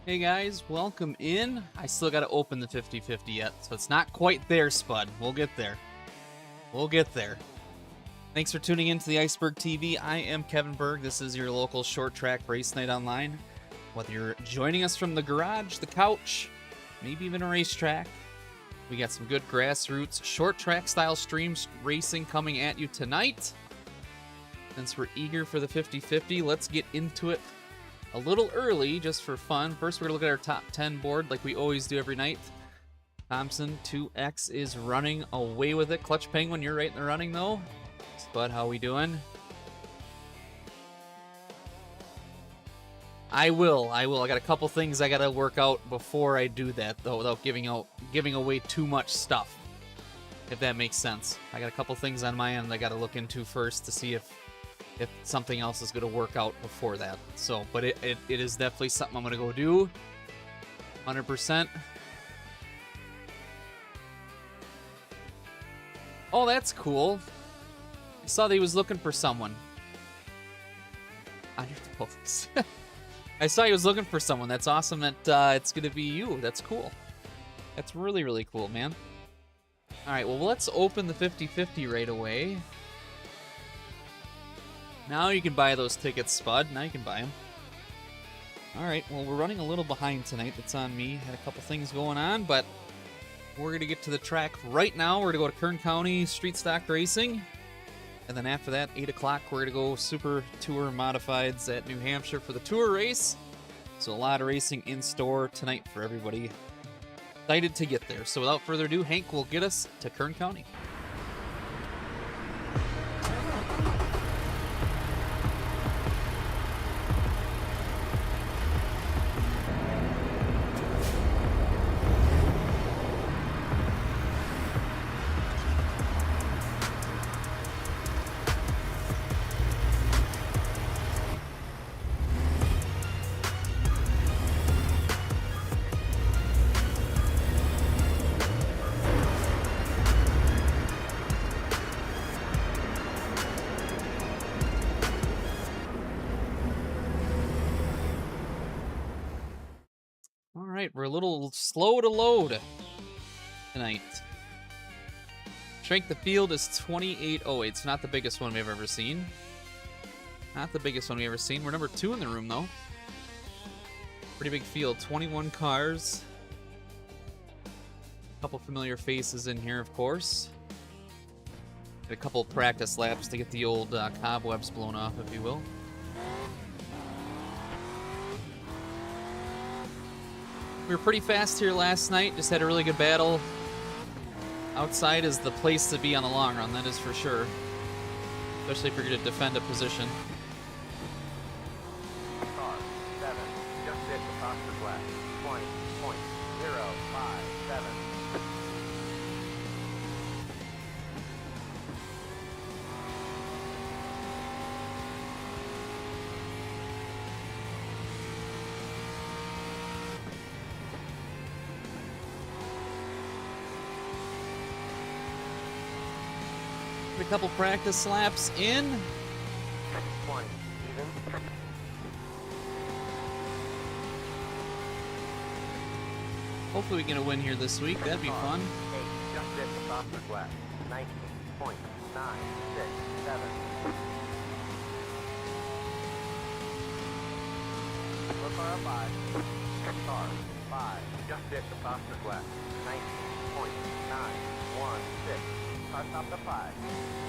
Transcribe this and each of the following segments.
Hey guys, welcome in. I still got to open the 50-50 yet, so it's not quite there, Spud. We'll get there. We'll get there. Thanks for tuning in to the Iceberg TV. I am Kevin Berg. This is your local short track race night online. Whether you're joining us from the garage, the couch, maybe even a racetrack, we got some good grassroots short track style streams racing coming at you tonight. Since we're eager for the 50-50, let's get into it a little early, just for fun. First, we're going to look at our top 10 board like we always do every night. Thompson 2X is running away with it. Clutch Penguin, you're right in the running, though. Spud, how we doing? I will. I got a couple things I got to work out before I do that, though, without giving away too much stuff, if that makes sense. I got a couple things on my end I got to look into first to see if something else is going to work out before that. So, but it is definitely something I'm going to go do. 100%. Oh, that's cool. I saw that he was looking for someone. I saw he was looking for someone. That's awesome that it's going to be you. That's cool. That's really, really cool, man. All right, well, let's open the 50-50 right away. Now you can buy those tickets, Spud. Now you can buy them. All right, well, we're running a little behind tonight. That's on me. Had a couple things going on, but we're going to get to the track right now. We're going to go to Kern County Street Stock Racing. And then after that, 8 o'clock, we're going to go Super Tour Modifieds at New Hampshire for the tour race. So a lot of racing in store tonight for everybody. Excited to get there. So without further ado, Hank will get us to Kern County. We're a little slow to load tonight. Strength of field is 2808. It's not the biggest one we've ever seen. Not the biggest one we've ever seen. We're number 2 in the room, though. Pretty big field. 21 cars. A couple familiar faces in here, of course. Get a couple practice laps to get the old cobwebs blown off, if you will. We were pretty fast here last night. Just had a really good battle. Outside is the place to be on the long run, that is for sure. Especially if you're going to defend a position. Car 7, just hit the Foster Glass. 20.057. A couple practice laps in. 20, even. Hopefully we get a win here this week. That'd be fun. 8, just hit the Foster Glass. 19.967. Look for a 5. Car 5, just hit the Foster Glass. 19.916. Car stop to 5.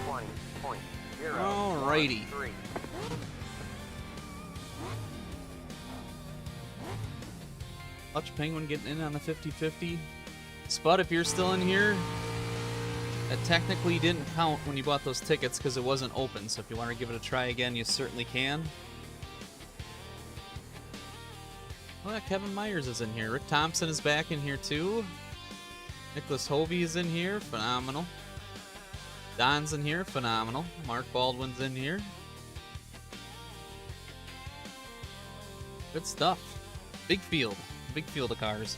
20.0. Alrighty. Clutch Penguin getting in on the 50-50. Spud, if you're still in here, that technically didn't count when you bought those tickets because it wasn't open. So if you want to give it a try again, you certainly can. Well, Kevin Myers is in here. Rick Thompson is back in here too. Nicholas Hovey is in here. Phenomenal. Don's in here. Phenomenal. Mark Baldwin's in here. Good stuff. Big field. Big field of cars.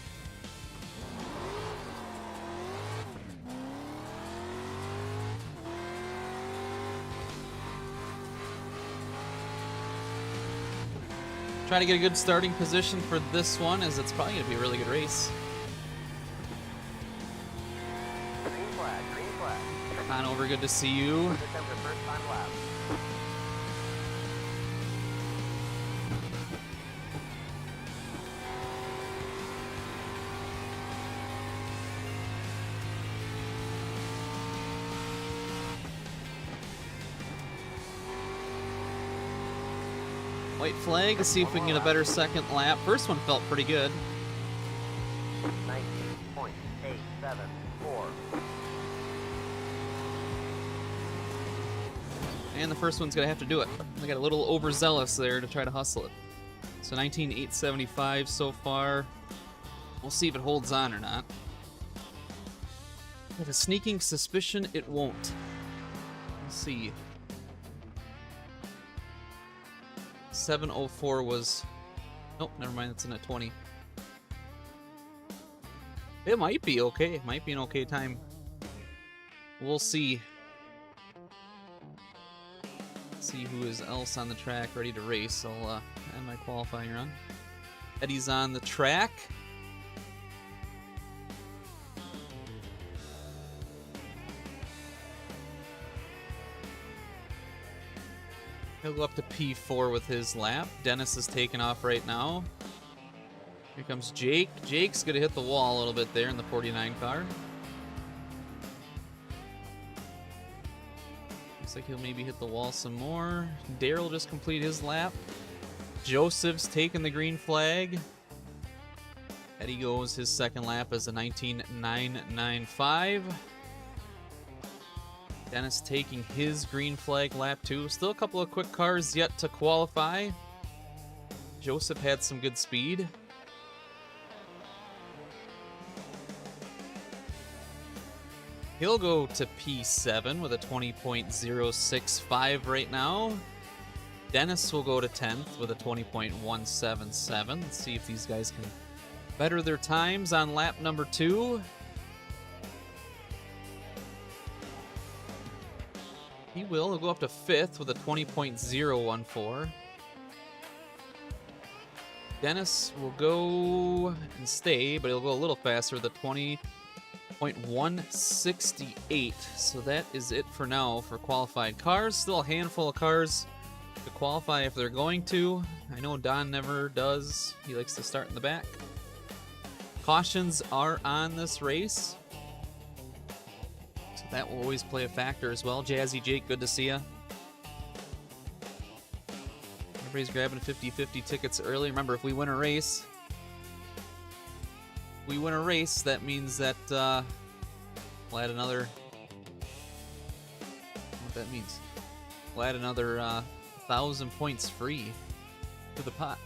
Try to get a good starting position for this one, as it's probably going to be a really good race. Green flag, green flag. Hanover, good to see you. Here comes the first time lap. White flag to see if we can get a better second lap. First one felt pretty good. 19.874. And the first one's going to have to do it. I got a little overzealous there to try to hustle it. So 19.875 so far. We'll see if it holds on or not. I have a sneaking suspicion it won't. Let's see. 704 was... Nope, never mind, it's in a 20. It might be okay. It might be an okay time. We'll see. See who is else on the track ready to race. I'll end my qualifying run. Eddie's on the track. He'll go up to P4 with his lap. Dennis is taking off right now. Here comes Jake. Jake's going to hit the wall a little bit there in the 49 car. Looks like he'll maybe hit the wall some more. Daryl just complete his lap. Joseph's taking the green flag. Eddie goes his second lap as a 19.995. Dennis taking his green flag lap too. Still a couple of quick cars yet to qualify. Joseph had some good speed. He'll go to P7 with a 20.065 right now. Dennis will go to 10th with a 20.177. Let's see if these guys can better their times on lap number 2. He will. He'll go up to 5th with a 20.014. Dennis will go and stay, but he'll go a little faster with a 20.168. So that is it for now for qualified cars. Still a handful of cars to qualify if they're going to. I know Don never does. He likes to start in the back. Cautions are on this race. That will always play a factor as well. Jazzy Jake, good to see ya. Everybody's grabbing 50-50 tickets early. Remember, if we win a race, that means that we'll add another... What that means? We'll add another 1,000 points free to the pot.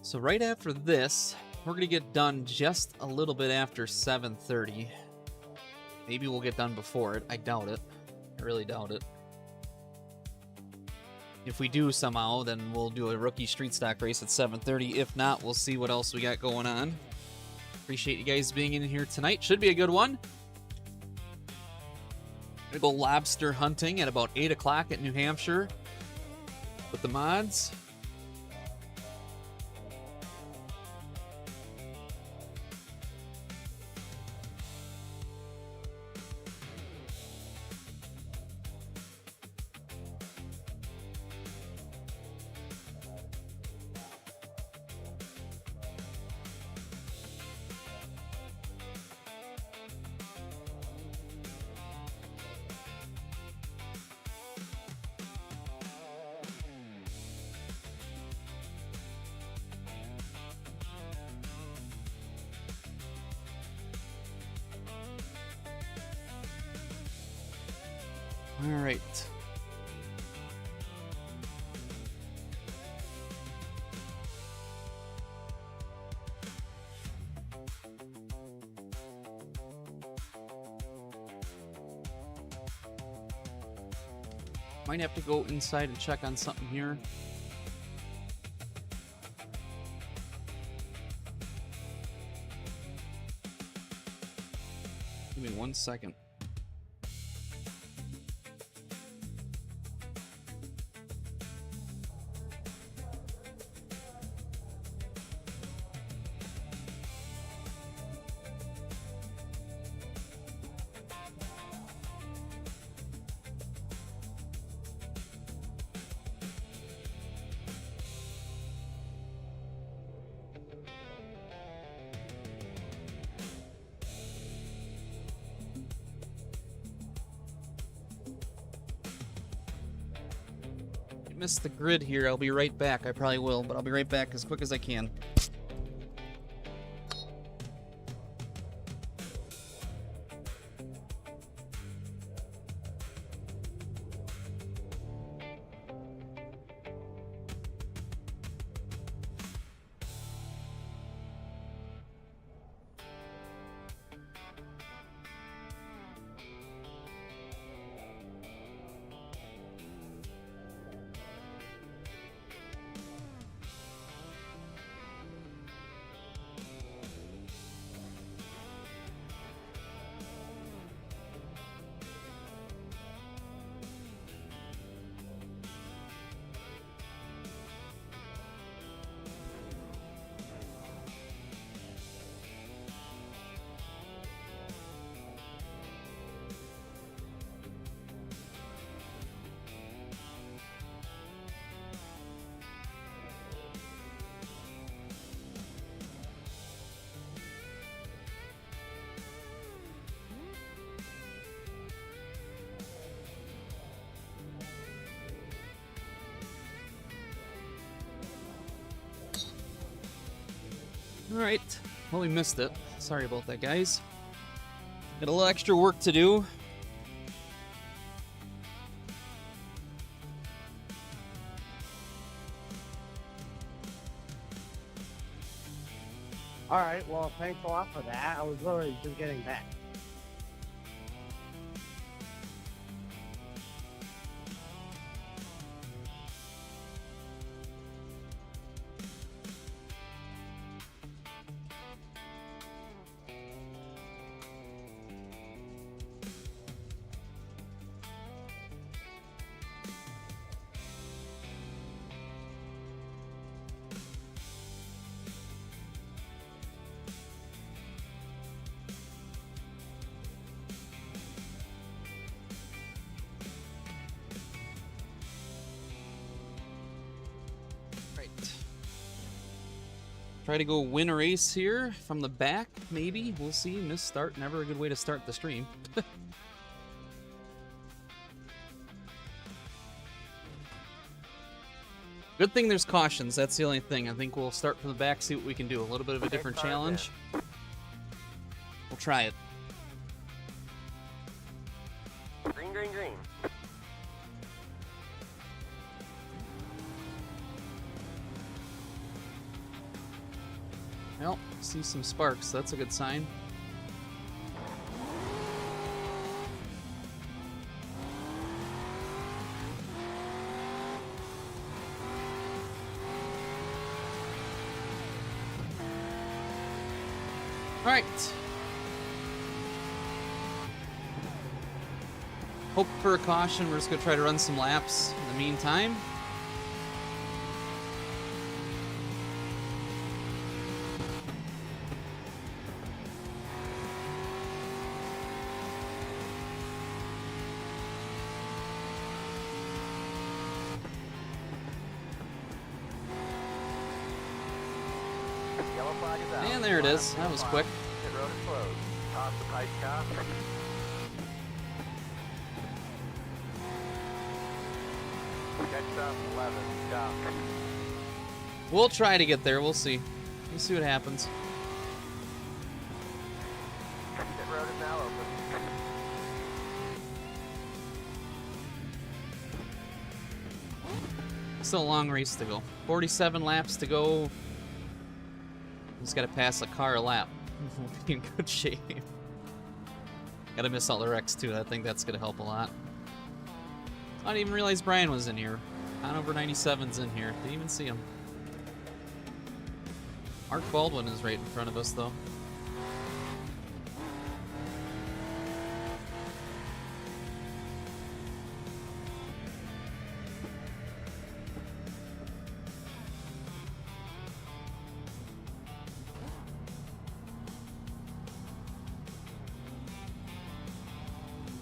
So right after this, we're going to get done just a little bit after 7:30. Maybe we'll get done before it. I doubt it. I really doubt it. If we do somehow, then we'll do a rookie street stock race at 7:30. If not, we'll see what else we got going on. Appreciate you guys being in here tonight. Should be a good one. Gonna go lobster hunting at about 8 o'clock at New Hampshire with the mods. All right. Might have to go inside and check on something here. Give me 1 second. miss the grid here, I'll be right back. I probably will, but I'll be right back as quick as I can. Alright, well, we missed it. Sorry about that, guys. Got a little extra work to do. Alright, well, thanks a lot for that. I was literally just getting back. Try to go win a race here from the back, maybe. We'll see. Missed start. Never a good way to start the stream. Good thing there's cautions. That's the only thing. I think we'll start from the back, see what we can do. A little bit of a different challenge. We'll try it. Green, green, green. Well, see some sparks. That's a good sign. All right. Hope for a caution. We're just going to try to run some laps in the meantime. Yellow flag is out. And there it is. That was quick. Pit road is closed. Toss the pipe car. Check stop 11. Stop. We'll try to get there. We'll see. We'll see what happens. Pit road is now open. Still a long race to go. 47 laps to go. Just gotta pass a car a lap. We'll be in good shape. Gotta miss all the wrecks too. I think that's gonna help a lot. I didn't even realize Brian was in here. Hanover 97's in here. Didn't even see him. Mark Baldwin is right in front of us though.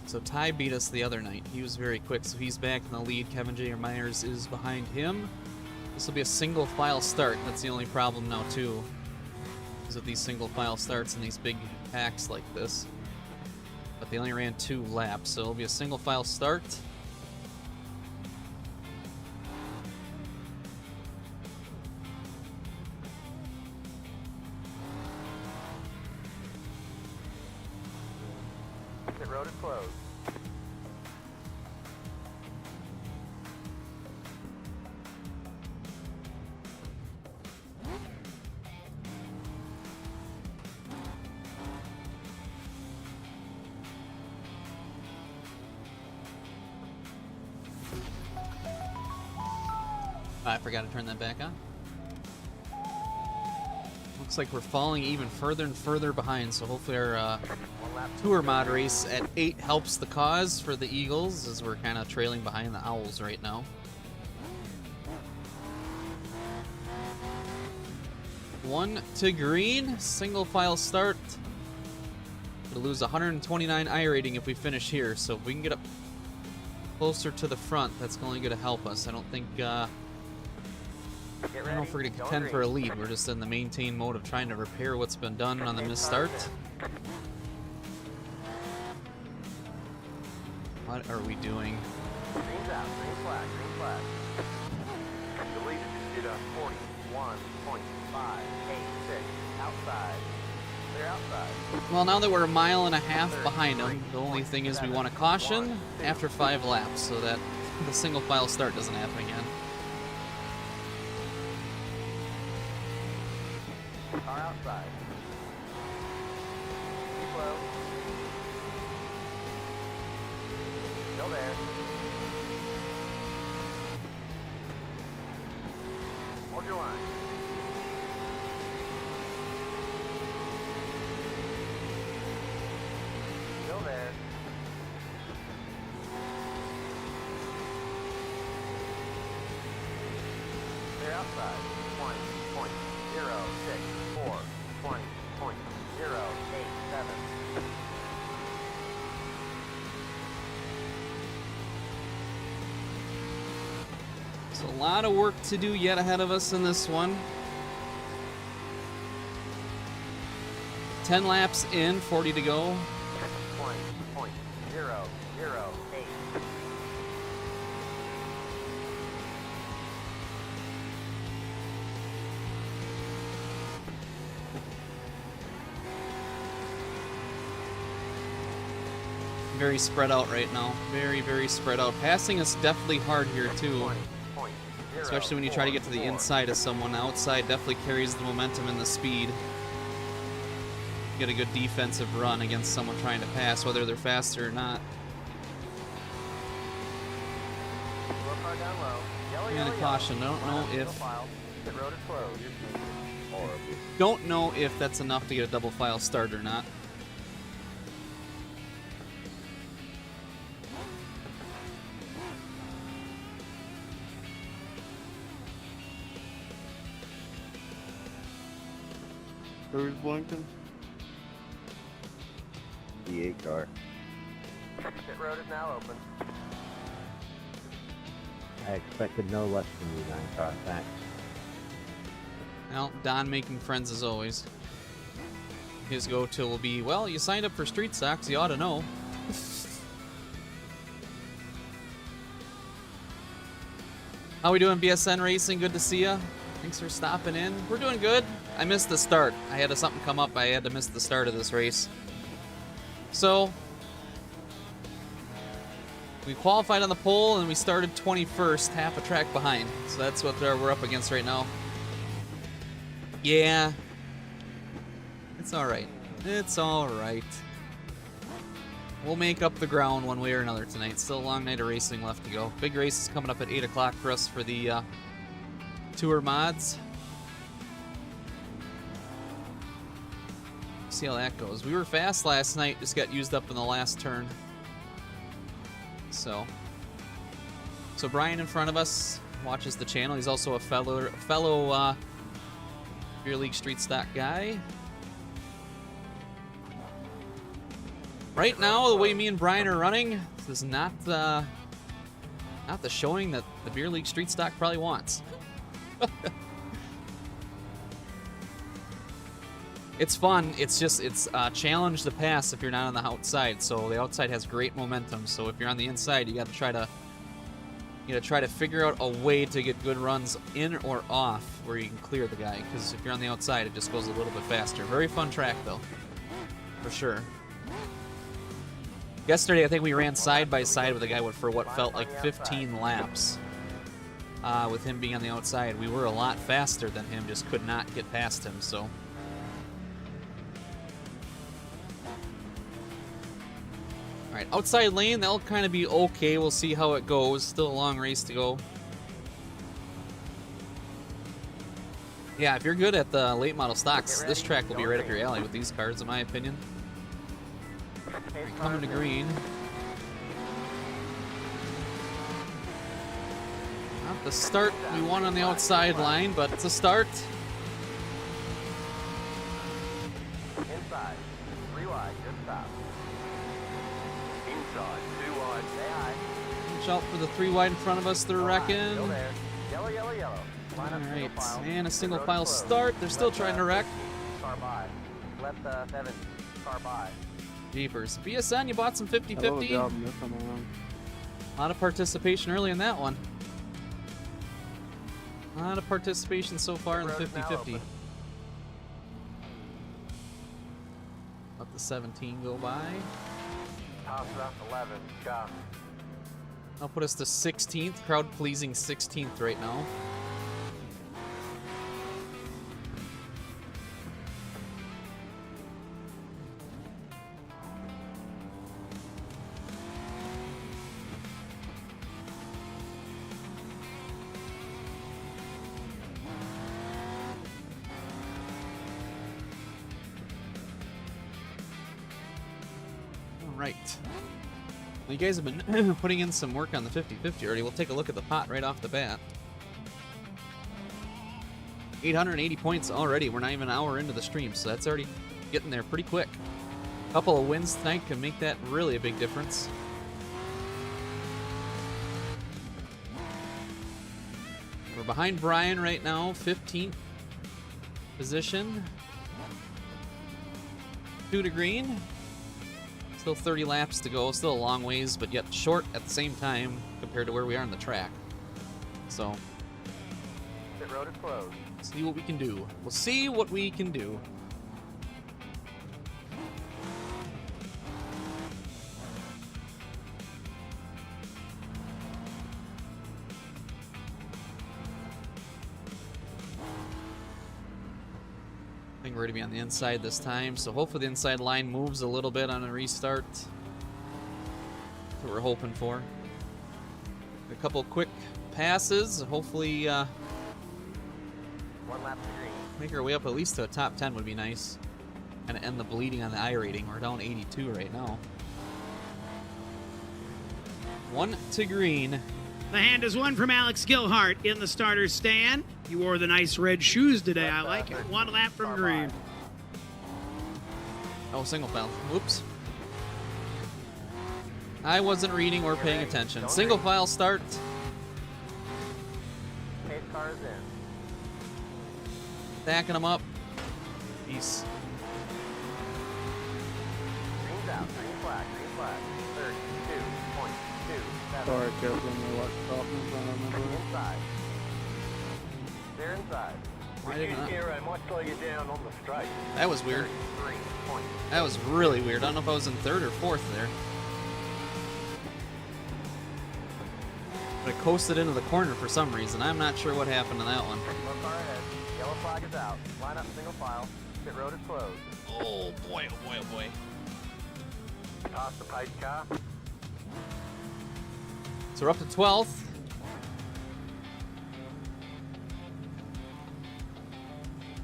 So Ty beat us the other night. He was very quick, so he's back in the lead. Kevin J. Myers is behind him. This will be a single file start. That's the only problem now too, is with these single file starts and these big packs like this. But they only ran 2 laps, so it'll be a single file start. road is closed. I forgot to turn that back on. Looks like we're falling even further and further behind, so hopefully our tour mod race at 8 helps the cause for the Eagles, as we're kind of trailing behind the Owls right now. One to green, single file start. We'll lose 129 I rating if we finish here, so if we can get up closer to the front, that's only going to help us. I don't think, I don't know if we're going to contend for a lead. We're just in the maintain mode of trying to repair what's been done on the missed start. What are we doing? Green's out, green flag, green flag. The lead is at 41.586. Outside. Clear outside. Well, now that we're a mile and a half behind them, the only thing is we want to caution after 5 laps so that the single file start doesn't happen again. Car outside. Keep low. Still there. Hold your line. Still there. Clear outside. 20.064. 20.087. So a lot of work to do yet ahead of us in this one. 10 laps in, 40 to go. 20.008. Very spread out right now. Very, very spread out. Passing is definitely hard here too. Especially when you try to get to the inside of someone. Outside definitely carries the momentum and the speed. Get a good defensive run against someone trying to pass, whether they're faster or not. And a caution. I don't know if that's enough to get a double file start or not. Who's blinking? The 8 car. Pit road is now open. I expected no less from you, 9 car. Thanks. Well, Don making friends as always. His go-to will be, well, you signed up for Street Stocks, you ought to know. How we doing, BSN Racing? Good to see ya. Thanks for stopping in. We're doing good. I missed the start. I had something come up. I had to miss the start of this race. So, we qualified on the pole and we started 21st, half a track behind. So that's what we're up against right now. Yeah. It's alright. It's alright. We'll make up the ground one way or another tonight. Still a long night of racing left to go. Big race is coming up at 8 o'clock for us for the tour mods. See how that goes. We were fast last night, just got used up in the last turn. So Brian in front of us watches the channel. He's also a fellow Beer League Street Stock guy. Right now, the way me and Brian are running, this is not the showing that the Beer League Street Stock probably wants. It's fun. It's challenge the pass if you're not on the outside. So the outside has great momentum. So if you're on the inside, you got to try to figure out a way to get good runs in or off where you can clear the guy. Because if you're on the outside, it just goes a little bit faster. Very fun track though, for sure. Yesterday, I think we ran side by side with a guy for what felt like 15 laps. With him being on the outside, we were a lot faster than him, just could not get past him, so. All right, outside lane, that'll kind of be okay. We'll see how it goes. Still a long race to go. Yeah, if you're good at the late model stocks, this track will be right up your alley with these cars, in my opinion. Coming to green. Not the start we want on the outside line, but it's a start. Inside. 3 wide. Good stop. Inside. 2 wide. Stay high. Watch out for the 3 wide in front of us, they're wrecking. Still there. Yellow, yellow, yellow. All Line up single right, file. and a single Road file closed. start. They're still trying to wreck. Car by. Left 7. Car by. Jeepers. BSN, you bought some Hello, 50-50. job, miss on my own. A lot of participation early in that one. A lot of participation so far in the 50-50. Let the 17 go by. Toss it up 11. Go. That'll put us to 16th. Crowd pleasing 16th right now. Right. Well, you guys have been putting in some work on the 50-50 already. We'll take a look at the pot right off the bat. 880 points already. We're not even an hour into the stream, so that's already getting there pretty quick. A couple of wins tonight can make that really a big difference. We're behind Brian right now, 15th position. 2 to green. Still 30 laps to go, still a long ways, but yet short at the same time compared to where we are on the track. So, Pit road is closed. see what we can do. We'll see what we can do. I think we're going to be on the inside this time, so hopefully the inside line moves a little bit on a restart. That's what we're hoping for. A couple quick passes, hopefully 1 lap to green. make our way up at least to a top 10 would be nice. And end the bleeding on the I rating. We're down 82 right now. 1 to green. The hand is one from Alex Gilhart in the starter's stand. You wore the nice red shoes today. I like it. 1 lap from green. Oh, single file. Whoops. I wasn't reading or paying attention. Single file start. Pace car is in. Stacking them up. Peace. Green's out. Green flag. Green flag. 32.27. Sorry, Kevin, I watched Dolphins, I don't remember. Inside. They're inside. Why didn't I- Gear, I might slow you down on the straight. That was weird. 3 points. That was really weird. I don't know if I was in 3rd or 4th there. But I coasted into the corner for some reason. I'm not sure what happened to that one. Slow car ahead. Yellow flag is out. Line up single file. Pit road is closed. Oh boy, oh boy, oh boy. Toss the pace car. So we're up to 12th.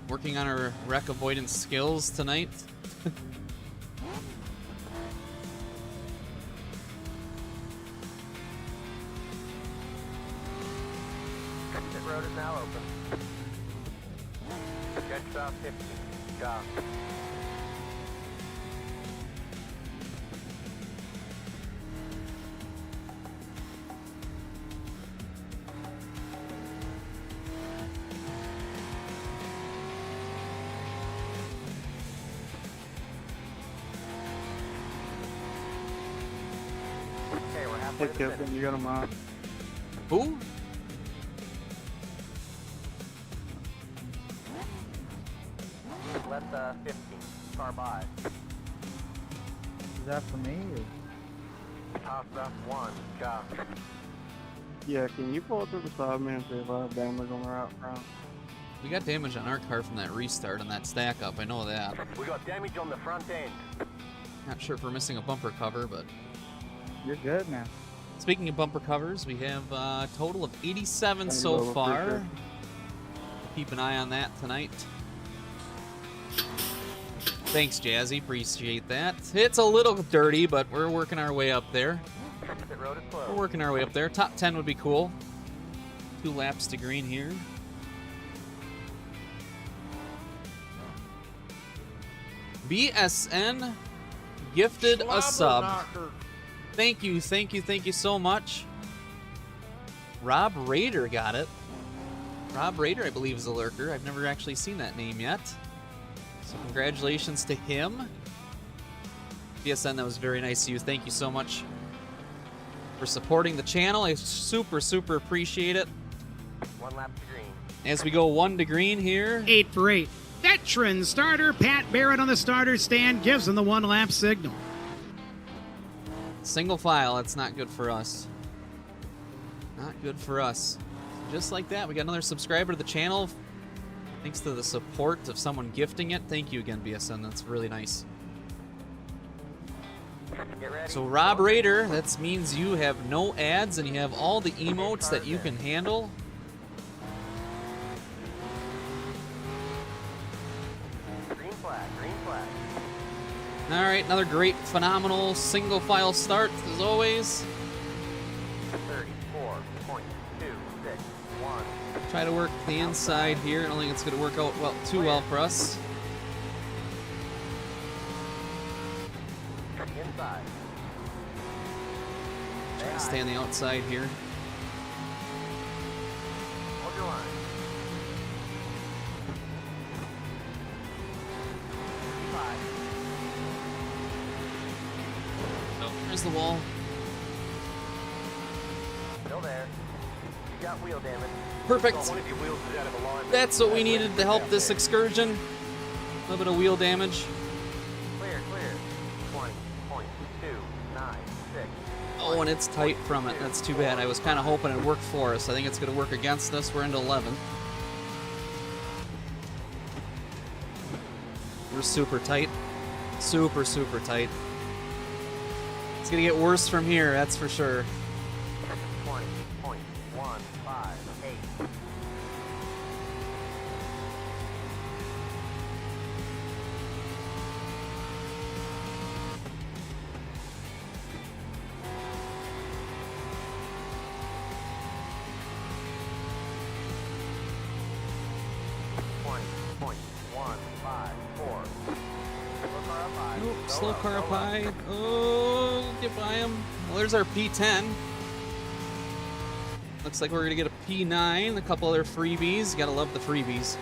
Working on our wreck avoidance skills tonight. Pit road is now open. Jet stop 50. Go. Okay, we're halfway Hey, to the finish. Kevin, you got him on. Who? Left 15. Car by. Is that for me? Or? Pasta 1, Chasin. Yeah, can you pull it to the side, man, see if I have damage on the right front? We got damage on our car from that restart and that stack up. I know that. We got damage on the front end. Not sure if we're missing a bumper cover, but You're good, man. speaking of bumper covers, we have a total of 87 so Appreciate far. it. Keep an eye on that tonight. Thanks, Jazzy. Appreciate that. It's a little dirty, but we're working our way up there. Pit road is We're closed. working our way up there. Top 10 would be cool. 2 laps to green here. BSN gifted a sub. Thank you, thank you, thank you so much. Rob Raider got it. Rob Raider, I believe, is a lurker. I've never actually seen that name yet. So congratulations to him. BSN, that was very nice of you. Thank you so much for supporting the channel. I super, super appreciate it. 1 lap to green. As we go 1 to green here. 8 for 8. Veteran starter Pat Barrett on the starter stand gives him the 1-lap signal. Single file, that's not good for us. Not good for us. Just like that, we got another subscriber to the channel. Thanks to the support of someone gifting it. Thank you again, BSN. That's really nice. Get ready. So Rob Raider, that means you have no ads and you have all the emotes that you can handle. Green flag, green flag. All right, another great, phenomenal single file start as always. 34.261. Try to work the inside here. I don't think it's going to work out too well for us. Inside. Try to stay on the outside here. Hold your line. 5. Oh, there's the wall. Still there. You got wheel damage. Perfect. One of your wheels is out of alignment. That's what we needed to help this excursion. A little bit of wheel damage. Clear, clear. 20.296. Oh, and it's tight from it. That's too bad. I was kind of hoping it worked for us. I think it's going to work against us. We're into 11. We're super tight. Super, super tight. It's going to get worse from here, that's for sure. 20.158. Nope, slow car up high. Oh, get by him. Well, there's our P10. Looks like we're going to get a P9, a couple other freebies. Gotta love the freebies.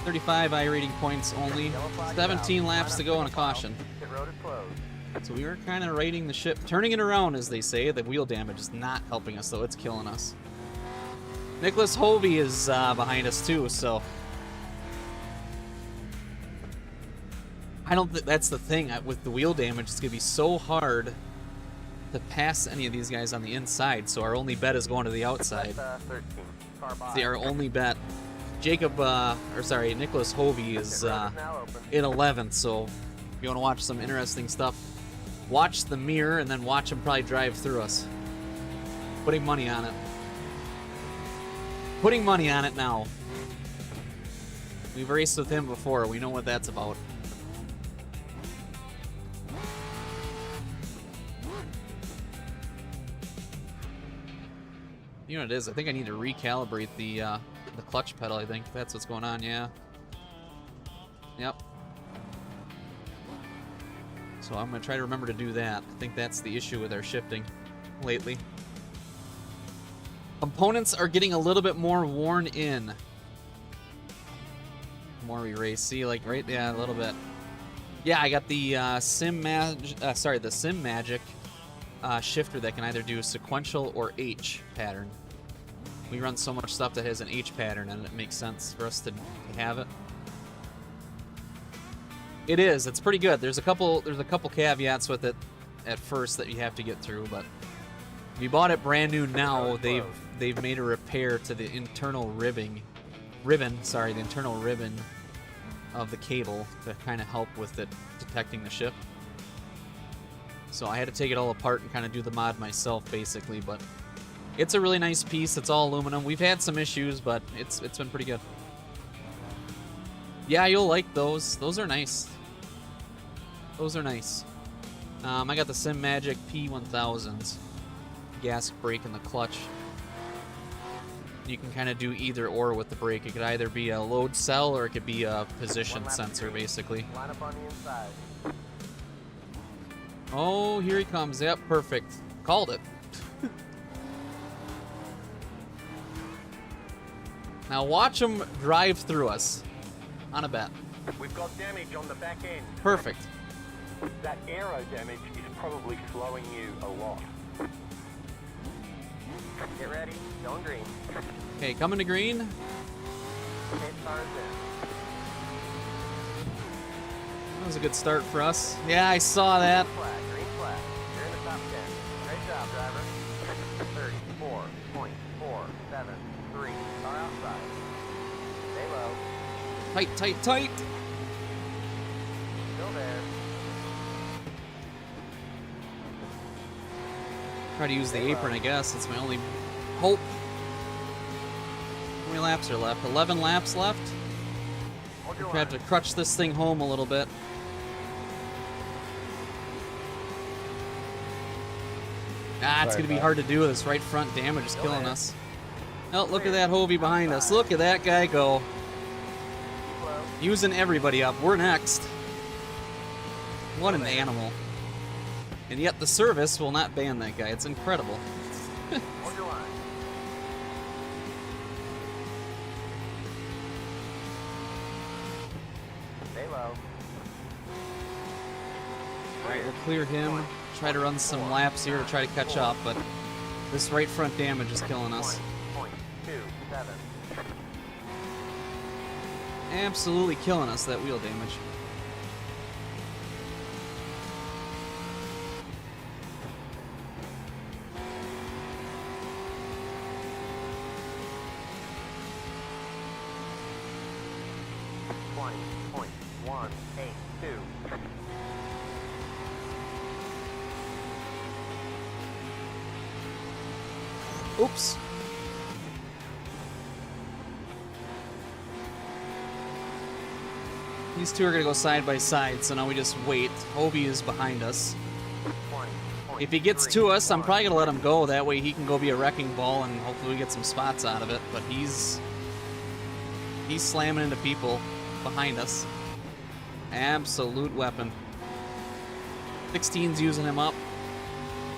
35 I-rating points only. 17 laps to go on a caution. Pit road is closed. So we were kind of righting the ship, turning it around, as they say. The wheel damage is not helping us, though. It's killing us. Nicholas Hovey is behind us, too, so... I don't think that's the thing. With the wheel damage, it's going to be so hard to pass any of these guys on the inside, so our only bet is going to the outside. 13. Car by. See, our only bet. Nicholas Hovey is Pit road is now open. in 11th, so if you want to watch some interesting stuff, watch the mirror and then watch him probably drive through us. Putting money on it. Putting money on it now. We've raced with him before. We know what that's about. You know what it is? I think I need to recalibrate the clutch pedal. I think that's what's going on. Yeah. Yep. So I'm gonna try to remember to do that. I think that's the issue with our shifting lately. Components are getting a little bit more worn in. The more we race, see, like right, yeah, a little bit. Yeah, I got the the Sim Magic shifter that can either do sequential or H pattern. We run so much stuff that has an H pattern, and it makes sense for us to have it. It is. It's pretty good. There's a couple caveats with it. at first that you have to get through, but if you bought it brand new now, they've made a repair to the internal ribbon of the cable to kind of help with it detecting the ship. So I had to take it all apart and kind of do the mod myself, basically, but it's a really nice piece. It's all aluminum. We've had some issues, but it's been pretty good. Yeah, you'll like those. Those are nice. Those are nice. I got the Sim Magic P1000s. Gas brake and the clutch. You can kind of do either or with the brake. It could either be a load cell or it could be a position sensor, basically. Line up on the inside. Oh, here he comes. Yep, perfect. Called it. Now watch him drive through us. On a bet. We've got damage on the back end. Perfect. That aero damage is probably slowing you a lot. Get ready, going green. Okay, coming to green. Hit cars in. That was a good start for us. Yeah, I saw that. Green flag. You're in the top 10. Great job, driver. 34.473. Car outside. Stay low. Tight, tight, tight. Still there. Try to use the apron, I guess. It's my only hope. How many laps are left? 11 laps left. Hold your We have to crutch this thing home a little bit. Ah, it's going to be hard to do. This right front damage is killing us. Oh, look at that Hovey behind us. Look at that guy go. Using everybody up. We're next. What an animal. And yet the service will not ban that guy. It's incredible. Hold your line. Stay low. Alright, we'll clear him. Try to run some laps here to try to catch up, but this right front damage is killing us. 20.27. Absolutely killing us, that wheel damage. Oops. These two are going to go side by side, so now we just wait. Hobie is behind us. If he gets to us, I'm probably going to let him go. That way he can go be a wrecking ball and hopefully we get some spots out of it. But he's slamming into people behind us. Absolute weapon. 16's using him up.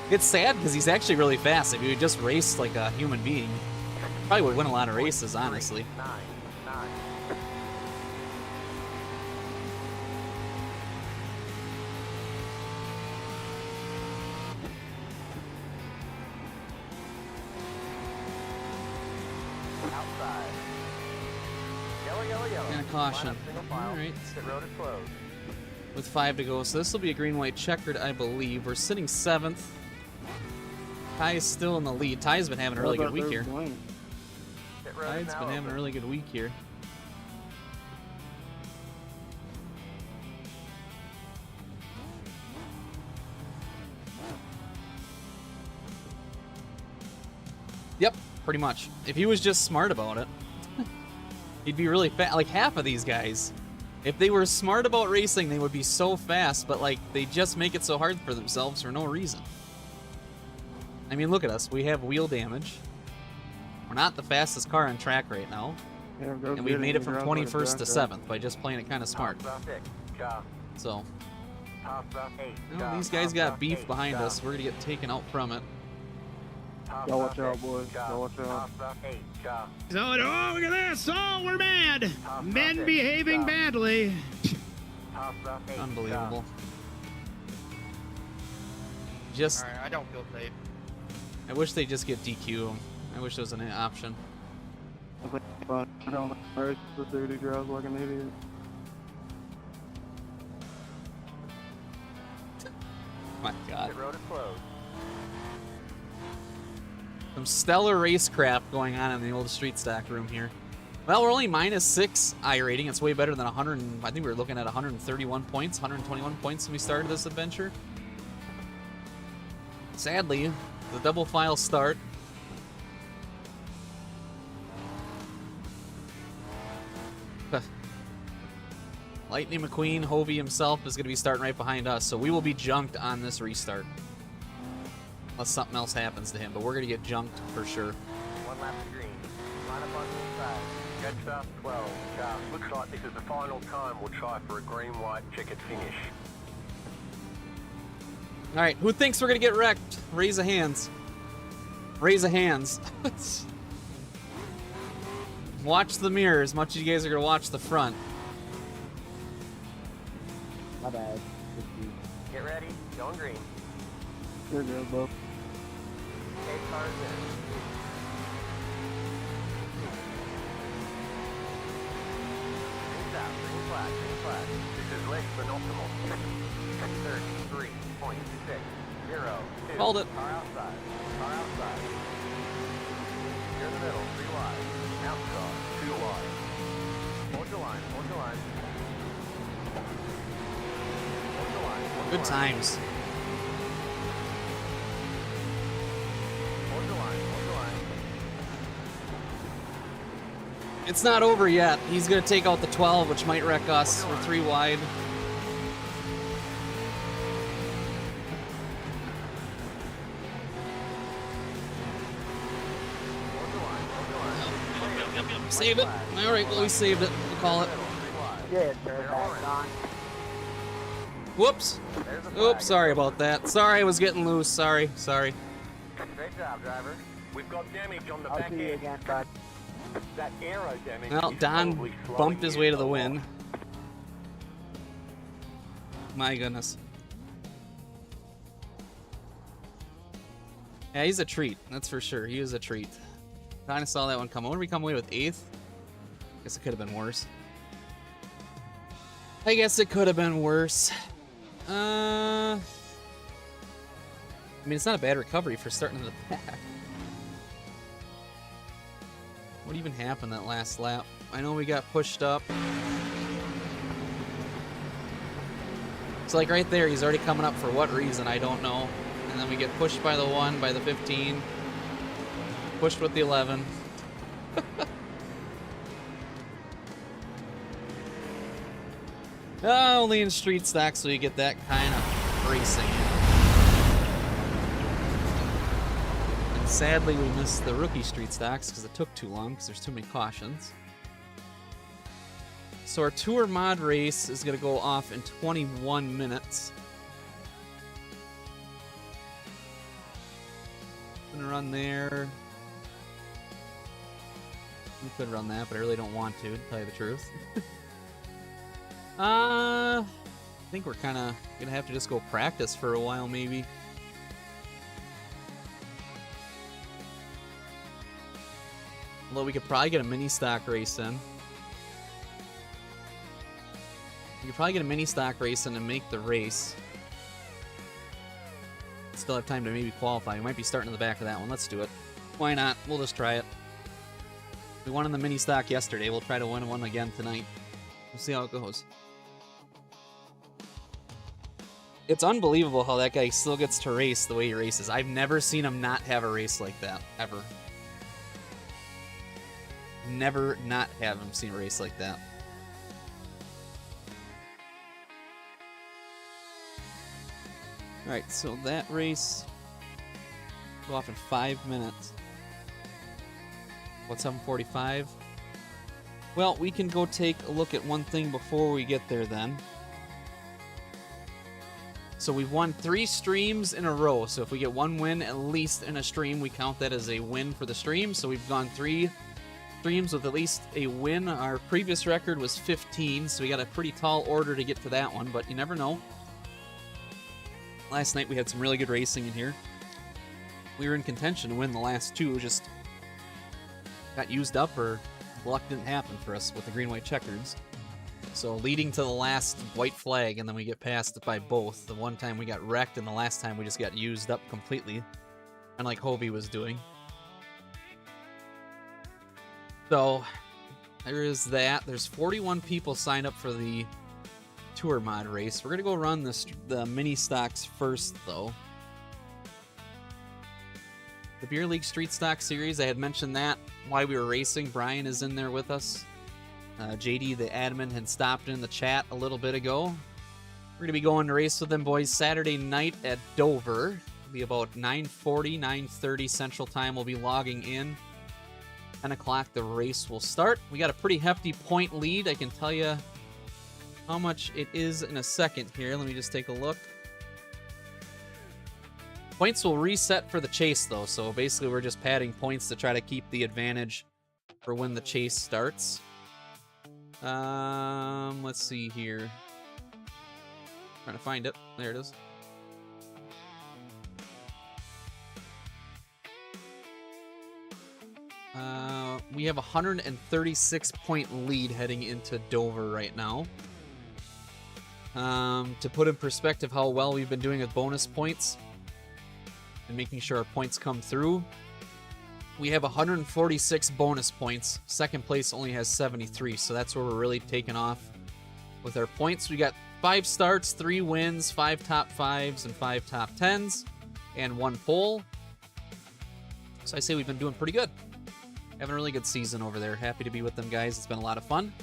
It's sad because he's actually really fast. If he would just race like a human being, probably would win a lot of races, honestly. Outside. Yellow, yellow, yellow. And a caution. Line up single file. All right. Pit road is closed. With 5 to go, so this will be a green-white checkered, I believe. We're sitting 7th. Ty is still in the lead. Ty's been having a really good week here. Pit road is Ty's now been having a open. really good week here. Yep, pretty much. If he was just smart about it, he'd be really fast. Like half of these guys, if they were smart about racing, they would be so fast, but like they just make it so hard for themselves for no reason. I mean, look at us. We have wheel damage. We're not the fastest car on track right now. Yeah, go And we've get made it and from drive like a 21st to jackass. 7th by just playing it kind of smart. So, these guys got beef behind us. We're going to get taken out from it. Y'all watch out, boys. Y'all watch out. Oh, look at this. Oh, we're mad. Men behaving badly. Unbelievable. Just, Alright, I don't feel safe. I wish they just get DQ. I wish there was an option. But I don't race the dude who drives like an idiot. My God. Pit road is closed. Some stellar racecraft going on in the old street stock room here. Well, we're only -6 I rating. It's way better than 100. I think we were looking at 131 points, 121 points when we started this adventure. Sadly, the double file start. Lightning McQueen, Hovey himself, is going to be starting right behind us, so we will be junked on this restart. Unless something else happens to him, but we're going to get junked for sure. One lap to green. Line up on the inside. Get sharp 12. Sharp. Looks like this is the final time we'll try for a green-white checkered finish. All right, who thinks we're going to get wrecked? Raise a hands. Raise a hands. Watch the mirror as much as you guys are going to watch the front. My bad. Get ready. Going green. You're good, bro. 8 cars in. Green's out. Green flag. Green flag. This is less than optimal. 33.6. 0. 2. Hold it. Car outside. Car outside. You're in the middle. 3 wide. Outside. 2 wide. Hold your line. Hold your line. Hold your line. Hold your Good line. times. Hold your line. Hold your line. It's not over yet. He's going to take out the 12, which might wreck us. We're 3 wide. Hold your line. Hold your line. Save it. All right, well, we saved it. We'll call it. Yeah, turn back on. Whoops. There's the flag. Oops, sorry about that. Sorry, I was getting loose. Sorry. Great job, driver. We've got damage on the I'll back see you end. again, bud. That aero damage. Well, is Don probably slowing bumped his you way to the along. win. My goodness. Yeah, he's a treat. That's for sure. He was a treat. Kind of saw that one come. What did we come away with? 8th? Guess it could have been worse. I guess it could have been worse. I mean, it's not a bad recovery for starting in the back. What even happened that last lap? I know we got pushed up. It's like right there, he's already coming up for what reason, I don't know. And then we get pushed by the 1, by the 15. Pushed with the 11. Only in street stock, so you get that kind of racing. And sadly, we missed the rookie street stocks because it took too long because there's too many cautions. So our tour mod race is going to go off in 21 minutes. Gonna run there. We could run that, but I really don't want to tell you the truth. I think we're kind of gonna have to just go practice for a while, maybe. Although we could probably get a mini stock race in. We could probably get a mini stock race in and make the race. Still have time to maybe qualify. We might be starting in the back of that one. Let's do it. Why not? We'll just try it. We won in the mini stock yesterday. We'll try to win one again tonight. We'll see how it goes. It's unbelievable how that guy still gets to race the way he races. I've never seen him not have a race like that, ever. Never not have him seen a race like that. Alright, so that race will go off in 5 minutes. What's 7:45? Well, we can go take a look at one thing before we get there then. So we've won 3 streams in a row. So if we get 1 win at least in a stream, we count that as a win for the stream. So we've gone 3 streams with at least a win. Our previous record was 15, so we got a pretty tall order to get to that one, but you never know. Last night we had some really good racing in here. We were in contention to win the last 2, just got used up or luck didn't happen for us with the green-white checkers. So leading to the last white flag, and then we get passed by both. The one time we got wrecked, and the last time we just got used up completely. And like Hobie was doing. So there is that. There's 41 people signed up for the tour mod race. We're gonna go run the mini stocks first, though. The Beer League Street Stock Series, I had mentioned that while we were racing. Brian is in there with us. JD, the admin, had stopped in the chat a little bit ago. We're going to be going to race with them boys Saturday night at Dover. It'll be about 9:40, 9:30 Central Time. We'll be logging in. 10 o'clock, the race will start. We got a pretty hefty point lead. I can tell you how much it is in a second here. Let me just take a look. Points will reset for the chase, though. So basically, we're just padding points to try to keep the advantage for when the chase starts. Let's see here. Trying to find it. There it is. We have a 136 point lead heading into Dover right now. To put in perspective how well we've been doing with bonus points and making sure our points come through, we have 146 bonus points. Second place only has 73, so that's where we're really taking off with our points. We got 5 starts, 3 wins, 5 top 5s, and 5 top 10s, and 1 pole. So I say we've been doing pretty good. Having a really good season over there. Happy to be with them guys. It's been a lot of fun.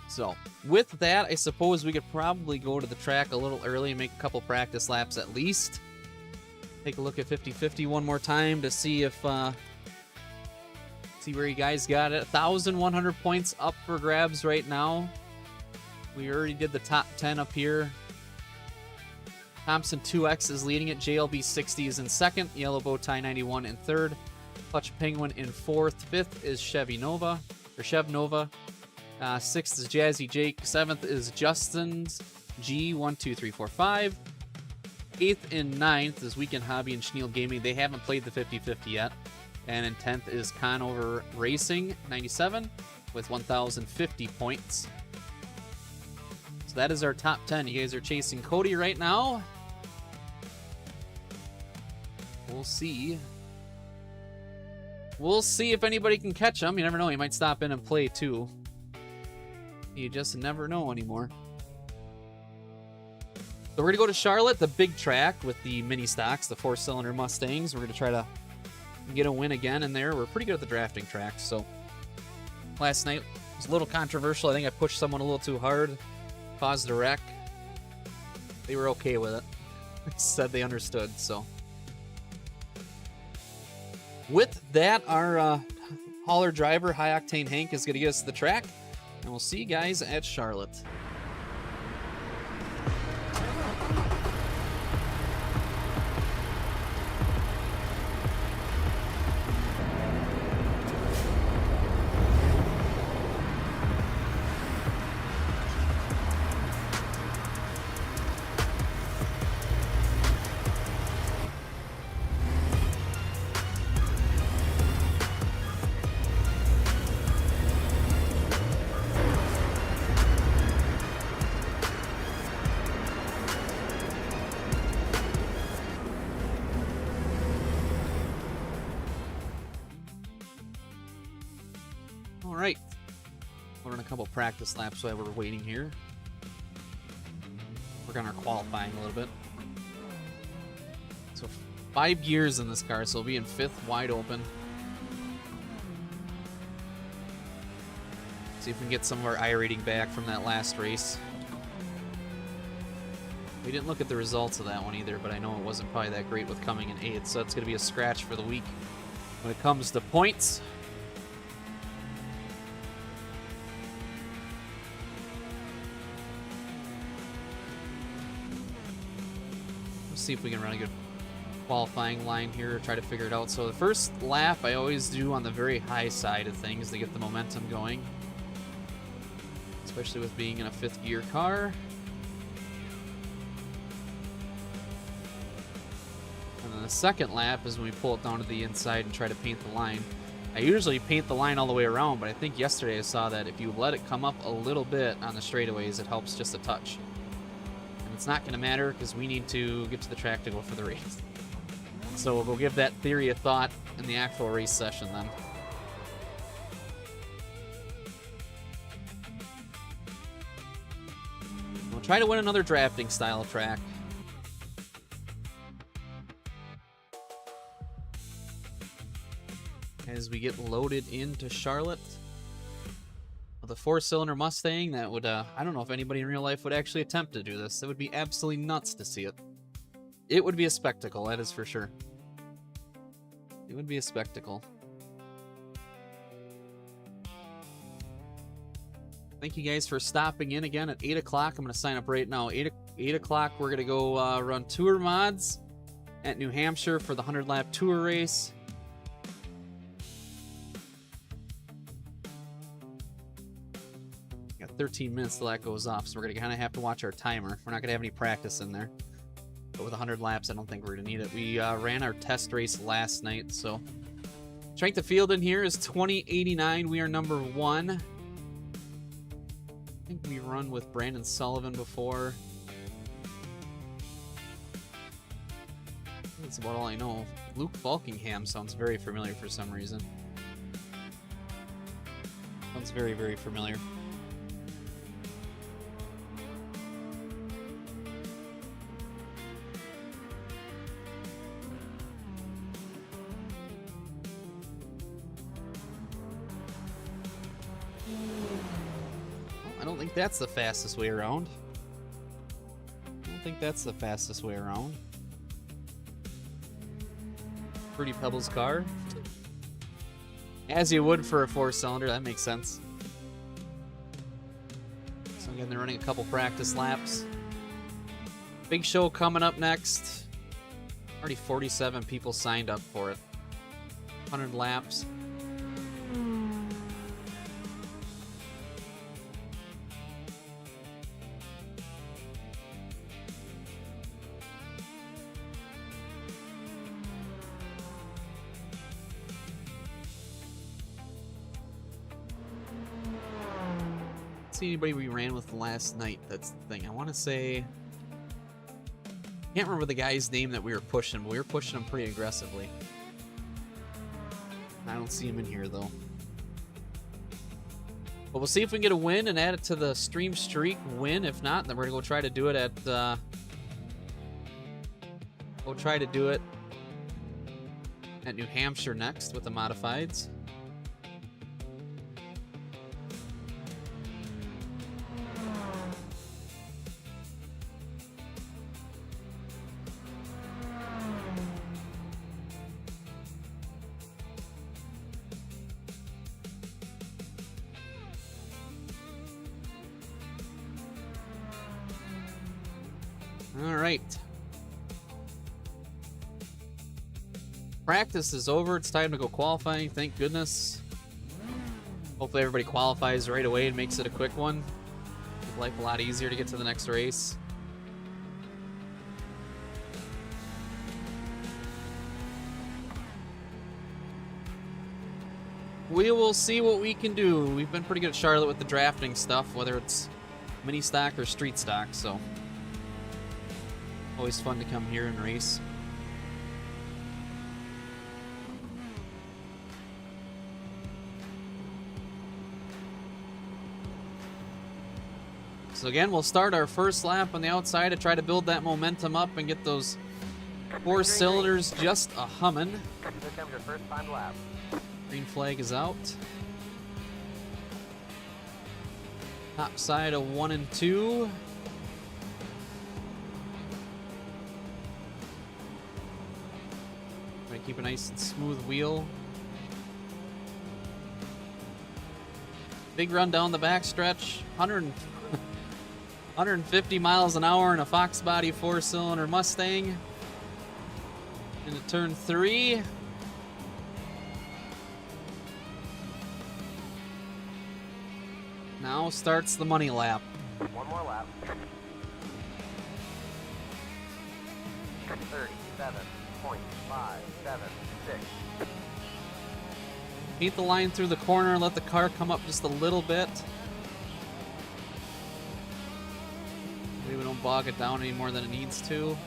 So with that, I suppose we could probably go to the track a little early and make a couple practice laps at least. Take a look at 50-50 one more time to see if see where you guys got it. 1,100 points up for grabs right now. We already did the top 10 up here. Thompson 2X is leading it. JLB 60 is in second. Yellow Bow Tie 91 in third. Clutch Penguin in fourth. Fifth is Chev Nova. 6th is Jazzy Jake. 7th is Justin's G 12345. 8th and 9th is Weekend Hobby and Schneal Gaming. They haven't played the 50-50 yet. And in 10th is Conover Racing 97 with 1,050 points. So that is our top 10. You guys are chasing Cody right now. We'll see. We'll see if anybody can catch him. You never know. He might stop in and play too. You just never know anymore. So we're going to go to Charlotte, the big track with the mini stocks, the 4-cylinder Mustangs. We're going to try to get a win again in there. We're pretty good at the drafting tracks. So last night was a little controversial. I think I pushed someone a little too hard, caused a wreck. They were okay with it. Said they understood, so. With that, our hauler driver, High Octane Hank, is going to get us to the track. And we'll see you guys at Charlotte. Alright, we're in a couple practice laps while we're waiting here. Work on our qualifying a little bit. So 5 gears in this car, so we'll be in 5th wide open. See if we can get some of our iRating back from that last race. We didn't look at the results of that one either, but I know it wasn't probably that great with coming in 8th, so it's going to be a scratch for the week when it comes to points. See if we can run a good qualifying line here, try to figure it out. So the first lap I always do on the very high side of things to get the momentum going, especially with being in a 5th gear car. And then the second lap is when we pull it down to the inside and try to paint the line. I usually paint the line all the way around, but I think yesterday I saw that if you let it come up a little bit on the straightaways, it helps just a touch. And it's not going to matter because we need to get to the track to go for the race. So we'll give that theory a thought in the actual race session then. We'll try to win another drafting style track. As we get loaded into Charlotte with a 4-cylinder Mustang, that would, I don't know if anybody in real life would actually attempt to do this. It would be absolutely nuts to see it. It would be a spectacle, that is for sure. It would be a spectacle. Thank you guys for stopping in again at 8 o'clock. I'm going to sign up right now. 8 o'clock, we're going to go run tour mods at New Hampshire for the 100-lap tour race. Got 13 minutes till that goes off, so we're going to kind of have to watch our timer. We're not going to have any practice in there. But with 100 laps, I don't think we're going to need it. We ran our test race last night, so... Strength of field in here is 2089. We are number 1. I think we run with Brandon Sullivan before. That's about all I know. Luke Bulkingham sounds very familiar for some reason. Sounds very, very familiar. I don't think that's the fastest way around. I don't think that's the fastest way around. Pretty Pebbles car. As you would for a 4-cylinder, that makes sense. So again, they're running a couple practice laps. Big show coming up next. Already 47 people signed up for it. 100 laps. See anybody we ran with last night. That's the thing. I want to say... Can't remember the guy's name that we were pushing, but we were pushing him pretty aggressively. I don't see him in here, though. But we'll see if we can get a win and add it to the stream streak win. If not, then we're going to go try to do it at... We'll try to do it at New Hampshire next with the modifieds. All right. Practice is over. It's time to go qualifying. Thank goodness. Hopefully everybody qualifies right away and makes it a quick one. Make life a lot easier to get to the next race. We will see what we can do. We've been pretty good at Charlotte with the drafting stuff, whether it's mini stock or street stock, so always fun to come here and race. So again, we'll start our first lap on the outside to try to build that momentum up and get those 4 cylinders just a humming. Here comes your first time lap. Green flag is out. Top side of 1 and 2. Try to keep a nice and smooth wheel. Big run down the backstretch. 150 miles an hour in a Fox body 4-cylinder Mustang. Into turn 3. Now starts the money lap. One more lap. 37.576. Paint the line through the corner, let the car come up just a little bit. Maybe we don't bog it down any more than it needs to.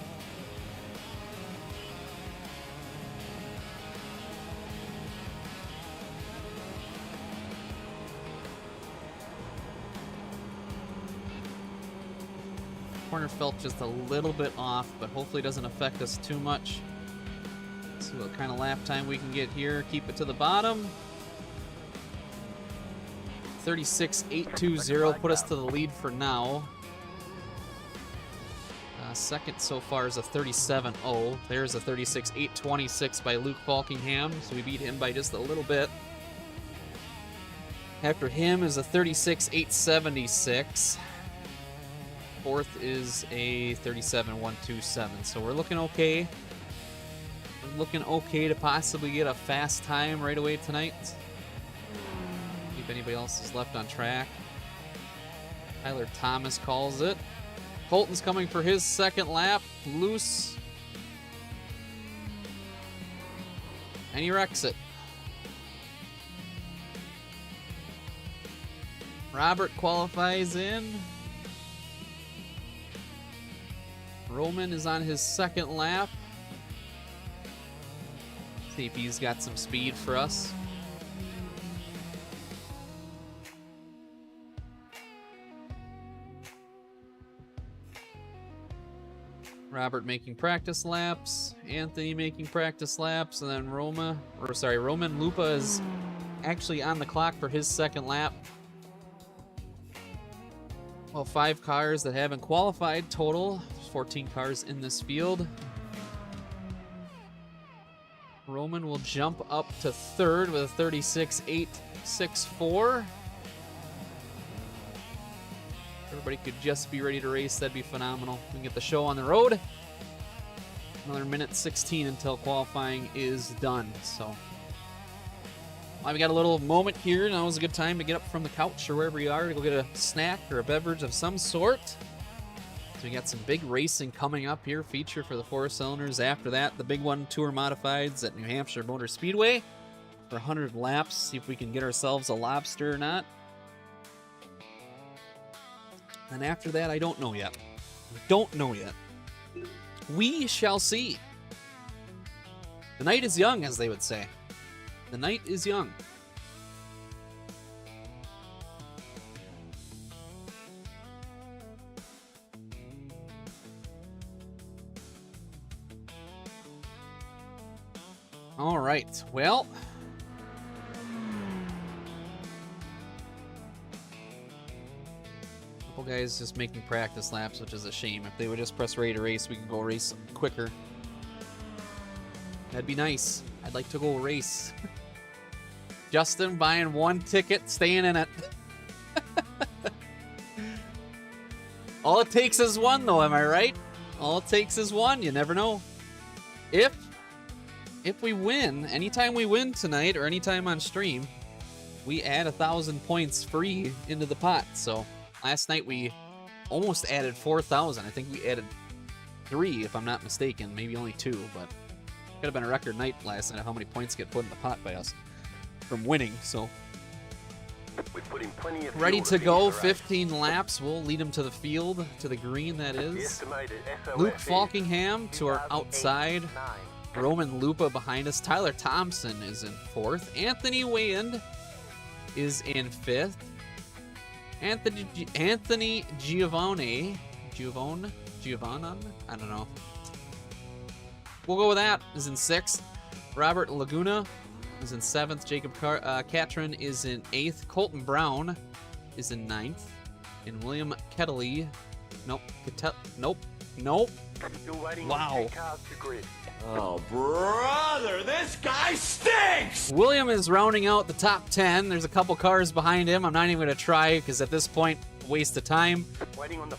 Corner felt just a little bit off, but hopefully it doesn't affect us too much. See what kind of lap time we can get here. Keep it to the bottom. 36.820 put us to the lead for now. Second so far is a 37.0. There's a 36.826 by Luke Falkingham, so we beat him by just a little bit. After him is a 36.876. Fourth is a 37.127, so we're looking okay. We're looking okay to possibly get a fast time right away tonight. See if anybody else is left on track. Tyler Thomas calls it. Colton's coming for his second lap. Loose. And he wrecks it. Robert qualifies in. Roman is on his second lap. See if he's got some speed for us. Robert making practice laps, Anthony making practice laps, and then Roman Lupa is actually on the clock for his second lap. Well, 5 cars that haven't qualified total. There's 14 cars in this field. Roman will jump up to third with a 36.864. Everybody could just be ready to race. That'd be phenomenal. We can get the show on the road. Another minute 16 until qualifying is done. So, we got a little moment here. Now is a good time to get up from the couch or wherever you are to go get a snack or a beverage of some sort. So we got some big racing coming up here. Feature for the 4-cylinders. After that, the big one, Tour Modifieds at New Hampshire Motor Speedway for 100 laps. See if we can get ourselves a lobster or not. And after that, I don't know yet. Don't know yet. We shall see. The night is young, as they would say. The night is young. All right, well. Guys just making practice laps, which is a shame. If they would just press ready to race, we can go race quicker. That'd be nice. I'd like to go race. Justin buying 1 ticket, staying in it. All it takes is 1, though, am I right? All it takes is 1. You never know. If we win, anytime we win tonight or anytime on stream, we add 1,000 points free into the pot. So last night we almost added 4,000. I think we added 3, if I'm not mistaken. Maybe only 2, but could have been a record night last night. How many points get put in the pot by us from winning? So ready to go. 15 laps. We'll lead them to the field, to the green. That is Luke Falkingham to our outside. Roman Lupa behind us. Tyler Thompson is in 4th. Anthony Wayand is in 5th. Anthony Giovanni, I don't know. We'll go with that. Is in 6th. Robert Laguna is in 7th. Jacob Catron is in 8th. Colton Brown is in 9th. And William Kettley, nope. Wow. Oh, brother, this guy stinks! William is rounding out the top 10. There's a couple cars behind him. I'm not even going to try because at this point, waste of time.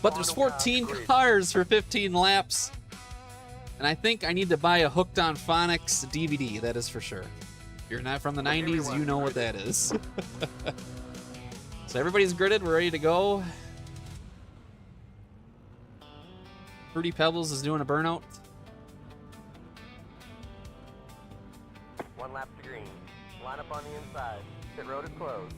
But there's 14 cars for 15 laps. And I think I need to buy a Hooked on Phonics DVD, that is for sure. If you're not from the 90s, you know what that is. So everybody's gridded. We're ready to go. Fruity Pebbles is doing a burnout. 1 lap to green. Line up on the inside. Pit road is closed.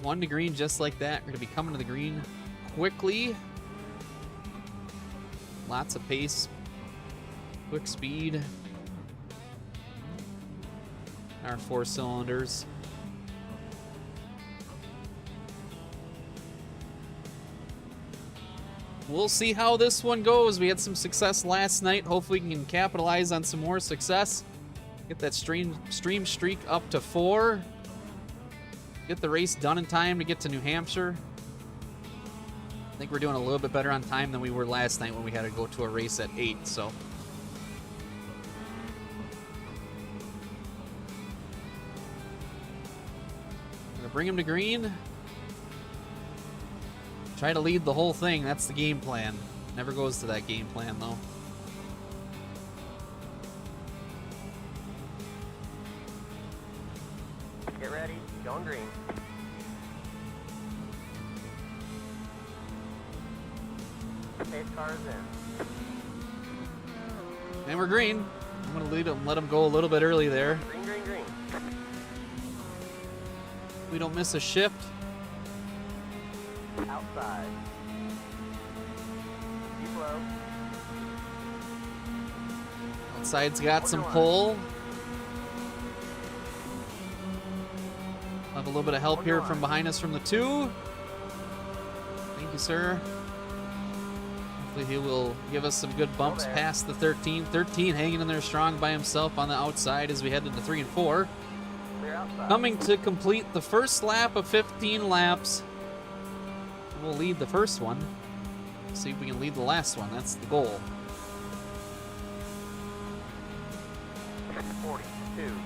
One to green just like that. We're going to be coming to the green quickly. Lots of pace. Quick speed. Our 4 cylinders. We'll see how this one goes. We had some success last night. Hopefully we can capitalize on some more success. Get that stream streak up to 4. Get the race done in time to get to New Hampshire. I think we're doing a little bit better on time than we were last night when we had to go to a race at 8, so. Gonna bring him to green. Try to lead the whole thing. That's the game plan. Never goes to that game plan, though. Get ready. Going green. Pace car is in. And we're green. I'm going to lead him, let him go a little bit early there. Green, green, green. We don't miss a shift. Outside. Keep low. Outside's got some pull. Have a little bit of help here from behind us from the 2. Thank you, sir. Hopefully he will give us some good bumps past the 13. 13 hanging in there strong by himself on the outside as we head into 3 and 4. Clear outside. Coming to complete the first lap of 15 laps. We'll lead the first one. See if we can lead the last one. That's the goal. 42.752.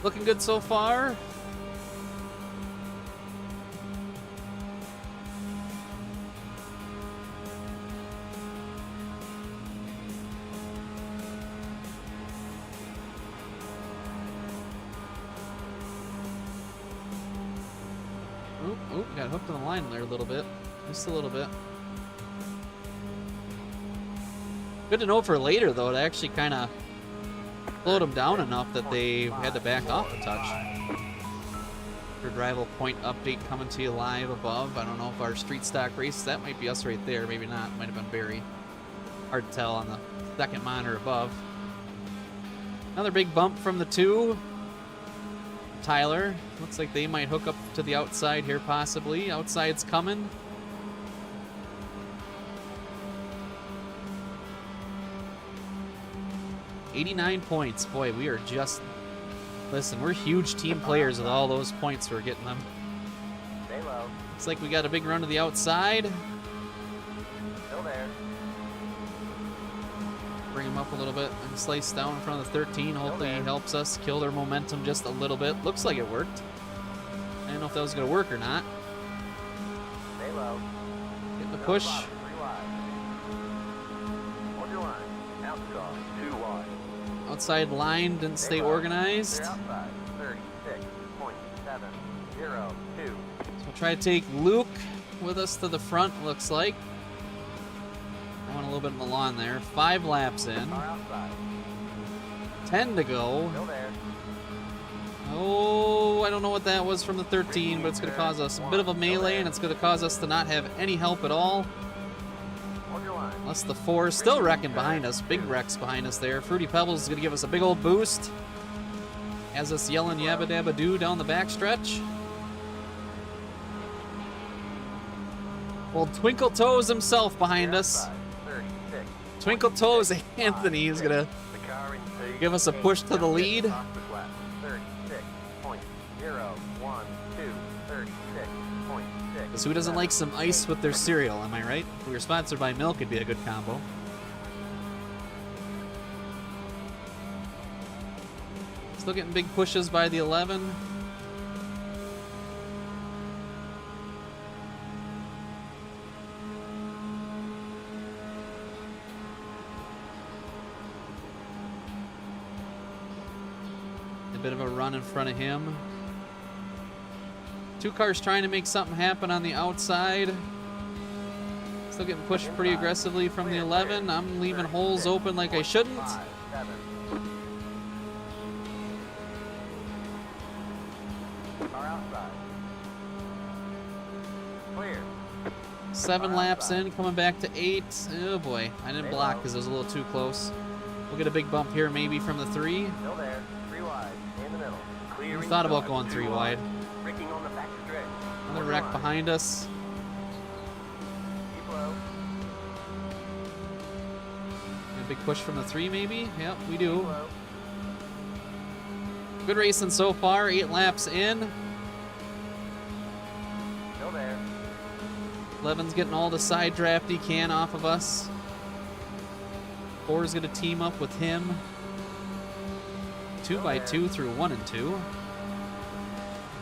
Looking good so far. Oop, got hooked on the line there a little bit. Just a little bit. Good to know for later, though, to actually kind of slowed them down enough that they had to back off a touch. Third rival point update coming to you live above. I don't know if our street stock race, that might be us right there. Maybe not. Might have been Barry. Hard to tell on the second monitor above. Another big bump from the 2. Tyler. Looks like they might hook up to the outside here, possibly. Outside's coming. $89 points. Boy, we are just... Listen, we're huge team players with all those points we're getting them. Stay low. Looks like we got a big run to the outside. Still there. Bring him up a little bit and slice down in front of the 13. Hopefully he helps us kill their momentum just a little bit. Looks like it worked. I don't know if that was going to work or not. Stay low. Getting the push. 3 wide. Hold your line. Outside. 2 wide. Outside line didn't stay organized. Clear outside. 36.702. So we'll try to take Luke with us to the front, looks like. I went a little bit in the lawn there. 5 laps in. Car outside. 10 to go. Still there. Oh, I don't know what that was from the 13, but it's going to cause us a bit of a melee, and it's going to cause us to not have any help at all. Hold your line. Unless the 4 is still wrecking behind us. Big wrecks behind us there. Fruity Pebbles is going to give us a big old boost. Has us yelling yabba dabba doo down the backstretch. Old Twinkle Toes himself behind us. 36. Twinkle Toes Anthony is going to The car in P. give us a push to the lead. Off the flat. 36.012. 36.6. Because who doesn't like some ice with their cereal, am I right? If we were sponsored by milk, it'd be a good combo. Still getting big pushes by the 11. bit of a run in front of him. 2 cars trying to make something happen on the outside. Still getting pushed pretty aggressively from the 11. I'm leaving holes open like I shouldn't. 5, 7. Car outside. Clear. 7 laps in, coming back to 8. Oh boy, I didn't block because it was a little too close. We'll get a big bump here maybe from the 3. Still there. 3 wide. In the middle. We Clearing. thought about going 3 wide. Braking on the back stretch. Another wreck behind us. Keep low. A big push from the 3 maybe? Yep, we do. Keep low. Good racing so far, 8 laps in. Still there. 11's getting all the side draft he can off of us. 4's going to team up with him. 2 by 2 through 1 and 2.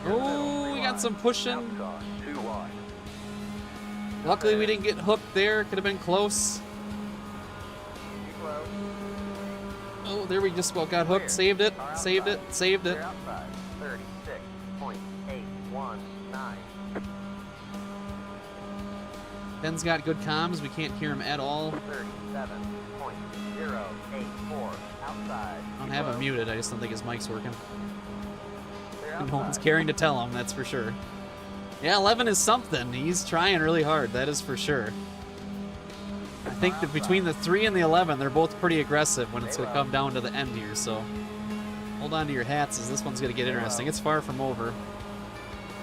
Oh, we got some pushing. Outside. 2 wide. Luckily, we didn't get hooked there. Could have been close. Keep low. Oh, there we just about got hooked. Saved it. Saved it. Saved it. Clear outside. 36.819. Ben's got good comms. We can't hear him at all. 37.084 outside. I don't have him muted. I just don't think his mic's working. Clear No one's outside. caring to tell him, that's for sure. Yeah, 11 is something. He's trying really hard. That is for sure. I think that between the 3 and the 11, they're both pretty aggressive when it's going to come down to the end here. So hold on to your hats as this one's going to get interesting. It's far from over.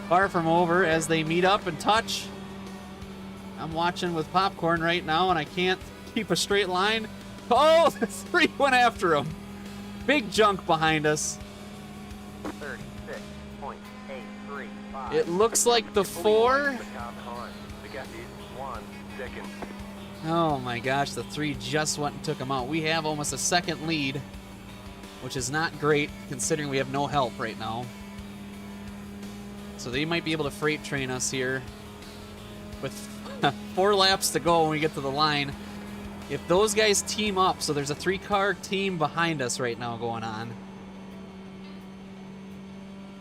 Far from over as they meet up and touch. I'm watching with popcorn right now, and I can't keep a straight line. Oh, the 3 went after him. Big junk behind us. 36.835. It looks like the 4. The gap is 1 second. Oh my gosh, the 3 just went and took him out. We have almost a second lead, which is not great considering we have no help right now. So they might be able to freight train us here with 4 laps to go when we get to the line. If those guys team up, so there's a 3-car team behind us right now going on.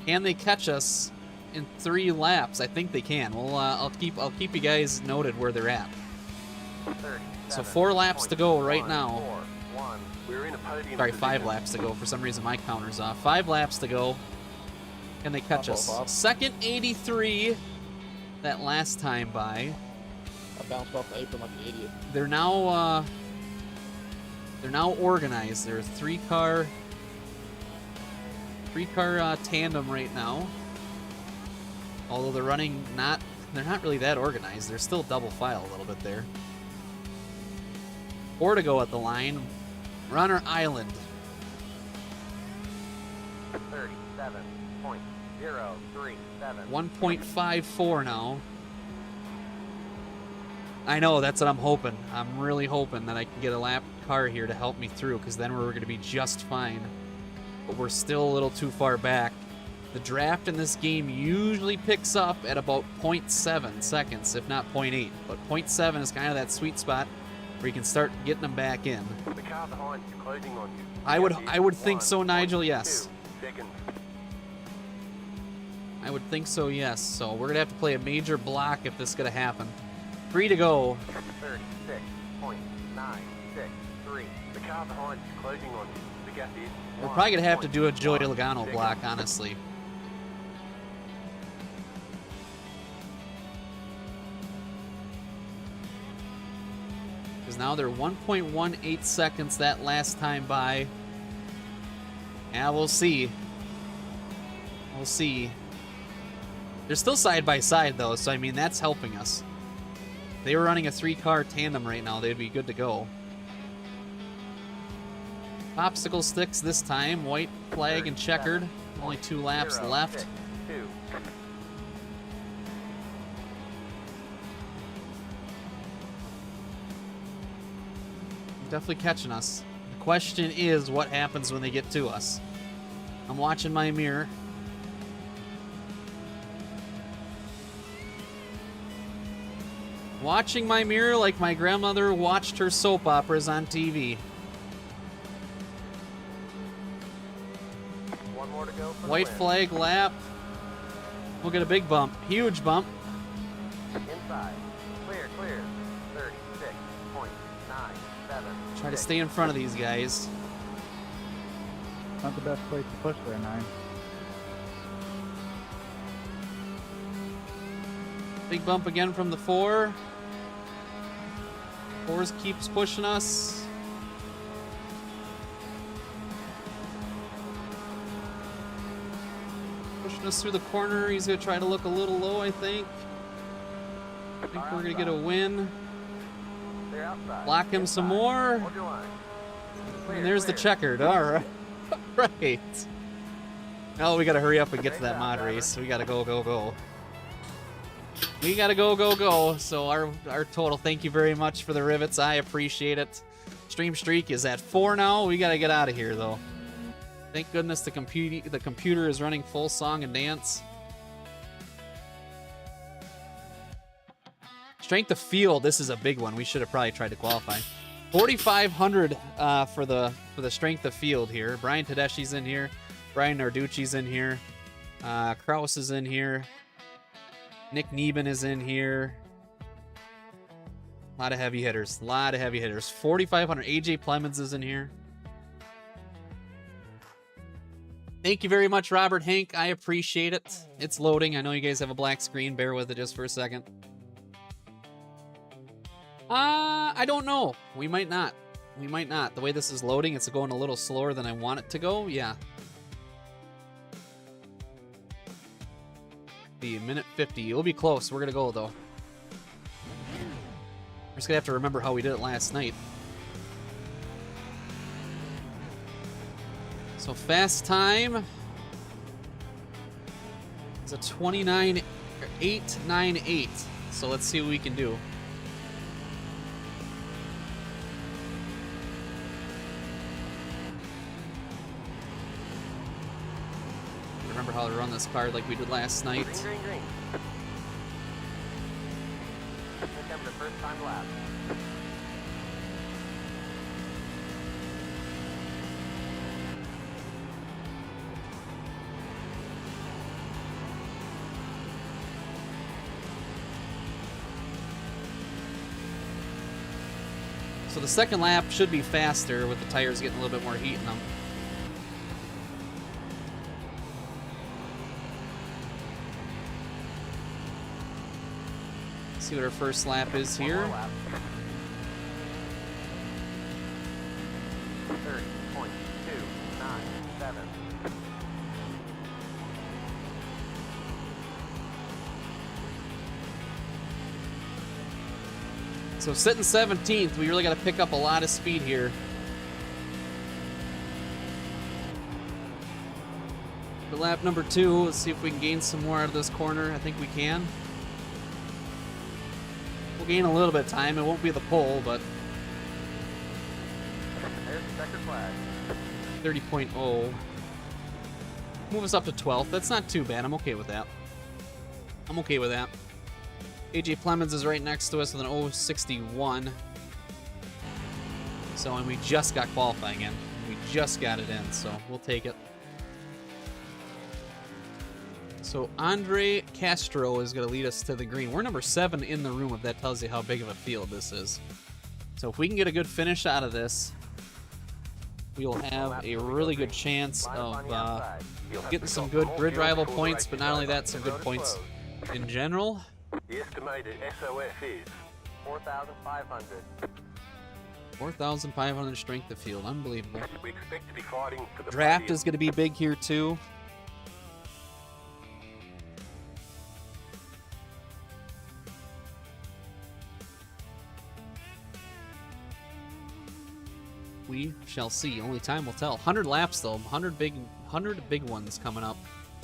Can they catch us in 3 laps? I think they can. Well, I'll keep you guys noted where they're at. So 4 laps to go right now. We're in a podium Sorry, position. 5 laps to go. For some reason, my counter's off. 5 laps to go. Can they catch us? Second 83 that last time by. I bounced off the apron like an idiot. They're now organized. They're a 3-car tandem right now. Although they're not really that organized. They're still double file a little bit there. 4 to go at the line. We're on our island. 37.037. 1.54 now. I know, that's what I'm hoping. I'm really hoping that I can get a lap car here to help me through, because then we're going to be just fine. But we're still a little too far back. The draft in this game usually picks up at about 0.7 seconds, if not 0.8. But 0.7 is kind of that sweet spot where you can start getting them back in. The car behind is closing on you. I would think so, Nigel, yes. 2 seconds. I would think so, yes. So we're going to have to play a major block if this is going to happen. 3 to go. 36.963. The car behind is closing on you. The gap is We're probably going to have to do a Joey Logano block, honestly. Because now they're 1.18 seconds that last time by. Yeah, we'll see. We'll see. They're still side by side, though, so I mean, that's helping us. If they were running a 3-car tandem right now, they'd be good to go. Popsicle sticks this time, white flag and checkered. Only 2 laps left. 2. Definitely catching us. The question is, what happens when they get to us? I'm watching my mirror. Watching my mirror like my grandmother watched her soap operas on TV. 1 more to go for the White win. flag lap. We'll get a big bump. Huge bump. Inside. Clear, clear. 36.97. Try to stay in front of these guys. Not the best place to push there, 9. Big bump again from the 4. 4s keeps pushing us. Pushing us through the corner. He's going to try to look a little low, I think. I think we're going to get a win. Clear outside. Block him some Inside. more. Hold your line. Clear, And there's the clear. checkered. All right. Right. Now we got to hurry up and get to that mod driver. race. We got to go, go, go. We got to go, go, go. So our total, thank you very much for the rivets. I appreciate it. Stream streak is at 4 now. We got to get out of here, though. Thank goodness the computer is running full song and dance. Strength of field. This is a big one. We should have probably tried to qualify. 4,500 for the strength of field here. Brian Tedeschi's in here. Brian Narducci's in here. Kraus is in here. Nick Neben is in here. A lot of heavy hitters. A lot of heavy hitters. 4,500. AJ Plemons is in here. Thank you very much, Robert Hank. I appreciate it. It's loading. I know you guys have a black screen. Bear with it just for a second. I don't know. We might not. We might not. The way this is loading, it's going a little slower than I want it to go. Yeah. The minute 50. It'll be close. We're going to go, though. We're just going to have to remember how we did it last night. So fast time is a 29.898. So let's see what we can do. Remember how to run this card like we did last night. Green, green, green. Here comes the first time lap. So the second lap should be faster with the tires getting a little bit more heat in them. See what our first lap is One here. more lap. 30.297. So sitting 17th, we really got to pick up a lot of speed here. For lap number 2, let's see if we can gain some more out of this corner. I think we can. We'll gain a little bit of time. It won't be the pole, but There's the checkered flag. 30.0. Move us up to 12th. That's not too bad. I'm okay with that. I'm okay with that. AJ Plemons is right next to us with an 061. So, and we just got qualifying in. We just got it in, so we'll take it. So Andre Castro is going to lead us to the green. We're number 7 in the room, if that tells you how big of a field this is. So if we can get a good finish out of this, we will have a really good chance of getting some good grid rival points, but not only that, some good points in general. The estimated SOF is 4,500. 4,500 strength of field. Unbelievable. We expect to be fighting for the Draft podium. is going to be big here, too. We shall see. Only time will tell. 100 laps, though. 100 big ones coming up.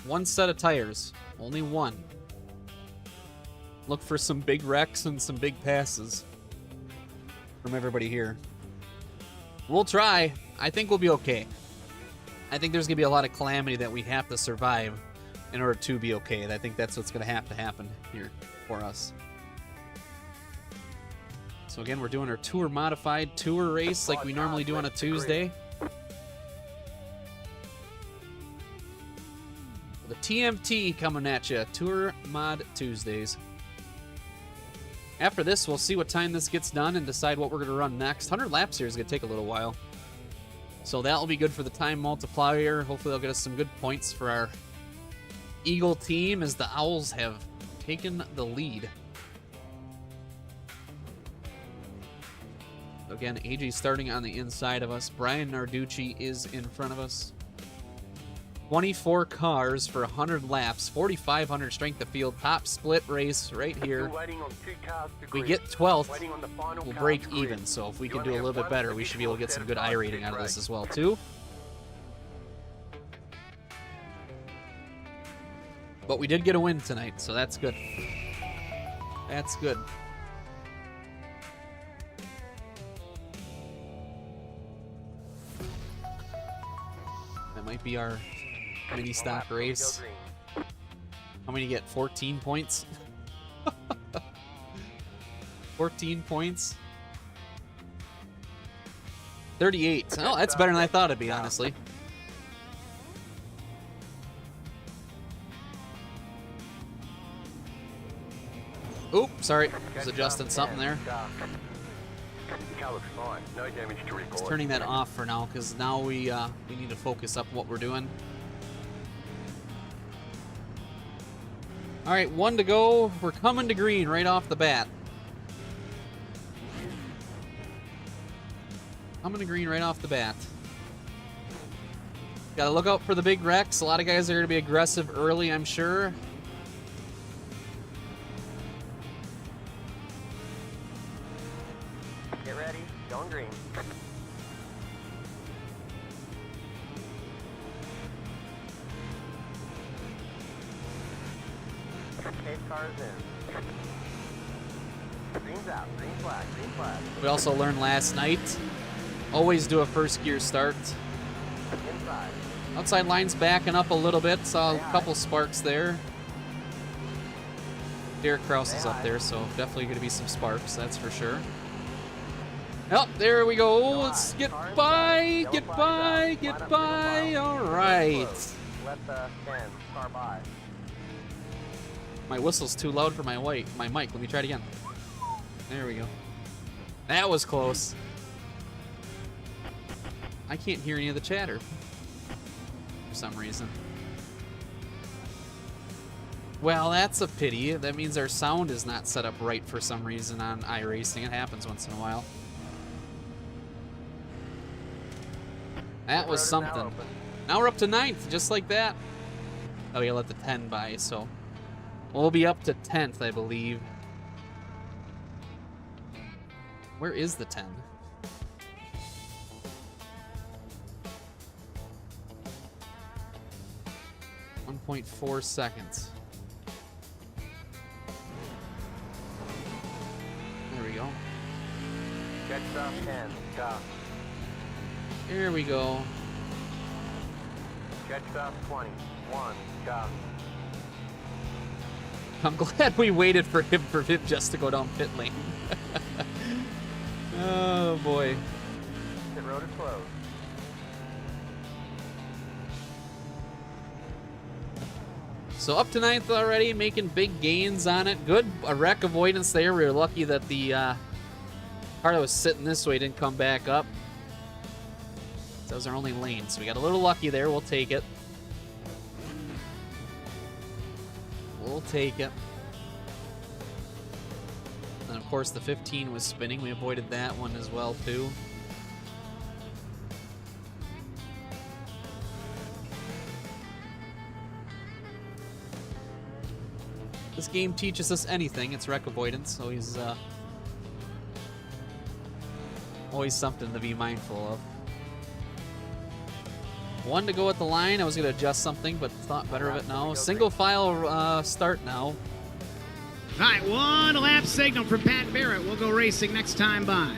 One set of tires. Only one. Look for some big wrecks and some big passes from everybody here. We'll try. I think we'll be okay. I think there's going to be a lot of calamity that we have to survive in order to be okay. And I think that's what's going to happen here for us. So again, we're doing our tour modified tour race like we normally do on a Tuesday. TMT coming at you. Tour Mod Tuesdays. After this, we'll see what time this gets done and decide what we're going to run next. 100 laps here is going to take a little while. So that'll be good for the time multiplier. Hopefully they'll get us some good points for our Eagle team as the Owls have taken the lead. Again, AJ starting on the inside of us. Brian Narducci is in front of us. 24 cars for 100 laps, 4,500 strength of field, top split race right here. We get 12th, we'll break even. So if we can do a little bit better, we should be able to get some good I rating out of this as well too. But we did get a win tonight, so that's good. That's good. That might be our mini stock race. How many get? 14 points? 14 points? 38. Oh, that's better than I thought it'd be, honestly. Oop, sorry. I was adjusting something there. Just turning that off for now, because now we need to focus up what we're doing. All right, 1 to go. We're coming to green right off the bat. Coming to green right off the bat. Got to look out for the big wrecks. A lot of guys are going to be aggressive early, I'm sure. Get ready. Going green. Pace cars in. Green's out. Green flag. Green flag. We also learned last night, always do a first gear start. Inside. Outside line's backing up a little bit. Saw a couple sparks there. Derek Kraus is up there, so definitely going to be some sparks, that's for sure. Oh, there we go. Let's get by, get by, get by. All right. Let the 10 car by. My whistle's too loud for my mic. Let me try it again. There we go. That was close. I can't hear any of the chatter for some reason. Well, that's a pity. That means our sound is not set up right for some reason on iRacing. It happens once in a while. That was something. Now we're up to 9th, just like that. Oh, yeah, let the 10 by, so we'll be up to 10th, I believe. Where is the 10? .4 seconds. There we go. Check stop 10. Stop. Here we go. Check stop 20. 1. Stop. I'm glad we waited for him just to go down pit lane. Oh boy. The road is closed. So up to 9th already, making big gains on it. Good wreck avoidance there. We were lucky that the car that was sitting this way didn't come back up. That was our only lane, so we got a little lucky there. We'll take it. We'll take it. And of course the 15 was spinning. We avoided that one as well too. This game teaches us anything. It's wreck avoidance, so he's always something to be mindful of. 1 to go at the line. I was going to adjust something, but thought better of it now. Single file start now. All right, 1 lap signal from Pat Barrett. We'll go racing next time by.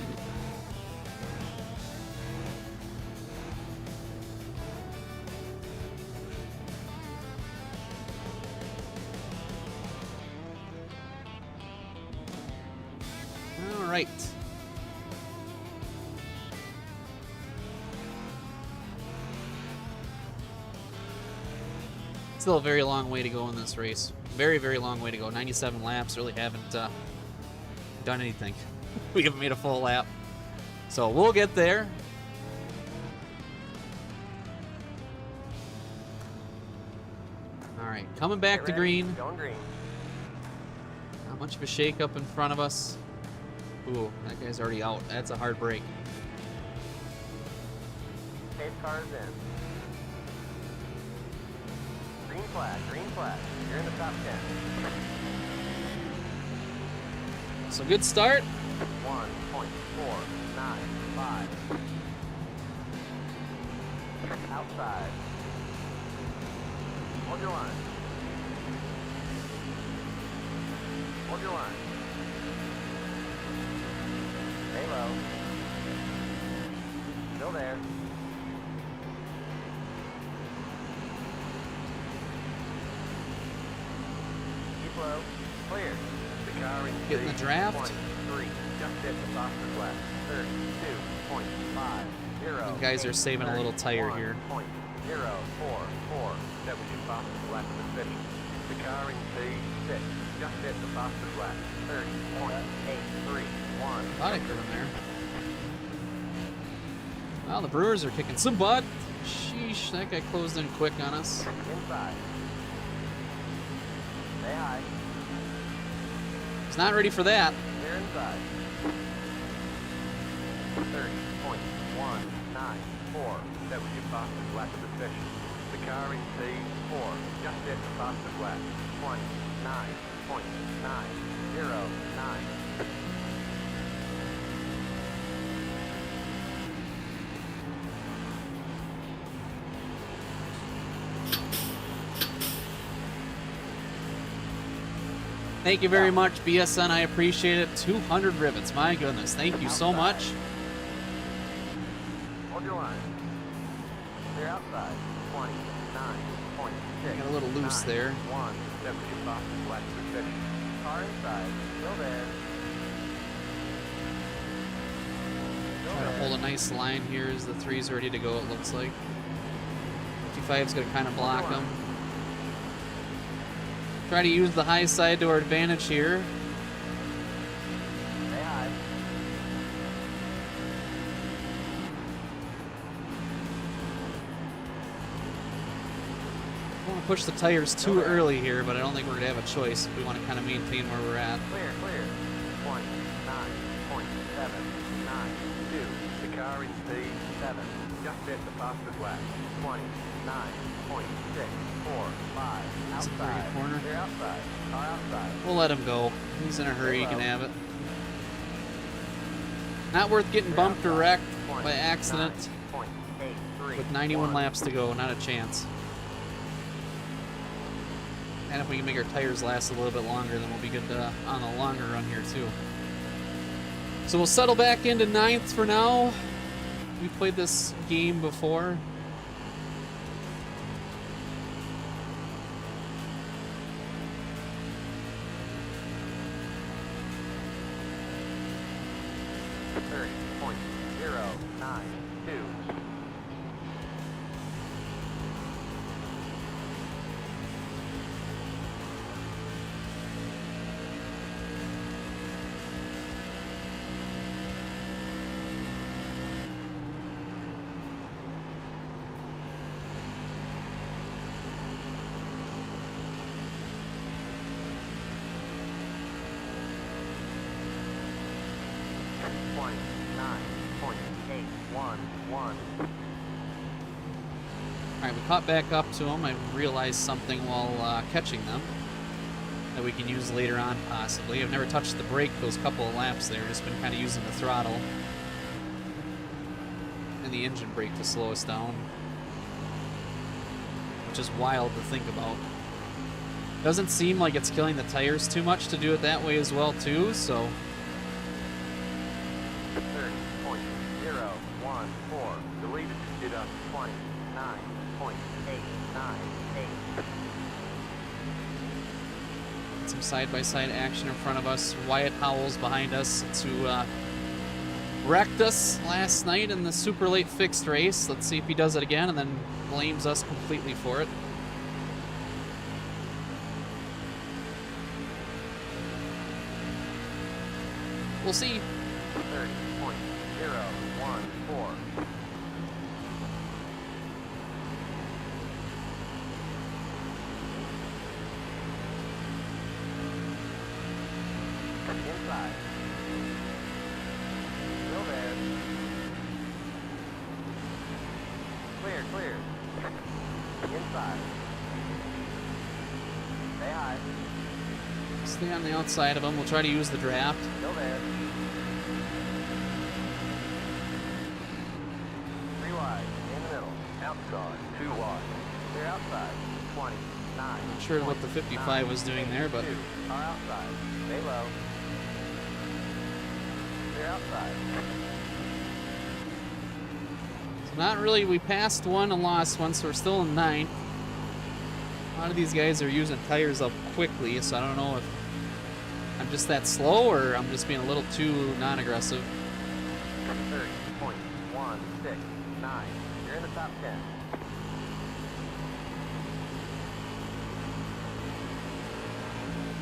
All right. Still a very long way to go in this race. Very, very long way to go. 97 laps. Really haven't done anything. We haven't made a full lap. So we'll get there. All right, coming back Get to ready. green. Going green. Not much of a shake up in front of us. Ooh, that guy's already out. That's a hard break. Pace cars in. Green flag, green flag. You're in the top 10. So good start. 1.495. Outside. Hold your line. Hold your line. Stay low. Still there. Keep low. Clear. The car in Getting the draft. 23. Just hit the phosphorus left. 32.50. The guys are saving a little tire here. 0.044. That was your fastest lap of the finish. The car in P6. Just hit the fastest lap. 30.831. Thought I could in there. Well, the Brewers are kicking some butt. Sheesh, that guy closed in quick on us. Inside. Stay high. He's not ready for that. Clear inside. 30.194. That was your fastest lap of the session. The car in P4 just hit the fastest lap. 29.909. Thank you very much, BSN. I appreciate it. 200 rivets. My goodness. Thank you so much. Hold your line. Clear outside. 29.6. Got a little loose there. 1. That was your fastest lap of the session. Car inside. Still there. Still Trying to there. hold a nice line here as the 3's ready to go, it looks like. 55's going to kind of block him. Try to use the high side to our advantage here. Stay high. I don't want to push the tires too early here, but I don't think we're going to have a choice if we want to kind of maintain where we're at. Clear, clear. 29.792. The car in P7. Just hit the fastest lap. 29.645. It's a pretty Outside. corner. Clear outside. Car outside. We'll let him go. He's in a hurry, he can have it. Not worth getting bumped or wrecked by accident. 29.831. With 91 laps to go, not a chance. And if we can make our tires last a little bit longer, then we'll be good on the longer run here too. So we'll settle back into 9th for now. We played this game before. Alright, we caught back up to them. I realized something while catching them that we can use later on, possibly. I've never touched the brake those couple of laps there, just been kind of using the throttle and the engine brake to slow us down, which is wild to think about. Doesn't seem like it's killing the tires too much to do it that way as well, too, so... 30.014. Deleted. Did up 29.898. Some side-by-side action in front of us. Wyatt Howell's behind us who wrecked us last night in the super late fixed race. Let's see if he does it again and then blames us completely for it. We'll see. 30.014. Inside. Still there. Clear, clear. Inside. Stay high. Stay on the outside of them. We'll try to use the draft. Still there. 3 wide. In the middle. Outside. 2 wide. Clear outside. 29. Not sure what the 55 was doing there, but... Car outside. Stay low. Clear outside. So not really, we passed one and lost one, so we're still in 9th. A lot of these guys are using tires up quickly, so I don't know if I'm just that slow or I'm just being a little too non-aggressive. 30.169. You're in the top 10.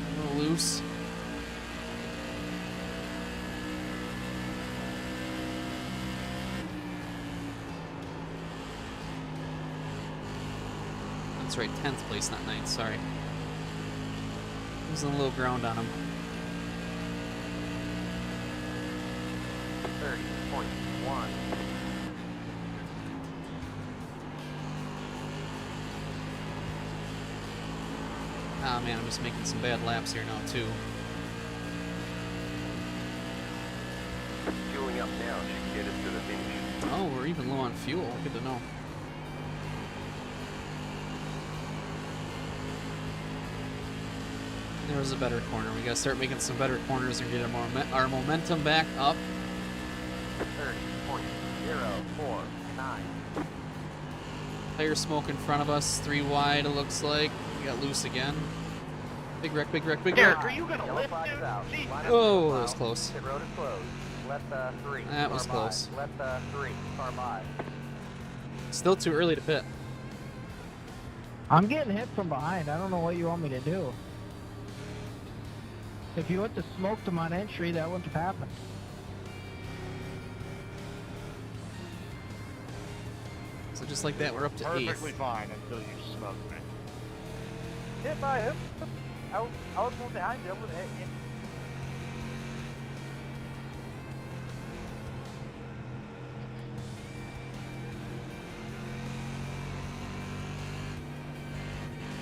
A little loose. That's right, 10th place, not 9th, sorry. Losing a little ground on him. 30.1. Ah man, I'm just making some bad laps here now too. Fueling up now should get us to the finish. Oh, we're even low on fuel. Good to know. There was a better corner. We gotta start making some better corners and get our momentum back up. 30.049. Tire smoke in front of us, 3 wide. It looks like we got loose again. Big wreck, big wreck, big wreck. Eric, are you gonna Yellow lift, flag dude? is out. Jeez. Line up Oh, in the that was pile. close. Pit road is closed. Left 3. That car was by. close. Left 3. Car by. Still too early to pit. I'm getting hit from behind. I don't know what you want me to do. If you went to smoke them on entry, that wouldn't have happened. So just like that, we're up to 8th. Perfectly fine until you smoke me. Hit by him. I was going behind you. I would have hit you.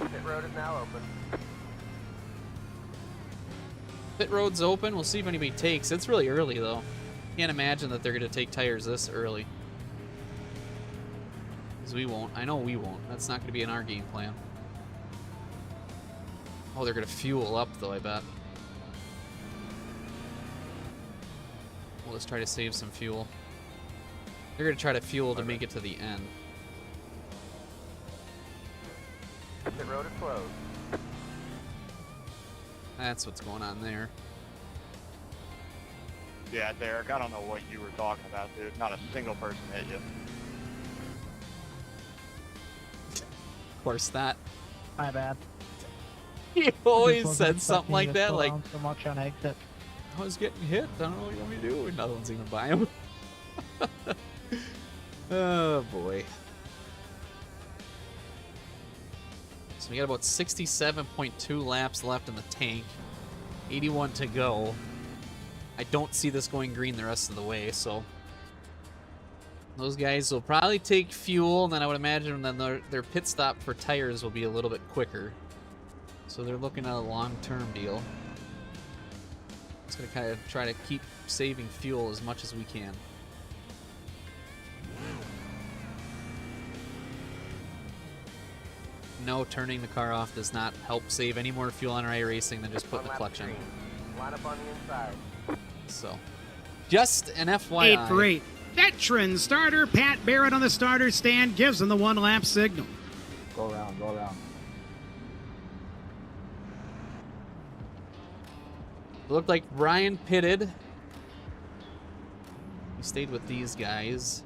Pit road is now open. Pit road's open. We'll see if anybody takes. It's really early though. Can't imagine that they're gonna take tires this early. Because we won't. I know we won't. That's not gonna be in our game plan. Oh, they're gonna fuel up though, I bet. We'll just try to save some fuel. They're gonna try to fuel to make it to the end. Pit road is closed. That's what's going on there. Yeah, Derek, I don't know what you were talking about, dude. Not a single person hit you. Of course not. My bad. He always said something like that, like, so much on exit. I was getting hit. I don't know what you want me to do. Nothing's even by him. Oh boy. So we got about 67.2 laps left in the tank. 81 to go. I don't see this going green the rest of the way, so those guys will probably take fuel, and then I would imagine then their pit stop for tires will be a little bit quicker. So they're looking at a long-term deal. Just gonna kind of try to keep saving fuel as much as we can. No, turning the car off does not help save any more fuel on iRacing than just putting the clutch in. Line up on the inside. So, just an FYI. 8 for 8. Veteran starter Pat Barrett on the starter stand gives him the 1-lap signal. Go around, go around. It looked like Brian pitted. He stayed with these guys.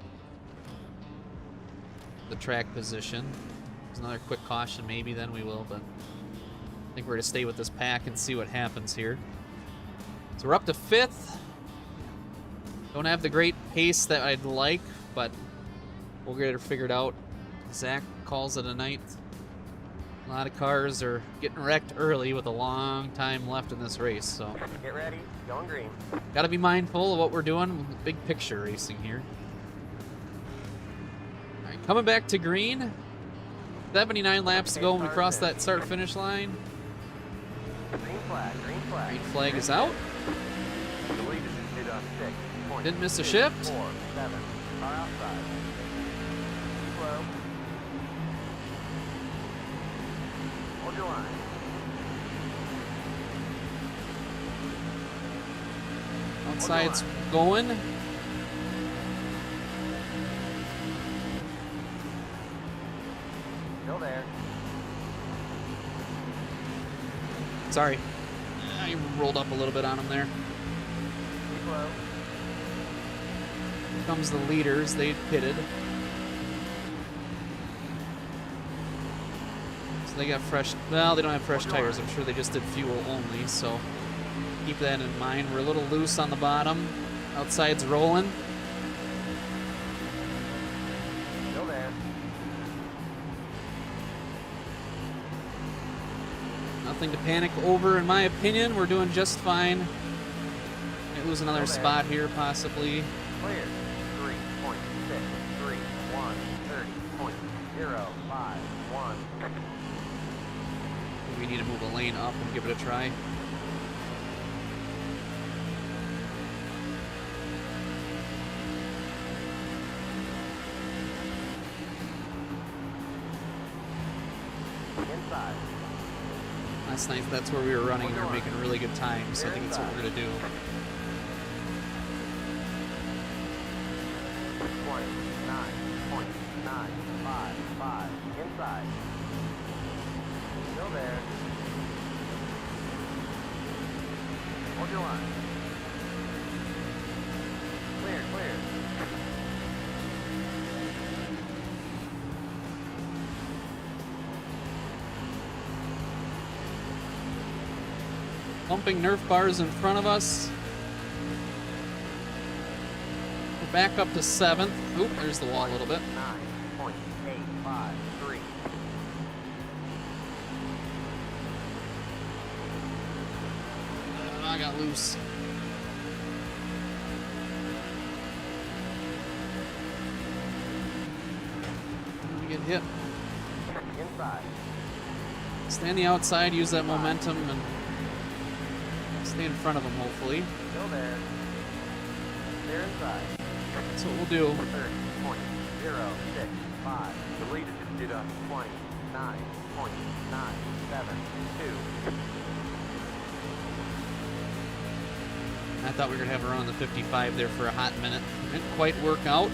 The track position. There's another quick caution, maybe then we will, but I think we're going to stay with this pack and see what happens here. So we're up to 5th. Don't have the great pace that I'd like, but we'll get it figured out. Zach calls it a night. A lot of cars are getting wrecked early with a long time left in this race, so Get ready. Going green. gotta be mindful of what we're doing. Big picture racing here. All right, coming back to green. 79 laps to go when we cross that start-finish line. Green flag. Green flag. Green flag is out. The lead is on 6. Didn't miss a shift. 4, 7. Car outside. Slow. Hold your line. Outside's going. Still there. Sorry. I rolled up a little bit on him there. Keep low. Here comes the leaders. They pitted. So they got fresh. Well, they don't have fresh tires. I'm sure they just did fuel only. So keep that in mind. We're a little loose on the bottom. Outside's rolling. Still there. Nothing to panic over, in my opinion. We're doing just fine. Might lose another spot here, possibly. Clear. 3.6. 30.051. We need to move a lane up and give it a try. Inside. Last night, that's where we were running. We were making really good time, so I think that's what we're going to do. 29.955. Inside. Still there. Hold your line. Clear, clear. Pumping Nerf bars in front of us. We're back up to 7th. Oop, there's the wall a little bit. 9.853. I got loose. We get hit. Inside. Stay on the outside, use that momentum, and stay in front of them, hopefully. Still there. They're inside. That's what we'll do. 30.065. The lead is just on 29.972. I thought we were going to have a run on the 55 there for a hot minute. Didn't quite work out.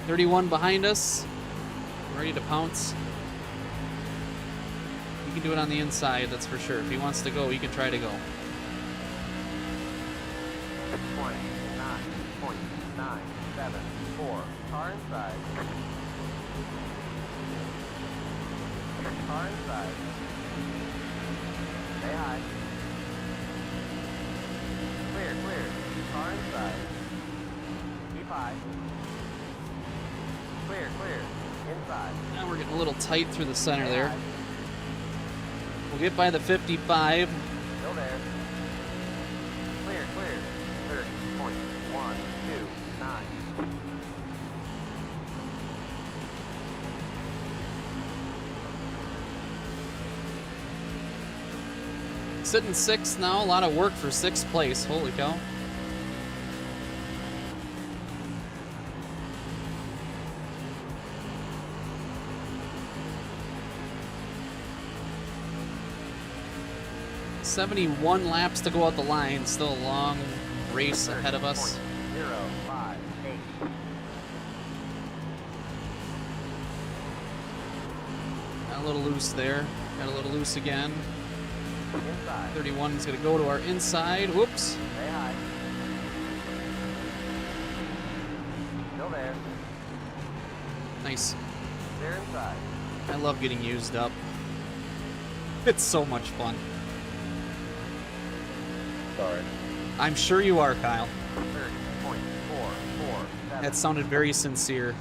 31 behind us. Ready to pounce. He can do it on the inside, that's for sure. If he wants to go, he can try to go. 29.974. Car inside. Car inside. Stay high. Clear, clear. Car inside. Keep high. Clear, clear. Inside. Now we're getting a little tight through the center Stay there. high. We'll get by the 55. Still there. Clear, clear. 30.129. Sitting 6th now. A lot of work for 6th place. Holy cow. .71 laps to go out the line. Still a long race ahead of us. 058. Got a little loose there. Got a little loose again. Inside. 31 is going to go to our inside. Whoops. Stay high. Still there. Nice. They're inside. I love getting used up. It's so much fun. Sorry. I'm sure you are, Kyle. 30.447. That sounded very sincere.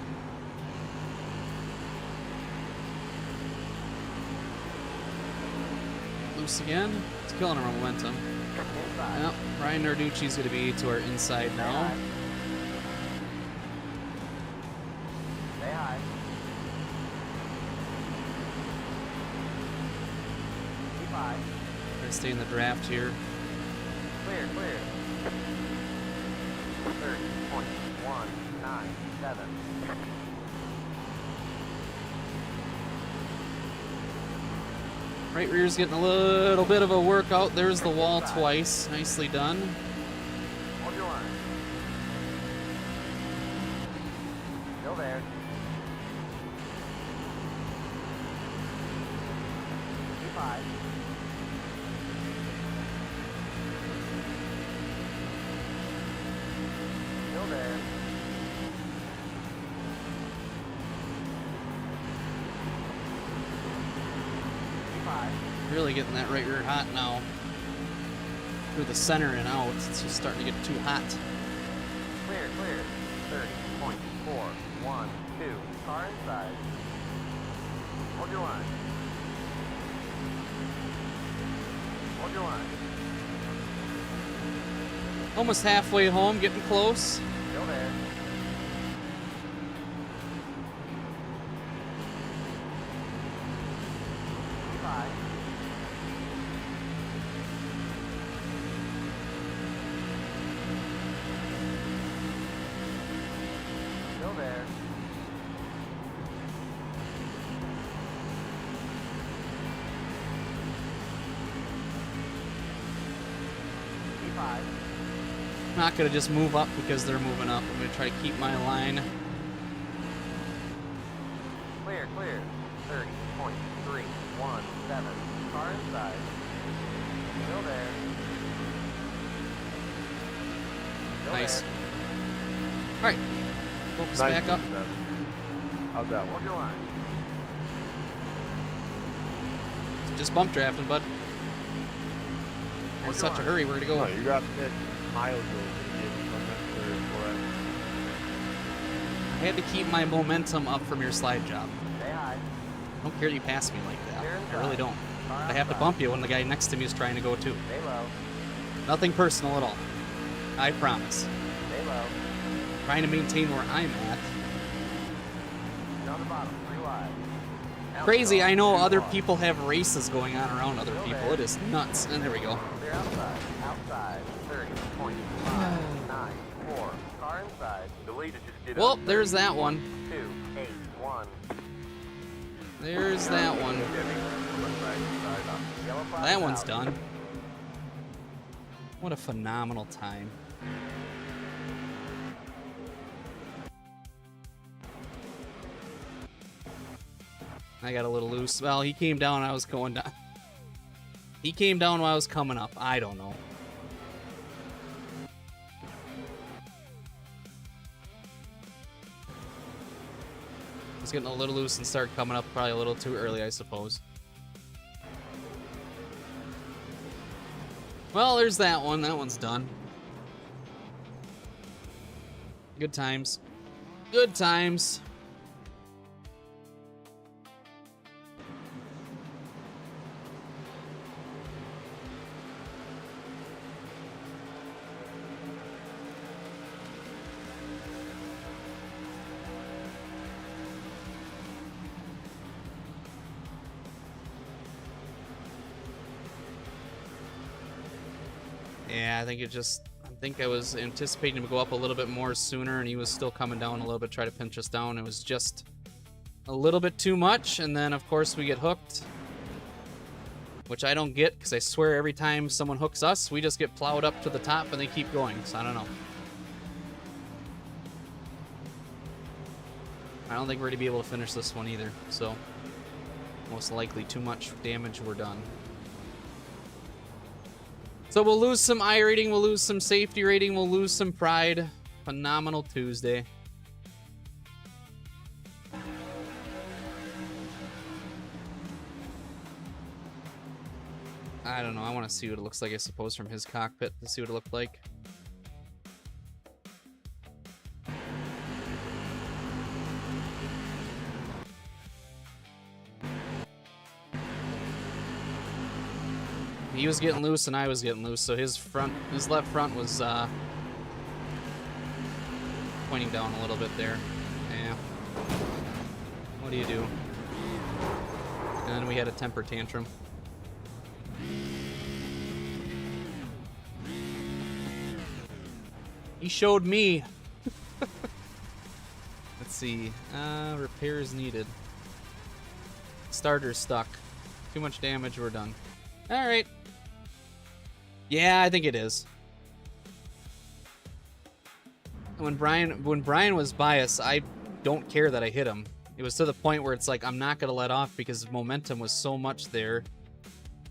Loose again. It's killing our momentum. Inside. Yep, Ryan Narducci's going to be to our inside Stay now. high. Stay high. Keep high. Try to stay in the draft here. Clear, clear. 30.197. Right rear's getting a little bit of a workout. There's the wall twice. Nicely done. Hold your line. Still there. Keep high. Still there. Keep high. Really getting that right rear hot now. Through the center and out. It's just starting to get too hot. Clear, clear. 30.412. Car inside. Hold your line. Hold your line. Almost halfway home, getting close. Still there. Keep high. Still there. Keep high. I'm not going to just move up because they're moving up. I'm going to try to keep my line. Clear, clear. 30.317. Car inside. Still there. Still Nice. there. All right. Focus back up. How's that Hold one? your line. Just bump drafting, bud. We're in such a hurry. We're going to No, go. you got Nick miles over to give unnecessary for I had to keep my momentum up from your slide job. Stay high. I don't care that you pass me like that. Clear I inside. really don't. Car I have to outside. bump you when the guy next to me is trying to go too. Stay low. Nothing personal at all. I promise. Stay low. Trying to maintain where I'm at. Down the bottom. 3 wide. Out Crazy, strong. I know 2 other wide. people have races going on around other Still people. there. It is nuts. And there we go. Clear outside. Outside. 30.594. Car inside. Deleted, just get Well, up. there's that one. 281. There's that one. Yellow flag That one's out. done. What a phenomenal time. I got a little loose. Well, he came down, I was going down. He came down while I was coming up. I don't know. I was getting a little loose and started coming up probably a little too early, I suppose. Well, there's that one. That one's done. Good times. Good times. Yeah, I think I was anticipating him to go up a little bit more sooner, and he was still coming down a little bit, try to pinch us down. It was just a little bit too much, and then, of course, we get hooked, which I don't get, because I swear every time someone hooks us, we just get plowed up to the top, and they keep going, so I don't know. I don't think we're going to be able to finish this one either, so most likely too much damage, we're done. So we'll lose some I rating, we'll lose some safety rating, we'll lose some pride. Phenomenal Tuesday. I I don't know. I want to see what it looks like, I suppose, from his cockpit to see what it looked like. He was getting loose and I was getting loose, so his left front was pointing down a little bit there. Yeah. What do you do? And then we had a temper tantrum. He showed me. Let's see. Repairs needed. Starter stuck. Too much damage, we're done. Alright. Yeah, I think it is. When Brian was biased, I don't care that I hit him. It was to the point where it's like, I'm not going to let off because momentum was so much there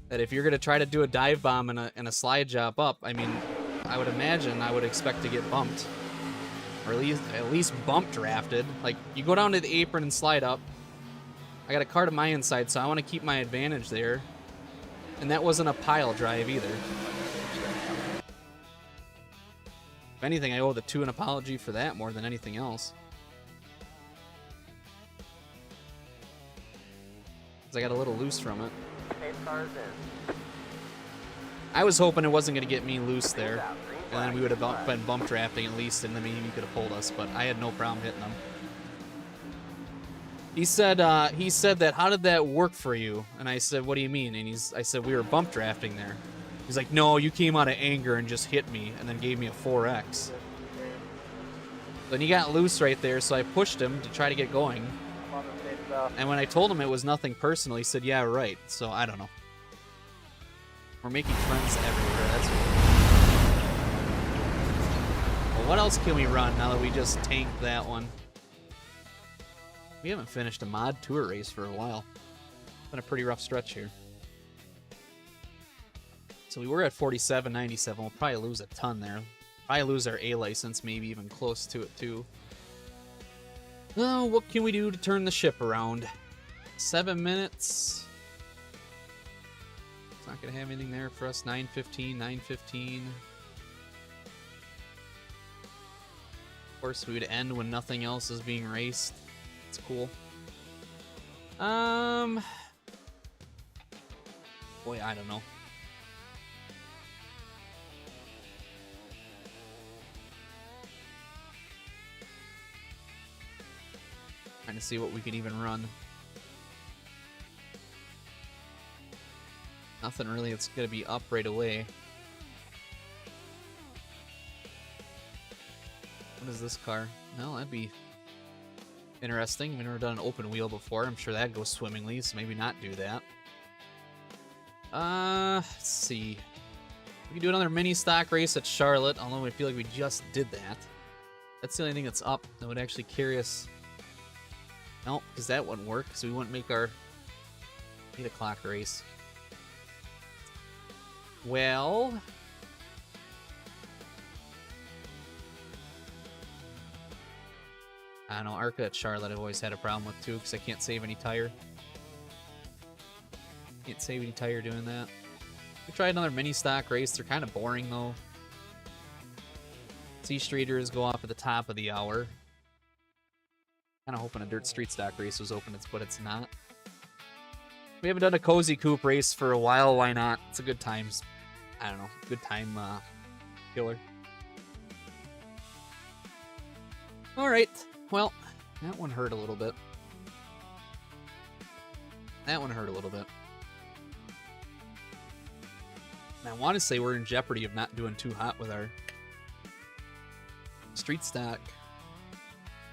that if you're going to try to do a dive bomb and a slide job up, I mean, I would imagine I would expect to get bumped. Or at least bump drafted. Like, you go down to the apron and slide up. I got a car to my inside, so I want to keep my advantage there. And that wasn't a pile drive either. If anything, I owe the 2 an apology for that more than anything else. Because I got a little loose from it. 8 cars in. I was hoping it wasn't going to get me loose there. And then we would have been bump drafting at least, and then maybe he could have pulled us, but I had no problem hitting him. He said that, how did that work for you? And I said, what do you mean? And I said, we were bump drafting there. He's like, no, you came out of anger and just hit me, and then gave me a 4X. Then he got loose right there, so I pushed him to try to get going. And when I told him it was nothing personal, he said, yeah, right. So, I don't know. We're making friends everywhere, that's what. Well, what else can we run now that we just tanked that one? We haven't finished a mod tour race for a while. It's been a pretty rough stretch here. So we were at 47.97. We'll probably lose a ton there. Probably lose our A license, maybe even close to it too. Oh, what can we do to turn the ship around? 7 minutes. It's not gonna have anything there for us. 9:15, 9:15. Of course, we would end when nothing else is being raced. It's cool. Boy, I don't know. Trying to see what we can even run. Nothing really that's gonna be up right away. What is this car? No, that'd be interesting. We've never done an open wheel before. I'm sure that goes swimmingly, so maybe not do that. Let's see. We can do another mini stock race at Charlotte, although I feel like we just did that. That's the only thing that's up that would actually carry us. No, because that wouldn't work, so we wouldn't make our 8 o'clock race. Well... I don't know, ARCA at Charlotte I've always had a problem with too, because I can't save any tire. Can't save any tire doing that. We tried another mini stock race. They're kind of boring though. Sea Streeters go off at the top of the hour. Kind of hoping a dirt street stock race was open, but it's not. We haven't done a cozy coupe race for a while. Why not? It's a good time. I don't know. Good time killer. All right. Well, that one hurt a little bit. That one hurt a little bit. And I want to say we're in jeopardy of not doing too hot with our street stock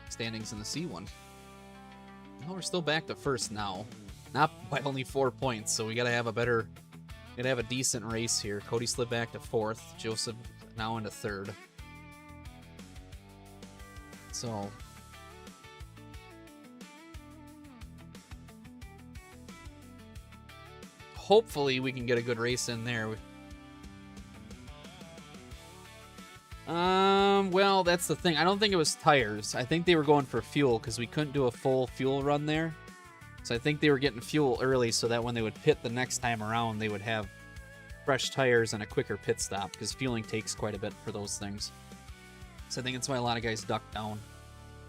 standings in the C1. Well, we're still back to first now. Not by only 4 points, so we gotta have a decent race here. Cody slid back to 4th. Joseph now into 3rd. So... hopefully we can get a good race in there. Well, that's the thing. I don't think it was tires. I think they were going for fuel because we couldn't do a full fuel run there. So I think they were getting fuel early so that when they would pit the next time around, they would have fresh tires and a quicker pit stop, because fueling takes quite a bit for those things. So I think that's why a lot of guys duck down.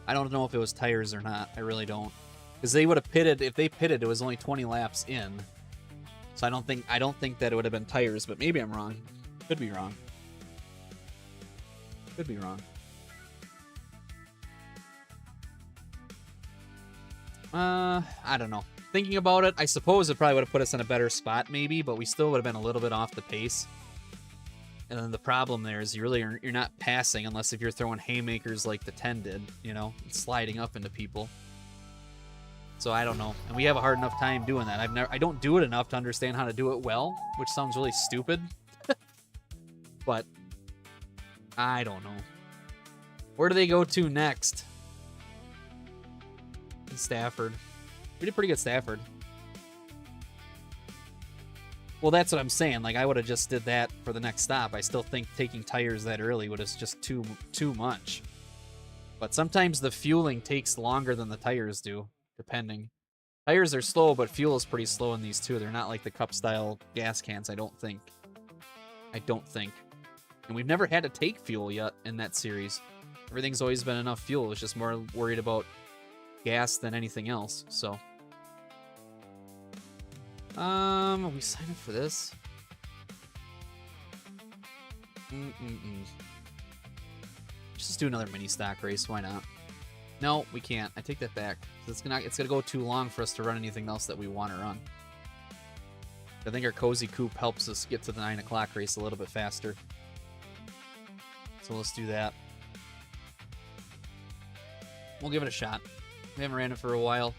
I don't know if it was tires or not. I really don't. Because they would have pitted, if they pitted, it was only 20 laps in. So I don't think that it would have been tires, but maybe I'm wrong. Could be wrong. Could be wrong. I don't know. Thinking about it, I suppose it probably would have put us in a better spot, maybe, but we still would have been a little bit off the pace. And then the problem there is you're not passing unless if you're throwing haymakers like the 10 did, you know, sliding up into people. So I don't know. And we have a hard enough time doing that. I don't do it enough to understand how to do it well, which sounds really stupid. But I don't know. Where do they go to next? Stafford. We did pretty good Stafford. Well, that's what I'm saying. Like, I would have just did that for the next stop. I still think taking tires that early would have just too much. But sometimes the fueling takes longer than the tires do, depending. Tires are slow, but fuel is pretty slow in these too. They're not like the cup-style gas cans, I don't think. And we've never had to take fuel yet in that series. Everything's always been enough fuel. It's just more worried about gas than anything else, so. We signed up for this. Just do another mini stock race. Why not? No, we can't. I take that back. It's gonna go too long for us to run anything else that we want to run. I think our cozy coupe helps us get to the 9 o'clock race a little bit faster. So let's do that. We'll give it a shot. We haven't ran it for a while.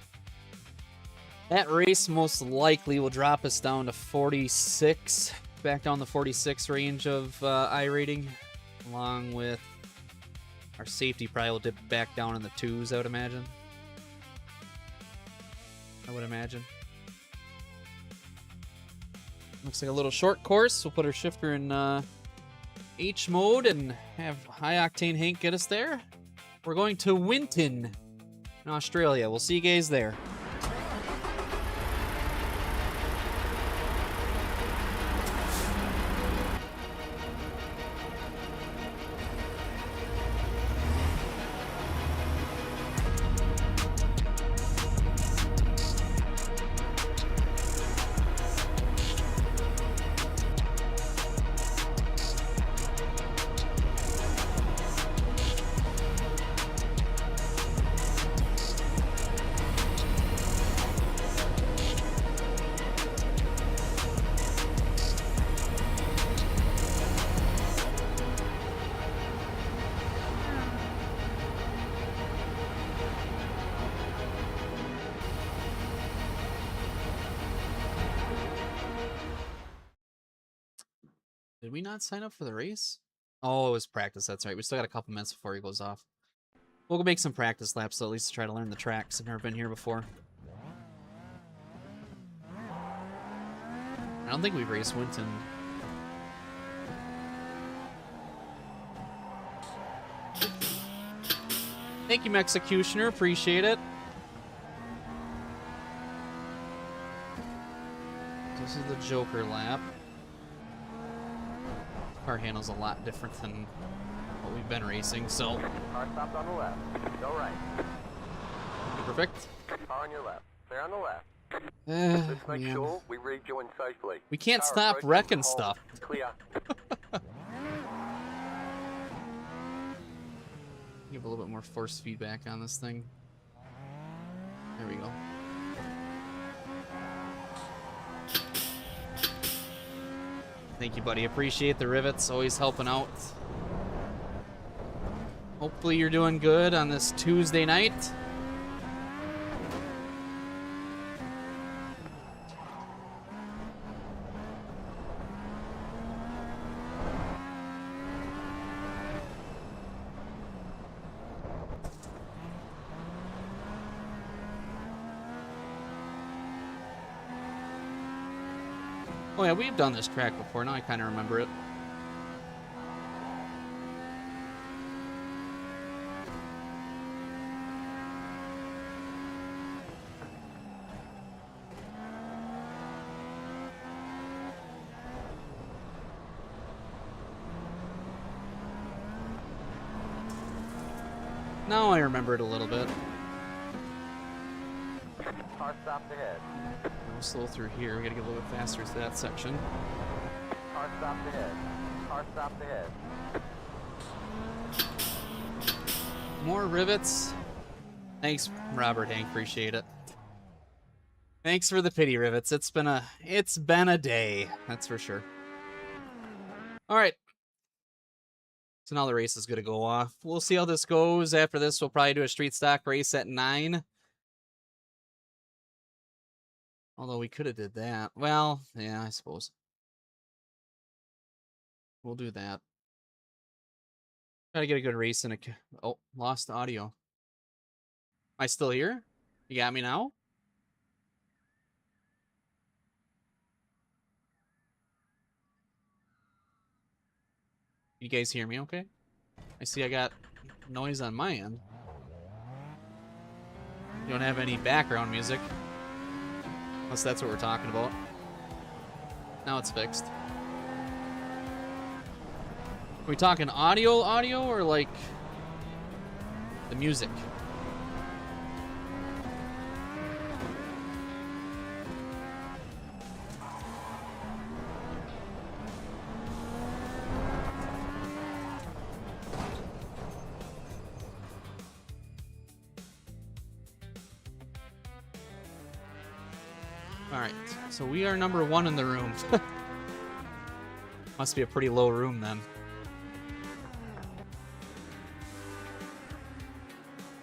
That race most likely will drop us down to 46, back down the 46 range of iRating, along with our safety probably will dip back down in the 2s, I would imagine. Looks like a little short course. We'll put our shifter in H mode and have High Octane Hank get us there. We're going to Winton in Australia. We'll see you guys there. Did we not sign up for the race? Oh, it was practice. That's right. We still got a couple minutes before he goes off. We'll go make some practice laps, so at least to try to learn the tracks. I've never been here before. I don't think we've raced Winton. Thank you, Executioner. Appreciate it. This is the Joker lap. Car handle's a lot different than what we've been racing, so. Car stopped on the left. Go right. Perfect. Car on your left. They're on the left. Let's make Man. sure we rejoin safely. We can't Car stop approaching wrecking hold. stuff. Clear. Give a little bit more force feedback on this thing. There we go. Thank you, buddy. Appreciate the rivets. Always helping out. Hopefully you're doing good on this Tuesday night. Oh yeah, we've done this track before. Now I kind of remember it. Now I remember it a little bit. Car stopped ahead. We'll slow through here. We gotta get a little bit faster to that section. Car stopped ahead. Car stopped ahead. More rivets. Thanks, Robert Hank. Appreciate it. Thanks for the pity rivets. It's been a day. That's for sure. All right. So now the race is gonna go off. We'll see how this goes. After this, we'll probably do a street stock race at 9. Although we could have did that. Well, yeah, I suppose. We'll do that. Try to get a good race in a... Oh, lost audio. Am I still here? You got me now? You guys hear me okay? I see I got noise on my end. You don't have any background music. Unless that's what we're talking about. Now it's fixed. Are we talking audio or like the music? Alright, so we are number 1 in the room. Must be a pretty low room then.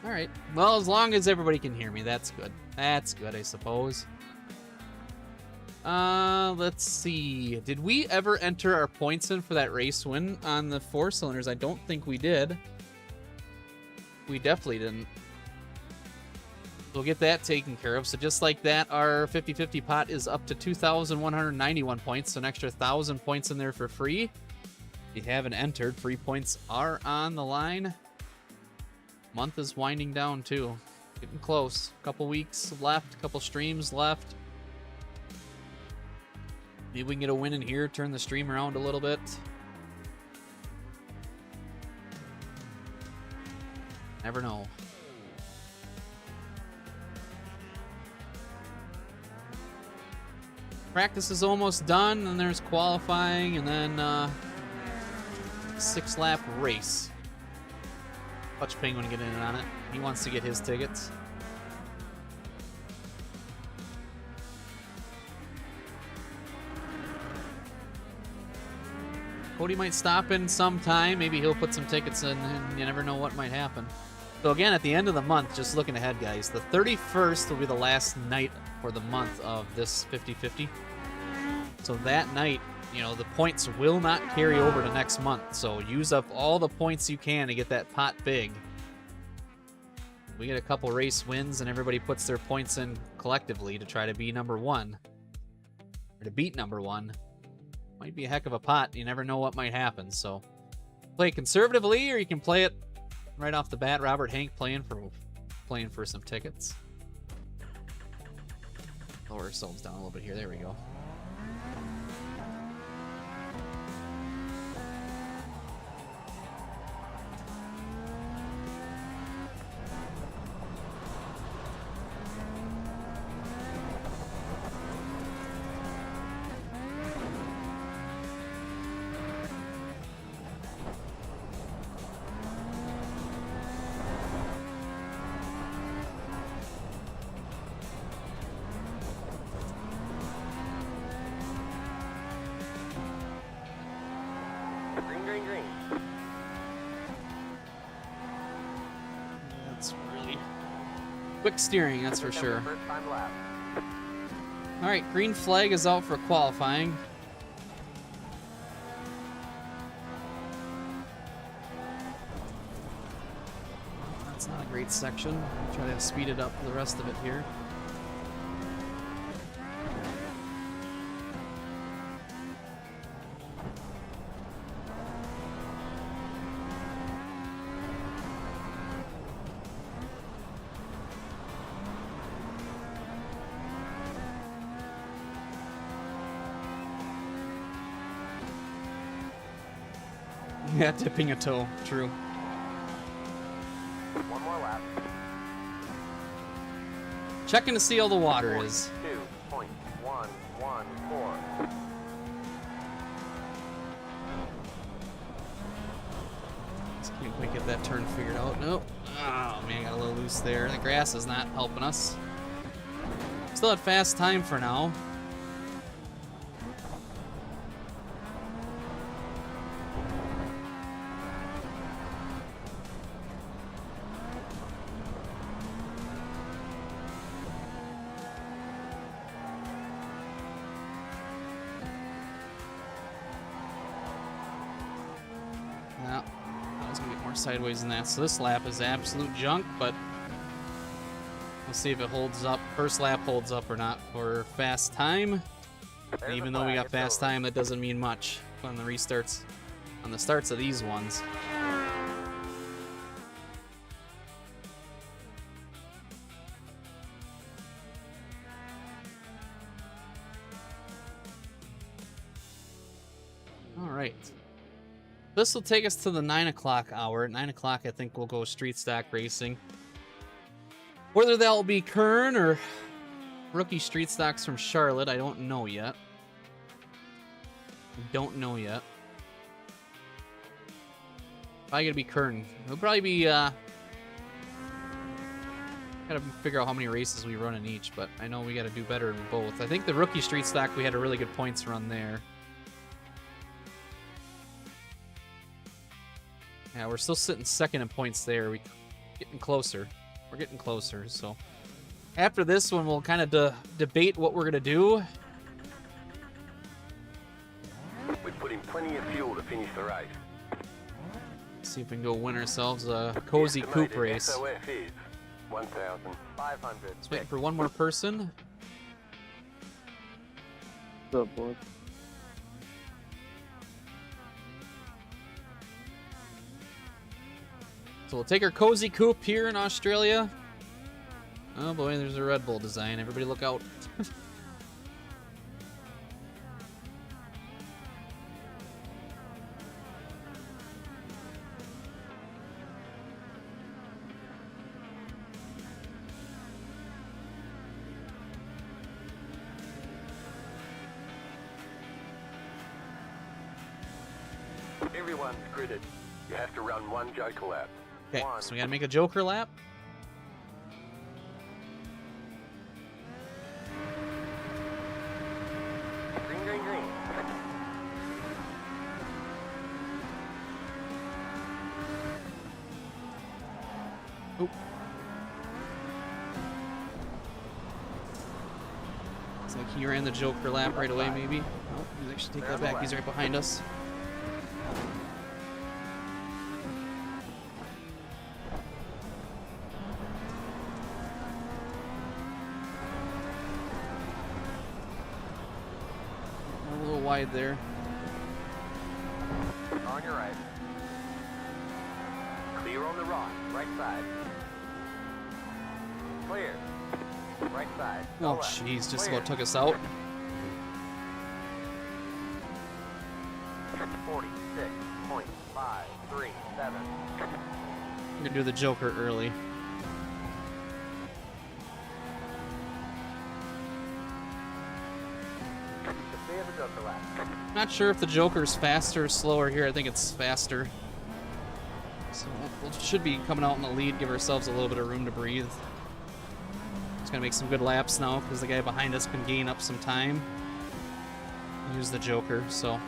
Alright, well, as long as everybody can hear me, that's good. That's good, I suppose. Let's see. Did we ever enter our points in for that race win on the 4 cylinders? I don't think we did. We definitely didn't. We'll get that taken care of. So just like that, our 50-50 pot is up to 2,191 points. So an extra 1,000 points in there for free. If you haven't entered, free points are on the line. Month is winding down too. Getting close. Couple weeks left, couple streams left. Maybe we can get a win in here, turn the stream around a little bit. Never know. Practice is almost done, and there's qualifying, and then 6-lap race. Watch Penguin get in on it. He wants to get his tickets. Cody might stop in sometime. Maybe he'll put some tickets in, and you never know what might happen. So again, at the end of the month, just looking ahead, guys, the 31st will be the last night for the month of this 50-50. So that night, you know, the points will not carry over to next month. So use up all the points you can to get that pot big. We get a couple race wins and everybody puts their points in collectively to try to be number 1. Or to beat number 1. Might be a heck of a pot. You never know what might happen. So play it conservatively, or you can play it right off the bat. Robert Hank playing for some tickets. Lower ourselves down a little bit here. There we go. Quick steering, that's for sure. All right, green flag is out for qualifying. That's not a great section. Try to speed it up the rest of it here. Yeah, dipping a toe. True. One more lap. Checking to see how the water is. 2.114. Just can't quite get that turn figured out. Nope. Oh man, got a little loose there. The grass is not helping us. Still at fast time for now. No, I was gonna get more sideways than that. So this lap is absolute junk, but we'll see if it holds up. First lap holds up or not for fast time. And even though we got fast time, that doesn't mean much on the restarts, on the starts of these ones. All right. This will take us to the 9 o'clock hour. At 9 o'clock, I think we'll go street stock racing. Whether that will be Kern or rookie street stocks from Charlotte, I don't know yet. Probably gonna be Kern. It'll probably be, gotta figure out how many races we run in each, but I know we gotta do better in both. I think the rookie street stock, we had a really good points run there. Yeah, we're still sitting second in points there. We're getting closer. We're getting closer, so. After this one, we'll kind of debate what we're going to do. We put in plenty of fuel to finish the race. See if we can go win ourselves a cozy coupe race. SOF is 1,500. Just waiting for one more person. What's up, boys? So we'll take our cozy coupe here in Australia. Oh boy, there's a Red Bull design. Everybody look out. Everyone's gridded. You have to run one joker lap. Okay, so we gotta make a Joker lap. Green, green, green. Oop. Looks like he ran the Joker lap right away, maybe. Oh, he's actually take that back. He's right behind us. A little wide there. On your right. Clear on the right side. Clear. Right side. Oh, jeez, just about took us out. 46.537. I'm gonna do the Joker early. Clear the Joker lap. Not sure if the Joker's faster or slower here. I think it's faster. So we should be coming out in the lead, give ourselves a little bit of room to breathe. Just gonna make some good laps now because the guy behind us can gain up some time. Use the Joker, so.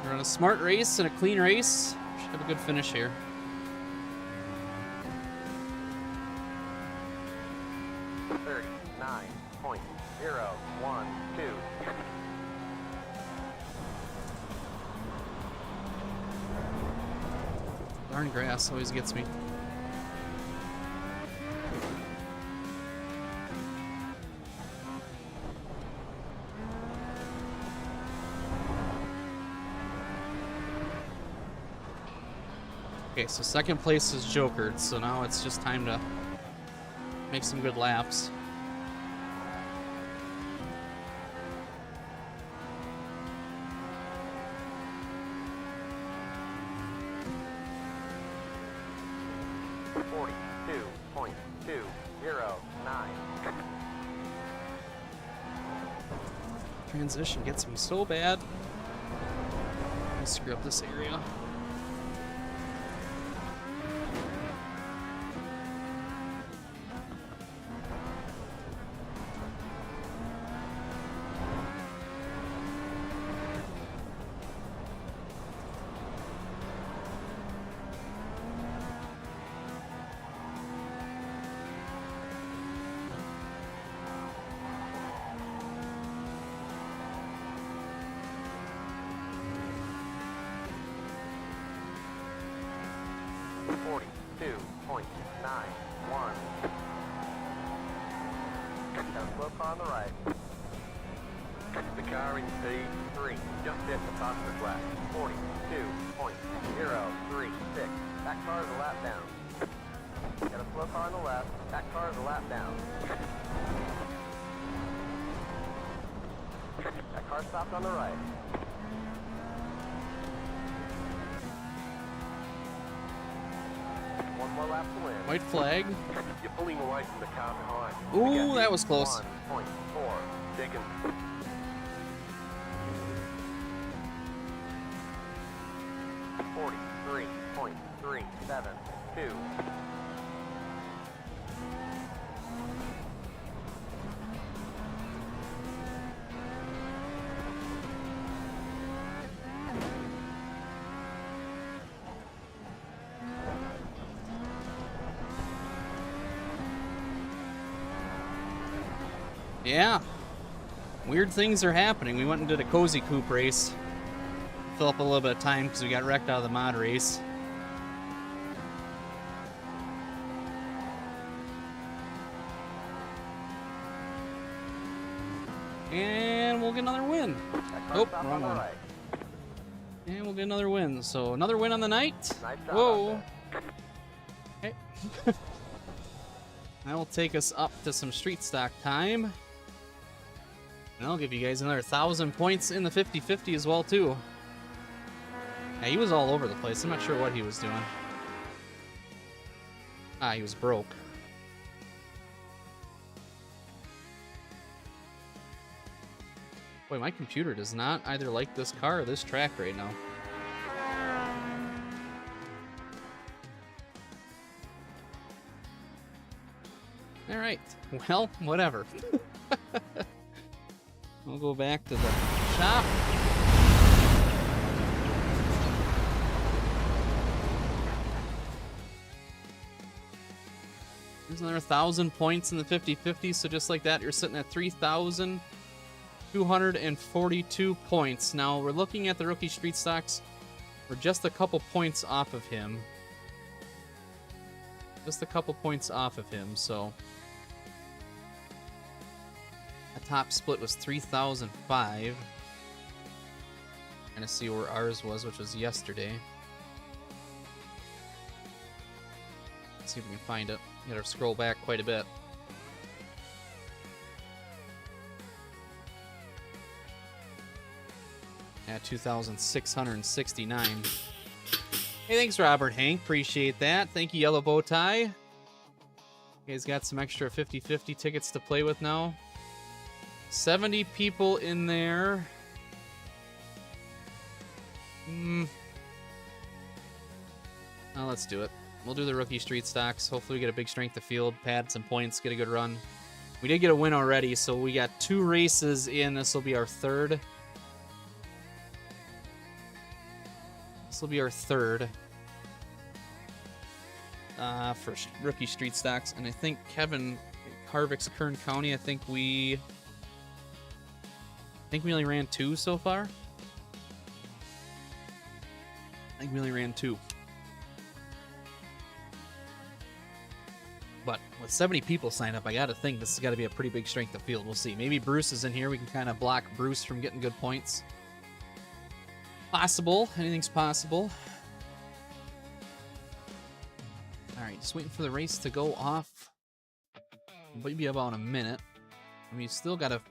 We're on a smart race and a clean race. Should have a good finish here. $39.012. Darn grass always gets me. Okay, so second place is Jokered, so now it's just time to make some good laps. 42.209. Transition gets me so bad. I screw up this area. Slow car on the right. The car in P3 just hit the top of the flat. 42.036. That car is a lap down. Got a slow car on the left. That car is a lap down. That car stopped on the right. One more lap to win. White flag. You're pulling away from the car behind. Ooh, that was close. 1.4 seconds. $43.372. Yeah. Weird things are happening. We went and did a cozy coupe race. Fill up a little bit of time because we got wrecked out of the mod race. And we'll get another win. Oh, wrong one. And we'll get another win. So another win on the night. Whoa. Okay. That will take us up to some street stock time. And I'll give you guys another 1,000 points in the 50-50 as well, too. Yeah, he was all over the place. I'm not sure what he was doing. Ah, he was broke. Boy, my computer does not either like this car or this track right now. All right. Well, whatever. We'll go back to the shop. There's another 1,000 points in the 50-50, so just like that, you're sitting at 3,242 points. Now, we're looking at the rookie street stocks. We're just a couple points off of him. Just a couple points off of him, so... The top split was 3,005. Trying to see where ours was, which was yesterday. Let's see if we can find it. Gotta scroll back quite a bit. Yeah, 2,669. Hey, thanks, Robert Hank. Appreciate that. Thank you, Yellow Bow Tie. You guys got some extra 50-50 tickets to play with now. 70 people in there. Well, let's do it. We'll do the rookie street stocks. Hopefully we get a big strength of field, pad some points, get a good run. We did get a win already, so we got 2 races in. This will be our third. This will be our third for rookie street stocks. And I think Kevin Harvick's Kern County, I think we only ran 2 so far. I think we only ran 2. But with 70 people signed up, I gotta think this has got to be a pretty big strength of field. We'll see. Maybe Bruce is in here. We can kind of block Bruce from getting good points. Possible. Anything's possible. All right, just waiting for the race to go off. Maybe about a minute. I mean, we still gotta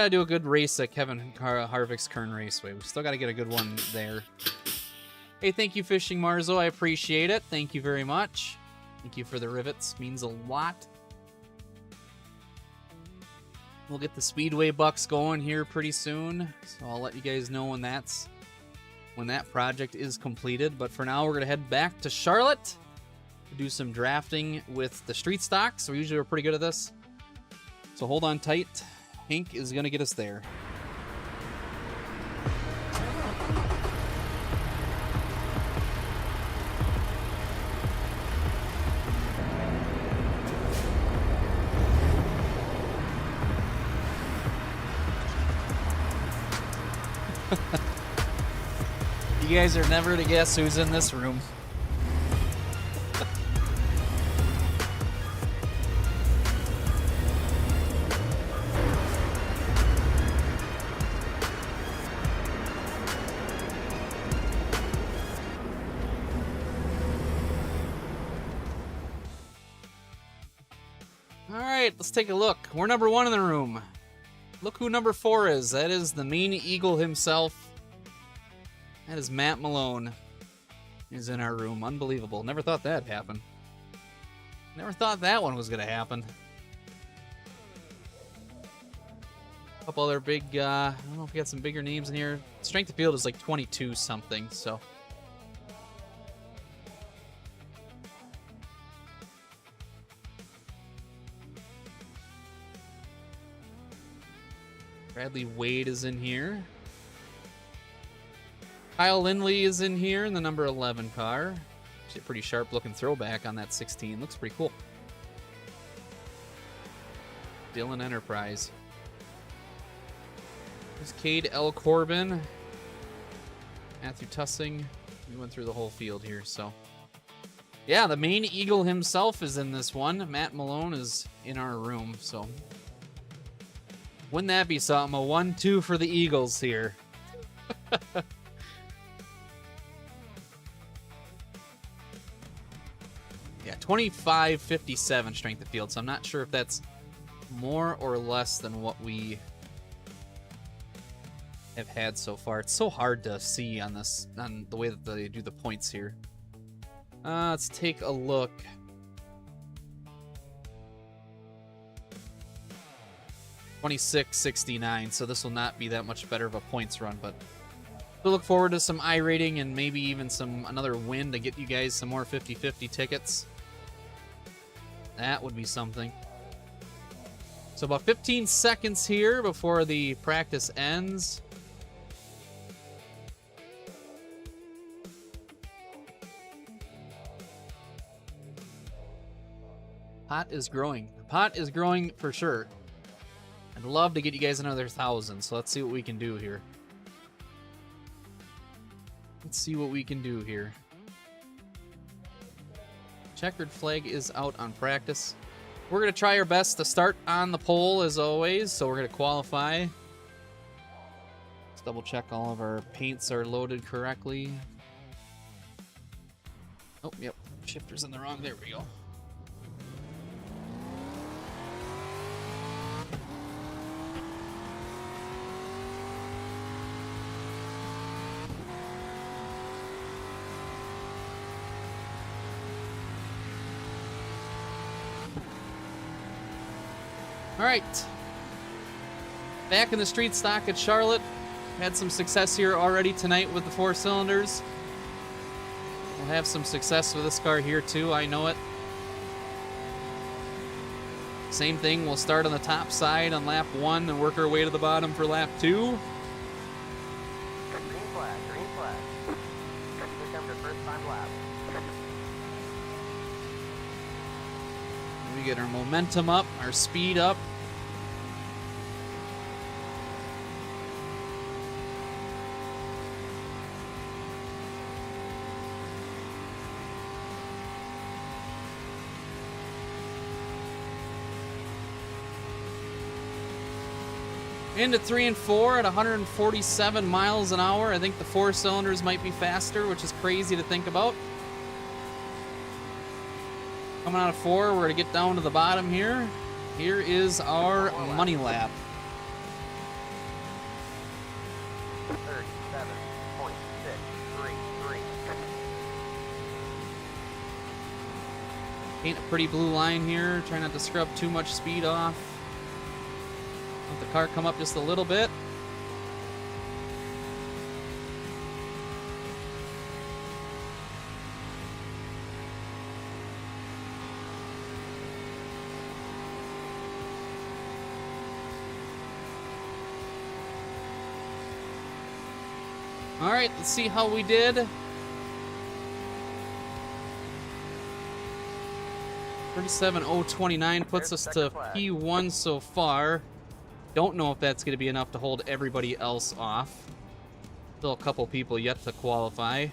do a good race at Kevin Harvick's Kern Raceway. We still gotta get a good one there. Hey, thank you, Fishing Marzo. I appreciate it. Thank you very much. Thank you for the rivets. Means a lot. We'll get the Speedway Bucks going here pretty soon, so I'll let you guys know when that project is completed. But for now, we're going to head back to Charlotte to do some drafting with the street stocks. So usually we're pretty good at this. So hold on tight. Hank is going to get us there. You guys are never to guess who's in this room. All right, let's take a look. We're number 1 in the room. Look who number 4 is. That is the mean eagle himself. That is Matt Malone. He's in our room. Unbelievable. Never thought that'd happen. Never thought that one was going to happen. A couple other big, I don't know if we got some bigger names in here. Strength of field is like 22 something, so. Bradley Wade is in here. Kyle Lindley is in here in the number 11 car. Actually a pretty sharp looking throwback on that 16. Looks pretty cool. Dylan Enterprise. There's Cade L. Corbin. Matthew Tussing. We went through the whole field here, so. Yeah, the main eagle himself is in this one. Matt Malone is in our room, so. Wouldn't that be something? A 1-2 for the Eagles here. Yeah, 25.57 strength of field, so I'm not sure if that's more or less than what we have had so far. It's so hard to see on this, on the way that they do the points here. Let's take a look. $26.69, so this will not be that much better of a points run, but we'll look forward to some iRating and maybe even another win to get you guys some more 50-50 tickets. That would be something. So about 15 seconds here before the practice ends. Pot is growing. The pot is growing for sure. I'd love to get you guys another 1,000, so let's see what we can do here. Let's see what we can do here. Checkered flag is out on practice. We're going to try our best to start on the pole as always, so we're going to qualify. Let's double check all of our paints are loaded correctly. Oh, yep. Shifter's in the wrong. There we go. All right, back in the street stock at Charlotte. Had some success here already tonight with the 4 cylinders. We'll have some success with this car here too, I know it. Same thing, we'll start on the top side on lap 1 and work our way to the bottom for lap 2. Green flag, green flag. Here comes the first time lap. We get our momentum up, our speed up. Into 3 and 4 at 147 miles an hour. I think the 4 cylinders might be faster, which is crazy to think about. Coming out of 4, we're going to get down to the bottom here. Here is our money lap. 37.633. Paint a pretty blue line here. Try not to scrub too much speed off. Let the car come up just a little bit. All right, let's see how we did. 37.029 puts us to P1 so far. Don't know if that's going to be enough to hold everybody else off. Still a couple people yet to qualify.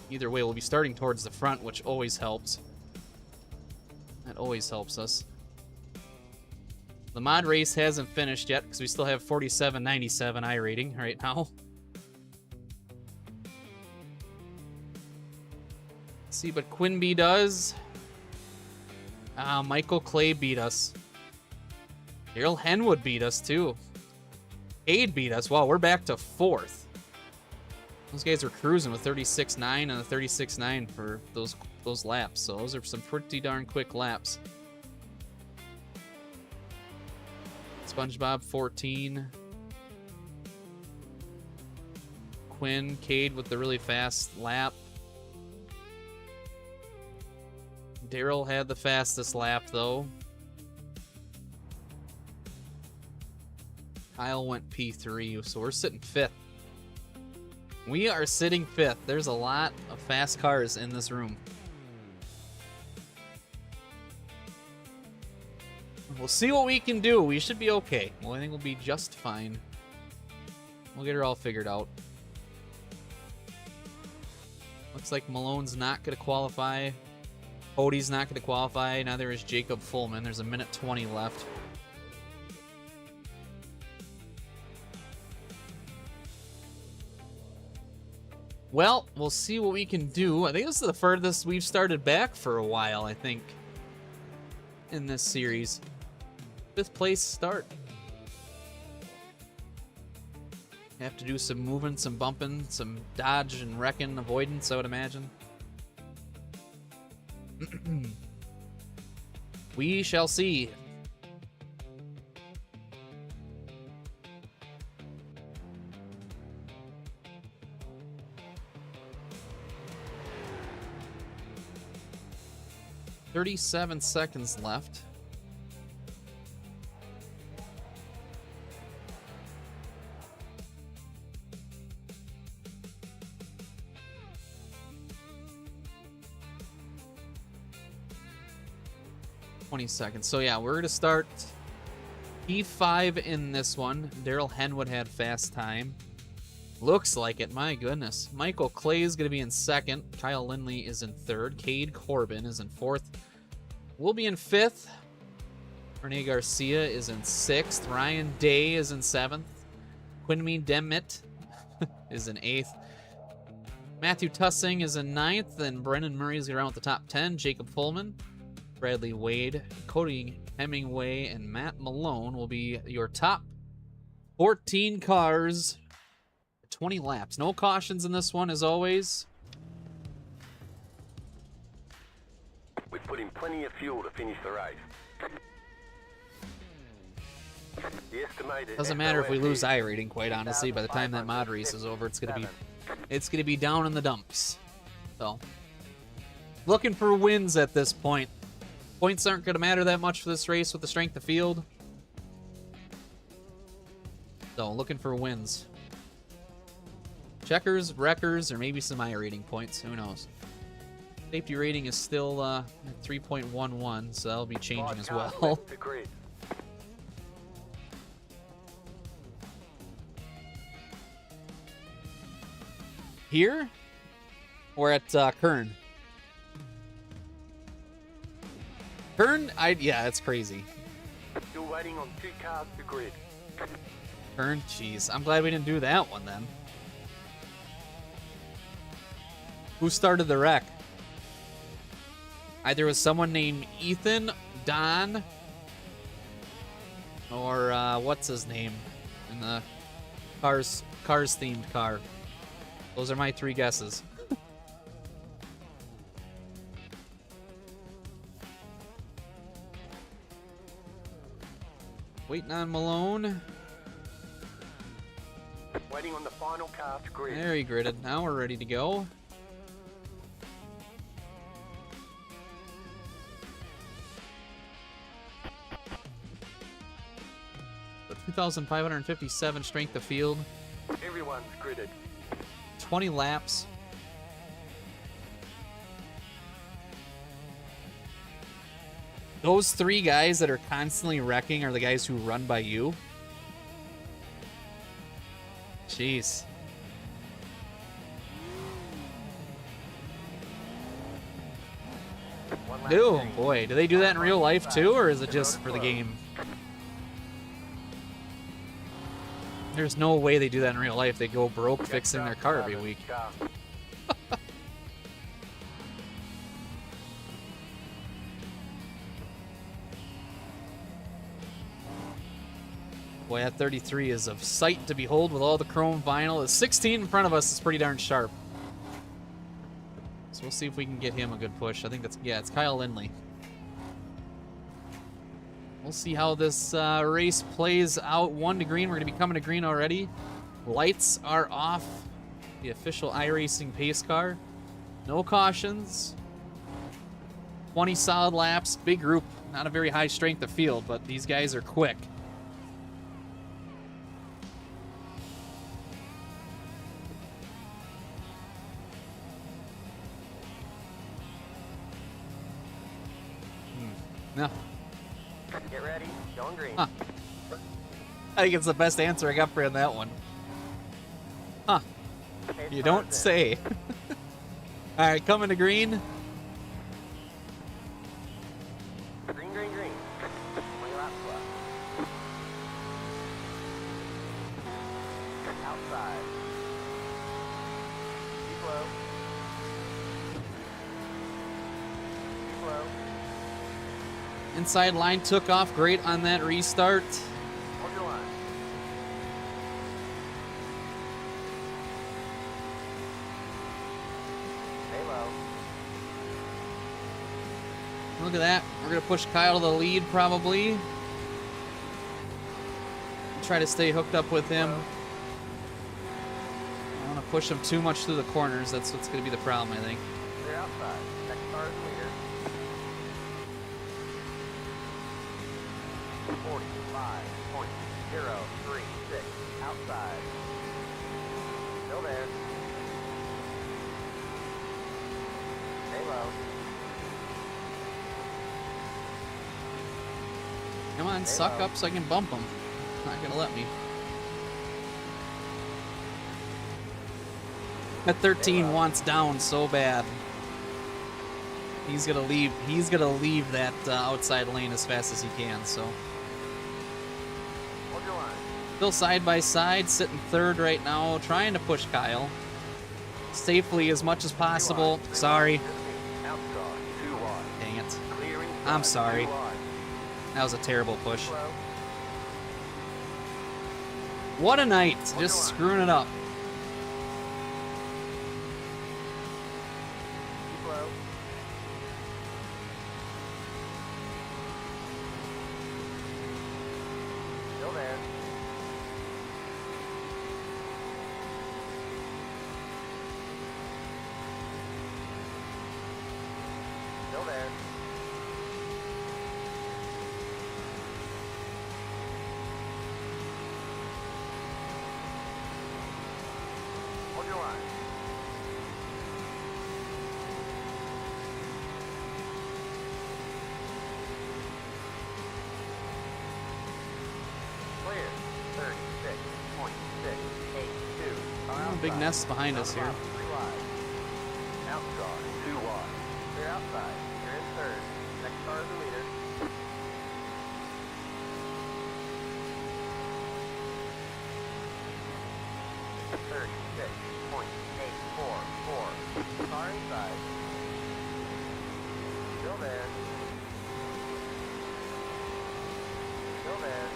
Either way, we'll be starting towards the front, which always helps. That always helps us. The mod race hasn't finished yet because we still have 47.97 I rating right now. Let's see what Quinby does. Michael Clay beat us. Daryl Henwood beat us too. Cade beat us. Wow, we're back to 4th. Those guys were cruising with 36.9 and a 36.9 for those laps. So those are some pretty darn quick laps. SpongeBob 14. Quinn, Cade with the really fast lap. Daryl had the fastest lap though. Kyle went P3, so we're sitting 5th. We are sitting 5th. There's a lot of fast cars in this room. We'll see what we can do. We should be okay. Well, I think we'll be just fine. We'll get her all figured out. Looks like Malone's not going to qualify. Cody's not going to qualify. Neither is Jacob Fullman. There's a minute 20 left. Well, we'll see what we can do. I think this is the furthest we've started back for a while, I think, in this series. 5th place start. Have to do some moving, some bumping, some dodge and wrecking, avoidance, I would imagine. We shall see. "37 seconds left. Seconds. So yeah, we're going to start P5 in this one. Daryl Henwood had fast time. Looks like it. My goodness. Michael Clay is going to be in 2nd. Kyle Lindley is in 3rd. Cade Corbin is in 4th. We'll be in 5th. Rene Garcia is in 6th. Ryan Day is in 7th. Quinby Demet is in 8th. Matthew Tussing is in 9th. And Brennan Murray is around with the top 10. Jacob Fullman, Bradley Wade, Cody Hemingway, and Matt Malone will be your top 14 cars. 20 laps. No cautions in this one, as always. We put in plenty of fuel to finish the race. The estimated Doesn't matter if we lose I rating, quite honestly. By the time that mod race is over, it's gonna be down in the dumps. So, looking for wins at this point. Points aren't going to matter that much for this race with the strength of field. So, looking for wins. Checkers, wreckers, or maybe some I rating points. Who knows? Safety rating is still at 3.11, so that'll be changing as well. Here? Or at Kern? Kern, yeah, that's crazy. Still waiting on 2 cars to grid. Kern, jeez. I'm glad we didn't do that one then. Who started the wreck? Either was someone named Ethan, Don, or what's his name in the Cars themed car. Those are my 3 guesses. Waiting on Malone. Waiting on the final car to grid. There he gridded. Now we're ready to go. The 2,557 strength of field. Everyone's gridded. 20 laps. Those three guys that are constantly wrecking are the guys who run by you. Jeez. Oh boy, do they do that in real life too, or is it just for the game? There's no way they do that in real life. They go broke fixing their car every week. Boy, that 33 is of sight to behold with all the chrome vinyl. The 16 in front of us is pretty darn sharp. So we'll see if we can get him a good push. I think that's, yeah, it's Kyle Lindley. We'll see how this race plays out. 1 to green. We're going to be coming to green already. Lights are off. The official iRacing pace car. No cautions. 20 solid laps. Big group. Not a very high strength of field, but these guys are quick. No. Get ready. Going green. Huh. I think it's the best answer I got for you on that one. Huh. You don't say. All right, coming to green. Green, green, green. 20 laps left. Outside. Keep low. Keep low. Inside line took off great on that restart. Hold your line. Stay low. Look at that. We're going to push Kyle to the lead probably. Try to stay hooked up with him. I don't want to push him too much through the corners. That's what's going to be the problem, I think. Clear outside. Next car is leader. 45.036 outside. Still there. Stay low. Come on, Stay suck low. up so I can bump him. Not going to let me. That 13 wants down so bad. He's gonna leave. He's gonna leave that outside lane as fast as he can. So, Hold your line. still side by side, sitting third right now, trying to push Kyle safely as much as possible. Sorry, Outside. 2 wide. dang it. Clearing. I'm sorry. 2 wide. That was a terrible push. Slow. What a night! Just screwing it up. Keep low. Still there. Still there. Hold your line. Clear. 36.682. Big nest behind us here. 3 wide. Outside. 2 wide. Clear outside. You're in third. Next car is the leader. .844. Car inside. Still there. Still there.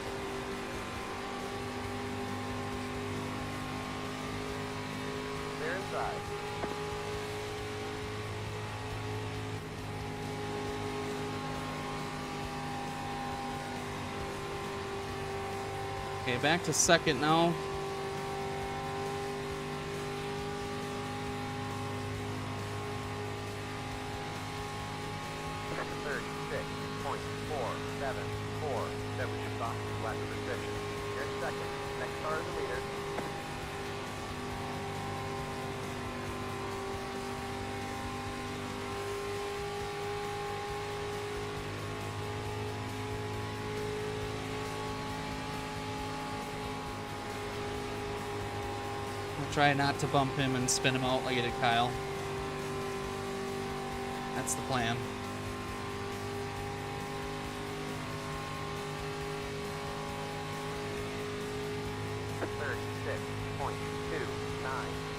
They're inside. Okay, back to second now. That was your fastest lap position. You're in second. Next car is the leader. I'll try not to bump him and spin him out like I did Kyle. That's the plan.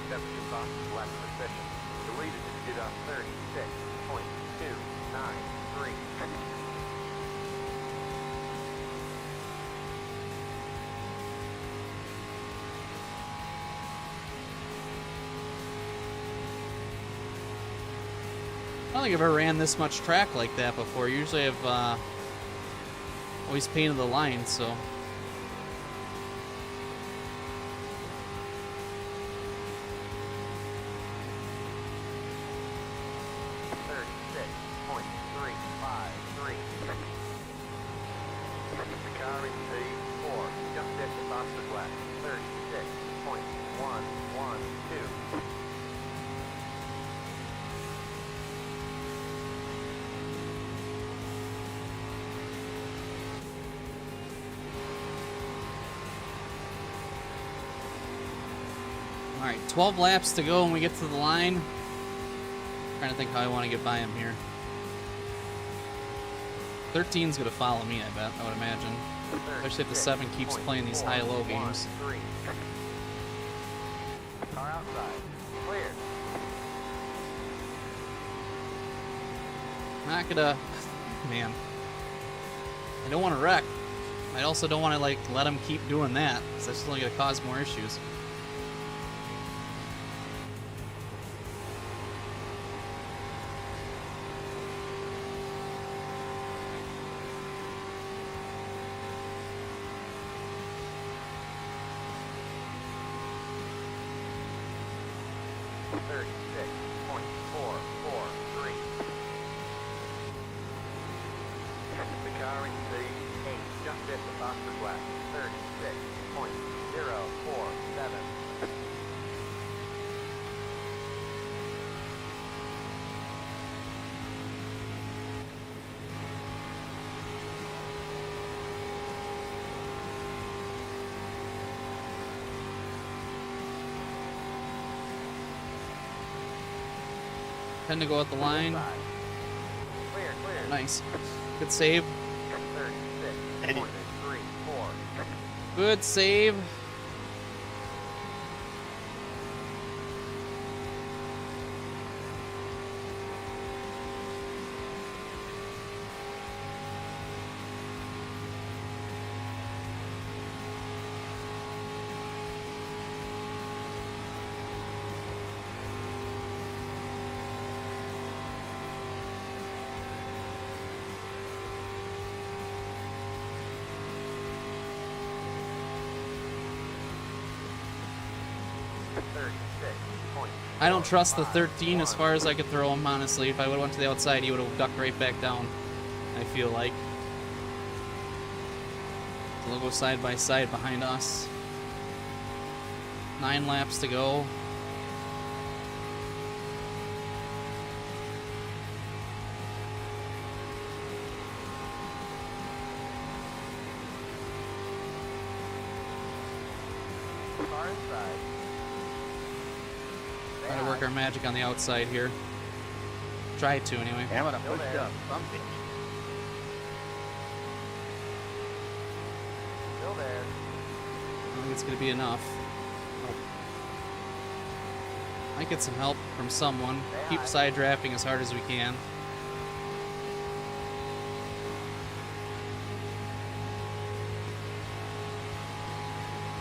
That was your fastest lap position. The leader did on 36.293. I don't think I've ever ran this much track like that before. Usually I've always painted the line, so. All right, 12 laps to go when we get to the line. Trying to think how I want to get by him here. 13's going to follow me, I bet, I would imagine. Especially if the 7 keeps playing these high-low games. Car outside. Clear. Not gonna... Man. I don't want to wreck. I also don't want to, like, let him keep doing that, because that's just only going to cause more issues. Tend to go at the line. Clear. Nice. Good save. 36.34. Good save. I don't trust the 13 as far as I could throw him, honestly. If I would have went to the outside, he would have ducked right back down, I feel like. So they'll go side by side behind us. 9 laps to go. Car inside. Try to work our magic on the outside here. Try to, anyway. Damn it, I Still pushed there. up. Something. Still there. I think it's going to be enough. Might get some help from someone. Keep side drafting as hard as we can.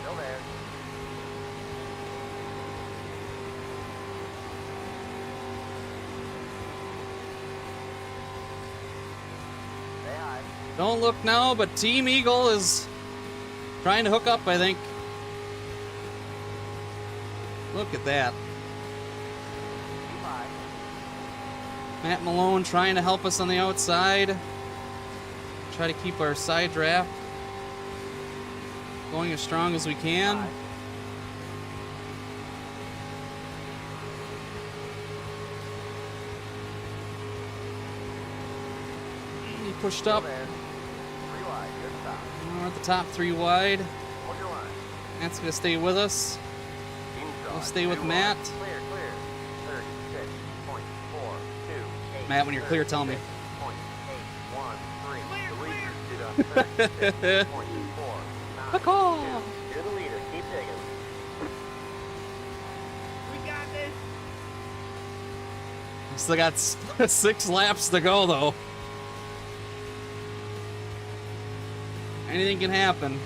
Still there. Say hi. Don't look now, but Team Eagle is Trying to hook up, I think. Look at that. Matt Malone trying to help us on the outside. Try to keep our side draft going as strong as we can. He pushed up. We're at the top 3 wide. Matt's going to stay with us. We'll stay with Matt. Matt, when you're clear, tell me. You're the leader. Keep digging. We got this. Still got 6 laps to go, though. Anything can happen.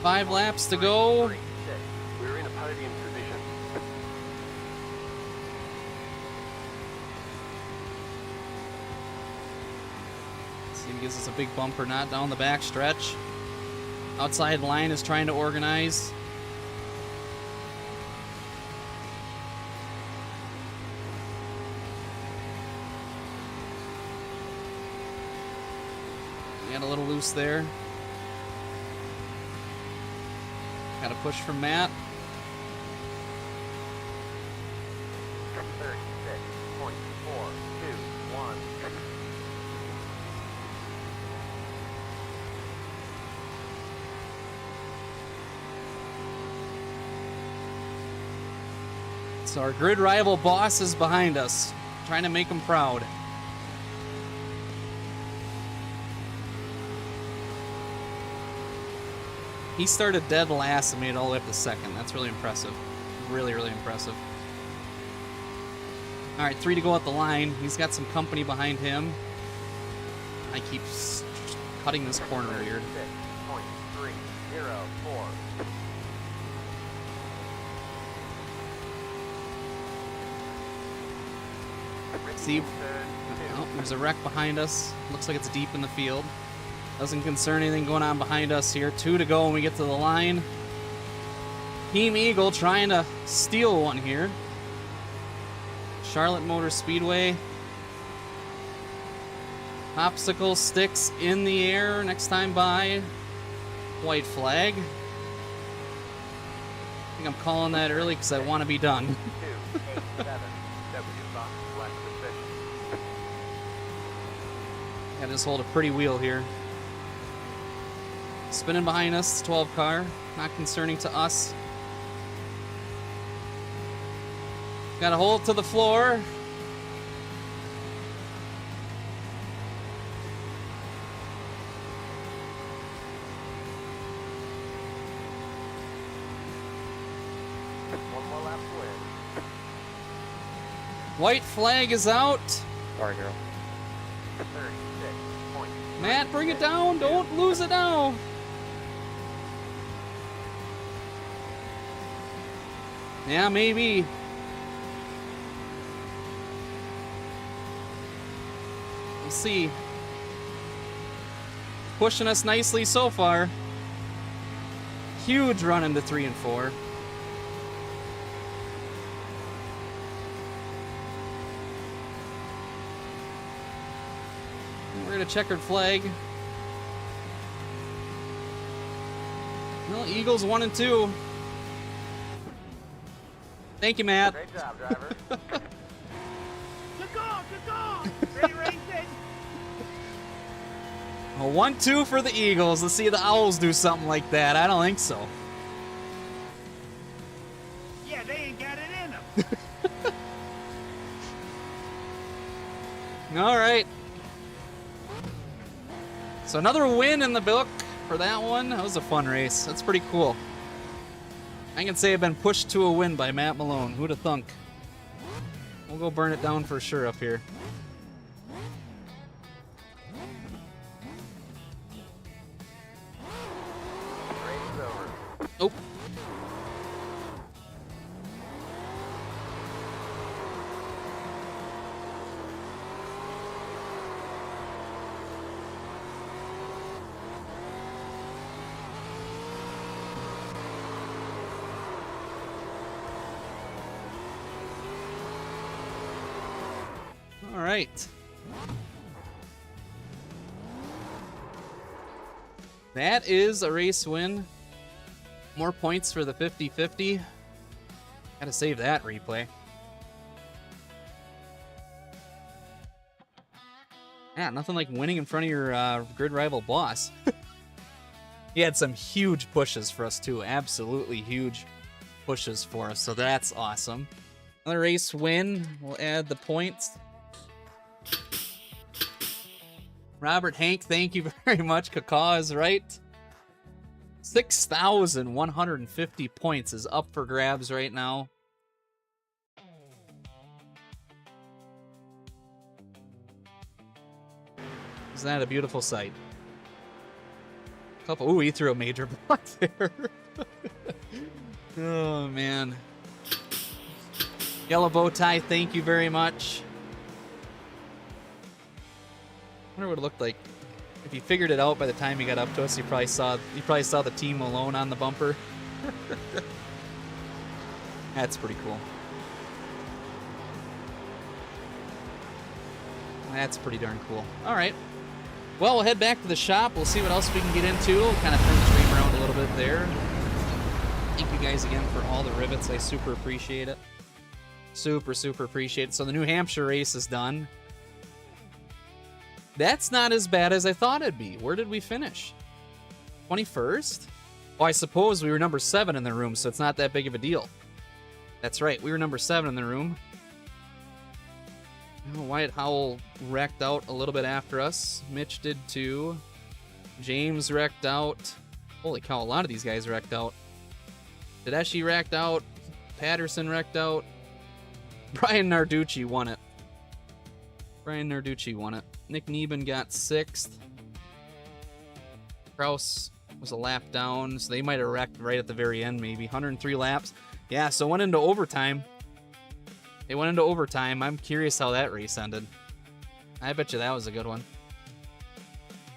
Five laps to go. We're in a podium position. See if he gives us a big bump or not down the back stretch. Outside line is trying to organize. Got a little loose there. Got a push from Matt. 36.421. So our grid rival boss is behind us, trying to make him proud. He started dead last and made it all the way up to second. That's really impressive. Really, really impressive. All right, 3 to go at the line. He's got some company behind him. I keep cutting this corner here. 6.304. See, oh, there's a wreck behind us. Looks like it's deep in the field. Doesn't concern anything going on behind us here. 2 to go when we get to the line. Team Eagle trying to steal one here. Charlotte Motor Speedway. Popsicle sticks in the air next time by. White flag. I think I'm calling that early because I want to be done. 287. Gotta just hold a pretty wheel here. Spinning behind us, 12 car. Not concerning to us. Gotta hold to the floor. One more lap to win. White flag is out. Sorry, girl. 36. Matt, bring it down. Don't lose it now. Yeah, maybe. We'll see. Pushing us nicely so far. Huge run into 3 and 4. We're at a checkered flag. Well, Eagles 1 and 2. Thank you, Matt. Great job, driver. Good call. Ready racing. A 1-2 for the Eagles. Let's see if the Owls do something like that. I don't think so. Yeah, they ain't got it in them. All right. So another win in the book for that one. That was a fun race. That's pretty cool. I can say I've been pushed to a win by Matt Malone. Who'd have thunk? We'll go burn it down for sure up here. All right. That is a race win. More points for the 50-50. Gotta save that replay. Yeah, nothing like winning in front of your grid rival boss. He had some huge pushes for us too. Absolutely huge pushes for us. So that's awesome. Another race win. We'll add the points. Robert Hank, thank you very much. Kaka is right. 6,150 points is up for grabs right now. Isn't that a beautiful sight? Ooh, he threw a major block there. Oh, man. Yellow bow tie, thank you very much. I wonder what it looked like. If you figured it out by the time you got up to us, you probably saw the team alone on the bumper. That's pretty cool. That's pretty darn cool. All right. Well, we'll head back to the shop. We'll see what else we can get into. We'll kind of turn the stream around a little bit there. Thank you guys again for all the rivets. I super appreciate it. Super, super appreciate it. So the New Hampshire race is done. That's not as bad as I thought it'd be. Where did we finish? 21st? Well, I suppose we were number 7 in the room, so it's not that big of a deal. That's right. We were number 7 in the room. Wyatt Howell wrecked out a little bit after us. Mitch did too. James wrecked out. Holy cow, a lot of these guys wrecked out. Tedeschi wrecked out. Patterson wrecked out. Brian Narducci won it. Nick Neben got 6th. Kraus was a lap down, so they might have wrecked right at the very end, maybe. 103 laps. Yeah, so went into overtime. They went into overtime. I'm curious how that race ended. I bet you that was a good one.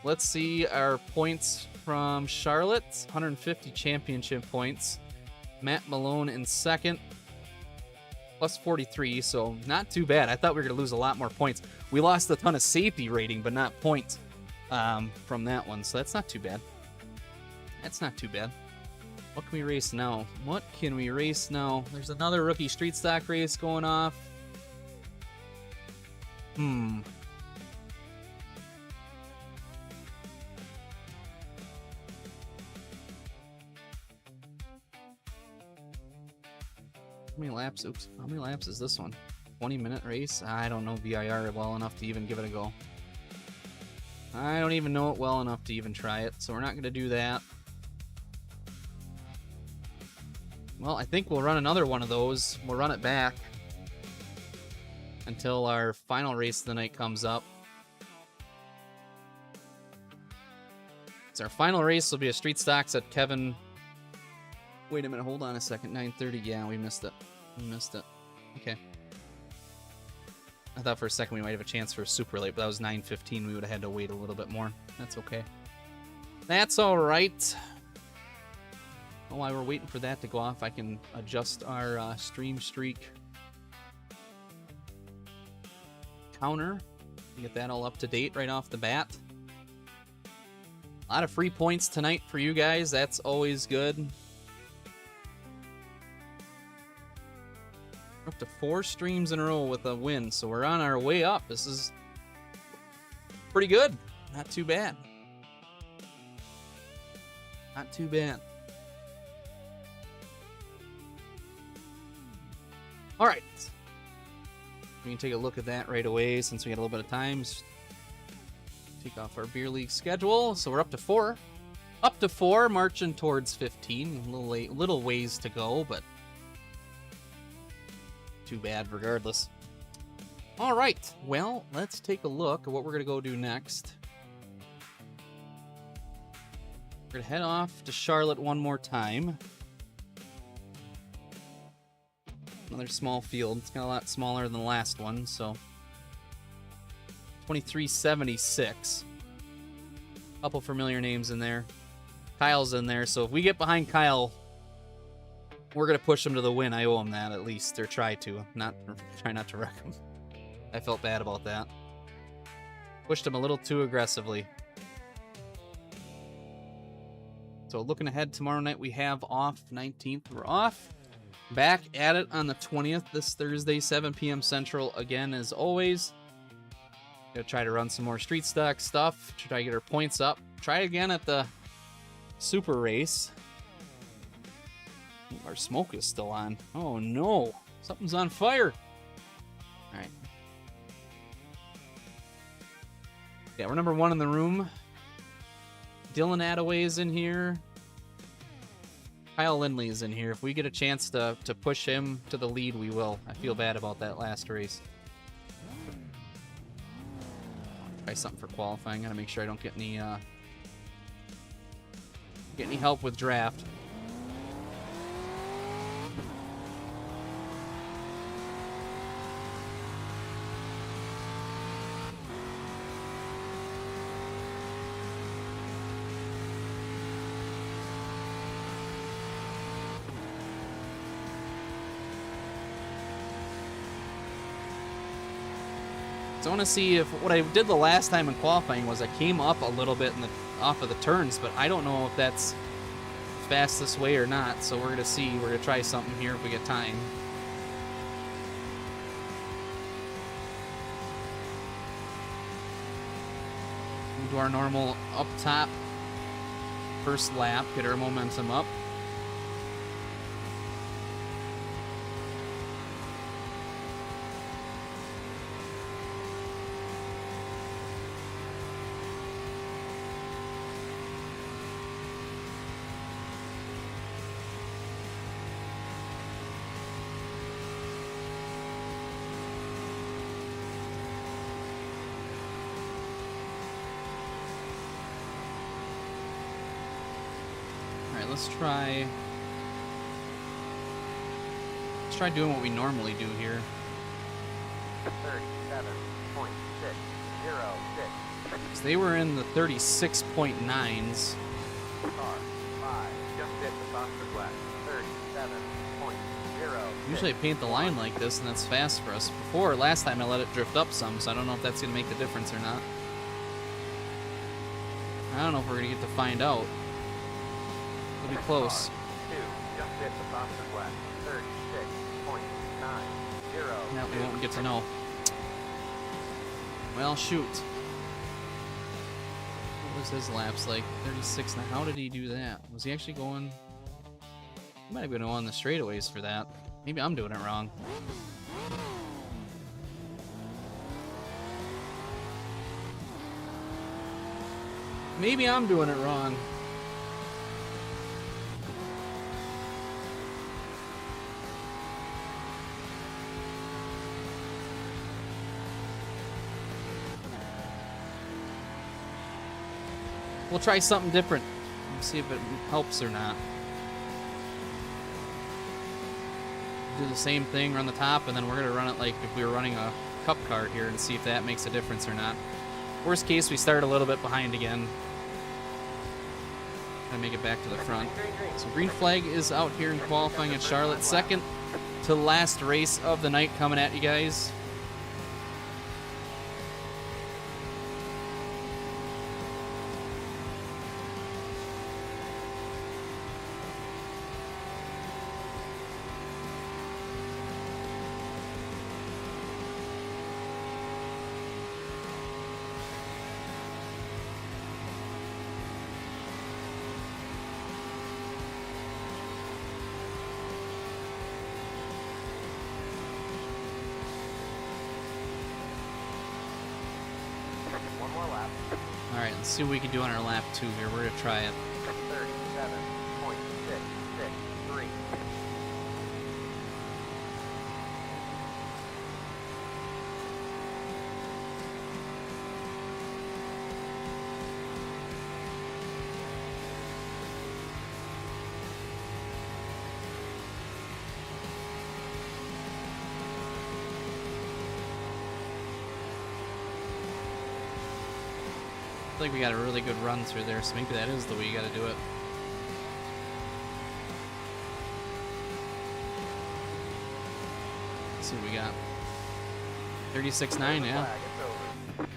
Let's see our points from Charlotte. 150 championship points. Matt Malone in 2nd. Plus 43, so not too bad. I thought we were going to lose a lot more points. We lost a ton of safety rating, but not points from that one, so that's not too bad. That's not too bad. What can we race now? There's another rookie street stock race going off. How many laps? Oops. How many laps is this one? 20-minute race? I don't know VIR well enough to even give it a go. I don't even know it well enough to even try it, so we're not going to do that. Well, I think we'll run another one of those. We'll run it back until our final race of the night comes up. So our final race will be a street stocks at Kevin. Wait a minute, hold on a second. 9:30. Yeah, we missed it. Okay. I thought for a second we might have a chance for a super late, but that was 9:15. We would have had to wait a little bit more. That's okay. That's all right. While we're waiting for that to go off, I can adjust our stream streak counter. Get that all up to date right off the bat. A lot of free points tonight for you guys. That's always good. We're up to 4 streams in a row with a win, so we're on our way up. This is pretty good. Not too bad. Not too bad. All right. We can take a look at that right away since we got a little bit of time. Take off our beer league schedule. So we're up to 4. Up to 4, marching towards 15. A little late, little ways to go, but too bad regardless. All right. Well, let's take a look at what we're going to go do next. We're going to head off to Charlotte one more time. Another small field. It's got a lot smaller than the last one, so 2376. Couple familiar names in there. Kyle's in there, so if we get behind Kyle, we're gonna push him to the win. I owe him that at least, or try to. Try not to wreck him. I felt bad about that. Pushed him a little too aggressively. So looking ahead, tomorrow night we have off 19th. We're off. Back at it on the 20th this Thursday, 7 p.m. Central again as always. Gonna try to run some more street stock stuff. Try to get our points up. Try again at the super race. Ooh, our smoke is still on. Oh no, something's on fire. All right. Yeah, we're number 1 in the room. Dylan Attaway is in here. Kyle Lindley is in here. If we get a chance to push him to the lead, we will. I feel bad about that last race. Try something for qualifying. Gotta make sure I don't get any help with draft. So I want to see if what I did the last time in qualifying was I came up a little bit off of the turns, but I don't know if that's the fastest way or not. So we're gonna see. We're gonna try something here if we get time. We'll do our normal up top first lap, get our momentum up. Let's try doing what we normally do here. 37.606. So they were in the 36.9s. Car 5 just hit the Foster Glass. 37.06. Usually I paint the line like this, and that's fast for us. Last time I let it drift up some, so I don't know if that's going to make the difference or not. I don't know if we're going to get to find out. It'll be close. 2 just hit the Foster Glass. 36.90. Yeah, we won't get to know. Well, shoot. What was his laps like? 36. Now, how did he do that? Was he actually going? He might have been on the straightaways for that. Maybe I'm doing it wrong. Maybe I'm doing it wrong. We'll try something different. See if it helps or not. Do the same thing, run the top, and then we're going to run it like if we were running a cup car here and see if that makes a difference or not. Worst case, we start a little bit behind again. And make it back to the front. So green flag is out here in qualifying at Charlotte. Second to last race of the night coming at you guys. One more lap. Alright, let's see what we can do on our lap 2 here. We're going to try it. 37.663. I feel like we got a really good run through there, so maybe that is the way you got to do it. Let's see what we got. 36.9, yeah. Flag, it's over.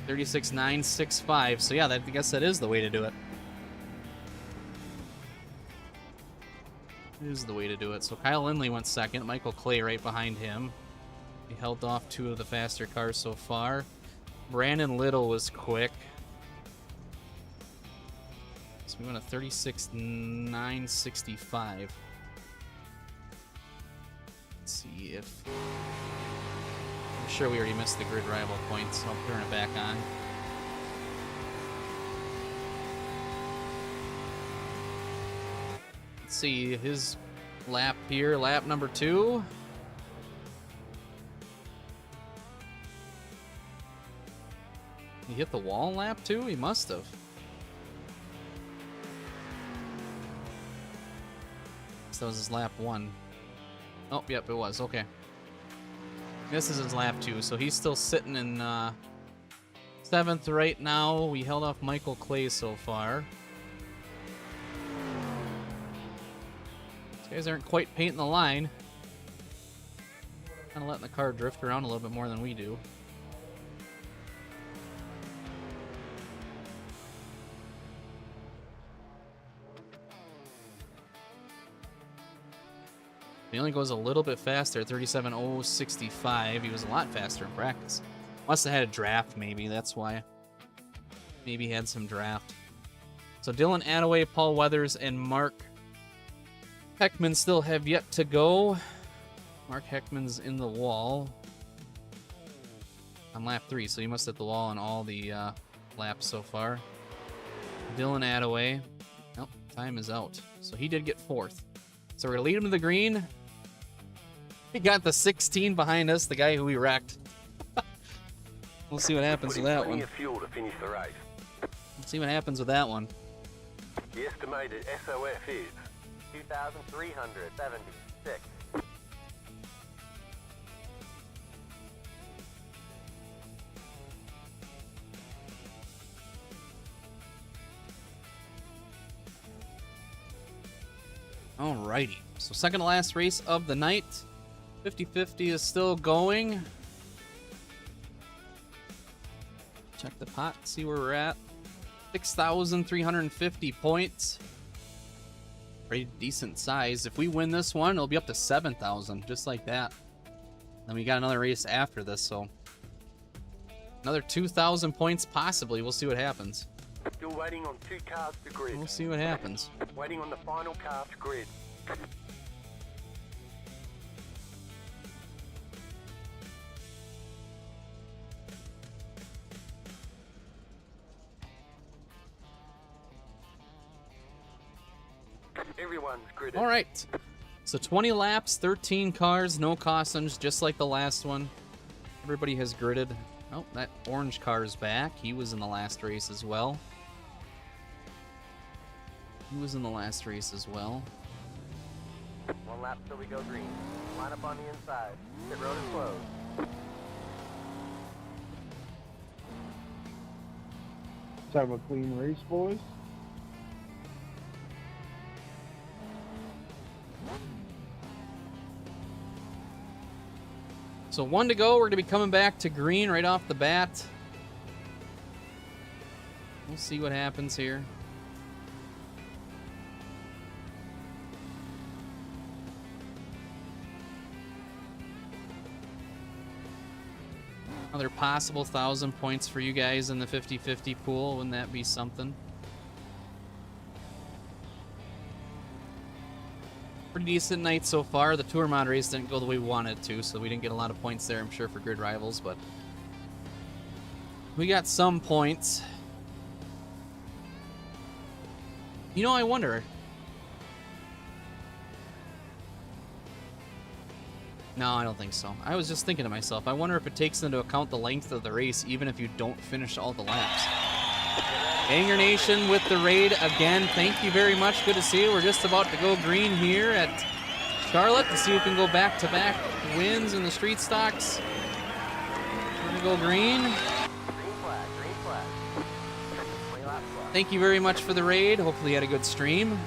36.965. So yeah, I guess that is the way to do it. It is the way to do it. So Kyle Lindley went second. Michael Clay right behind him. He held off two of the faster cars so far. Brandon Little was quick. So we went a 36.965. Let's see if... I'm sure we already missed the grid rival points. I'll turn it back on. Let's see his lap here, lap number 2. He hit the wall in lap 2? He must have. So that was his lap 1. Oh, yep, it was. Okay. This is his lap 2, so he's still sitting in 7th right now. We held off Michael Clay so far. These guys aren't quite painting the line. Kind of letting the car drift around a little bit more than we do. He only goes a little bit faster, 37.065. He was a lot faster in practice. Must have had a draft, maybe. That's why. Maybe he had some draft. So Dylan Attaway, Paul Weathers, and Mark Heckman still have yet to go. Mark Heckman's in the wall on lap 3, so he must hit the wall on all the laps so far. Dylan Attaway. Nope, time is out. So he did get 4th. So we're going to lead him to the green. We got the 16 behind us, the guy who we wrecked. We'll see what happens with that one. Plenty of fuel to finish the race. Let's see what happens with that one. The estimated SOF is 2,376. Alrighty. So second to last race of the night. 50-50 is still going. Check the pot, see where we're at. 6,350 points. Pretty decent size. If we win this one, it'll be up to 7,000, just like that. Then we got another race after this, so another 2,000 points possibly. We'll see what happens. Still waiting on 2 cars to grid. We'll see what happens. Waiting on the final car to grid. Everyone's gridded. All right. So 20 laps, 13 cars, no cautions, just like the last one. Everybody has gridded. Oh, that orange car is back. He was in the last race as well. He was in the last race as well. 1 lap till we go green. Line up on the inside. Pit road is closed. Let's have a clean race, boys. So 1 to go. We're going to be coming back to green right off the bat. We'll see what happens here. Another possible 1,000 points for you guys in the 50-50 pool. Wouldn't that be something? Pretty decent night so far. The Tour Mod race didn't go the way we wanted to, so we didn't get a lot of points there, I'm sure, for grid rivals, but we got some points. You know, I wonder. No, I don't think so. I was just thinking to myself, I wonder if it takes into account the length of the race, even if you don't finish all the laps. Banger Nation with the raid again. Thank you very much. Good to see you. We're just about to go green here at Charlotte to see who can go back-to-back wins in the street stocks. We're going to go green. Green flag, green flag. 20 laps left. Thank you very much for the raid. Hopefully you had a good stream.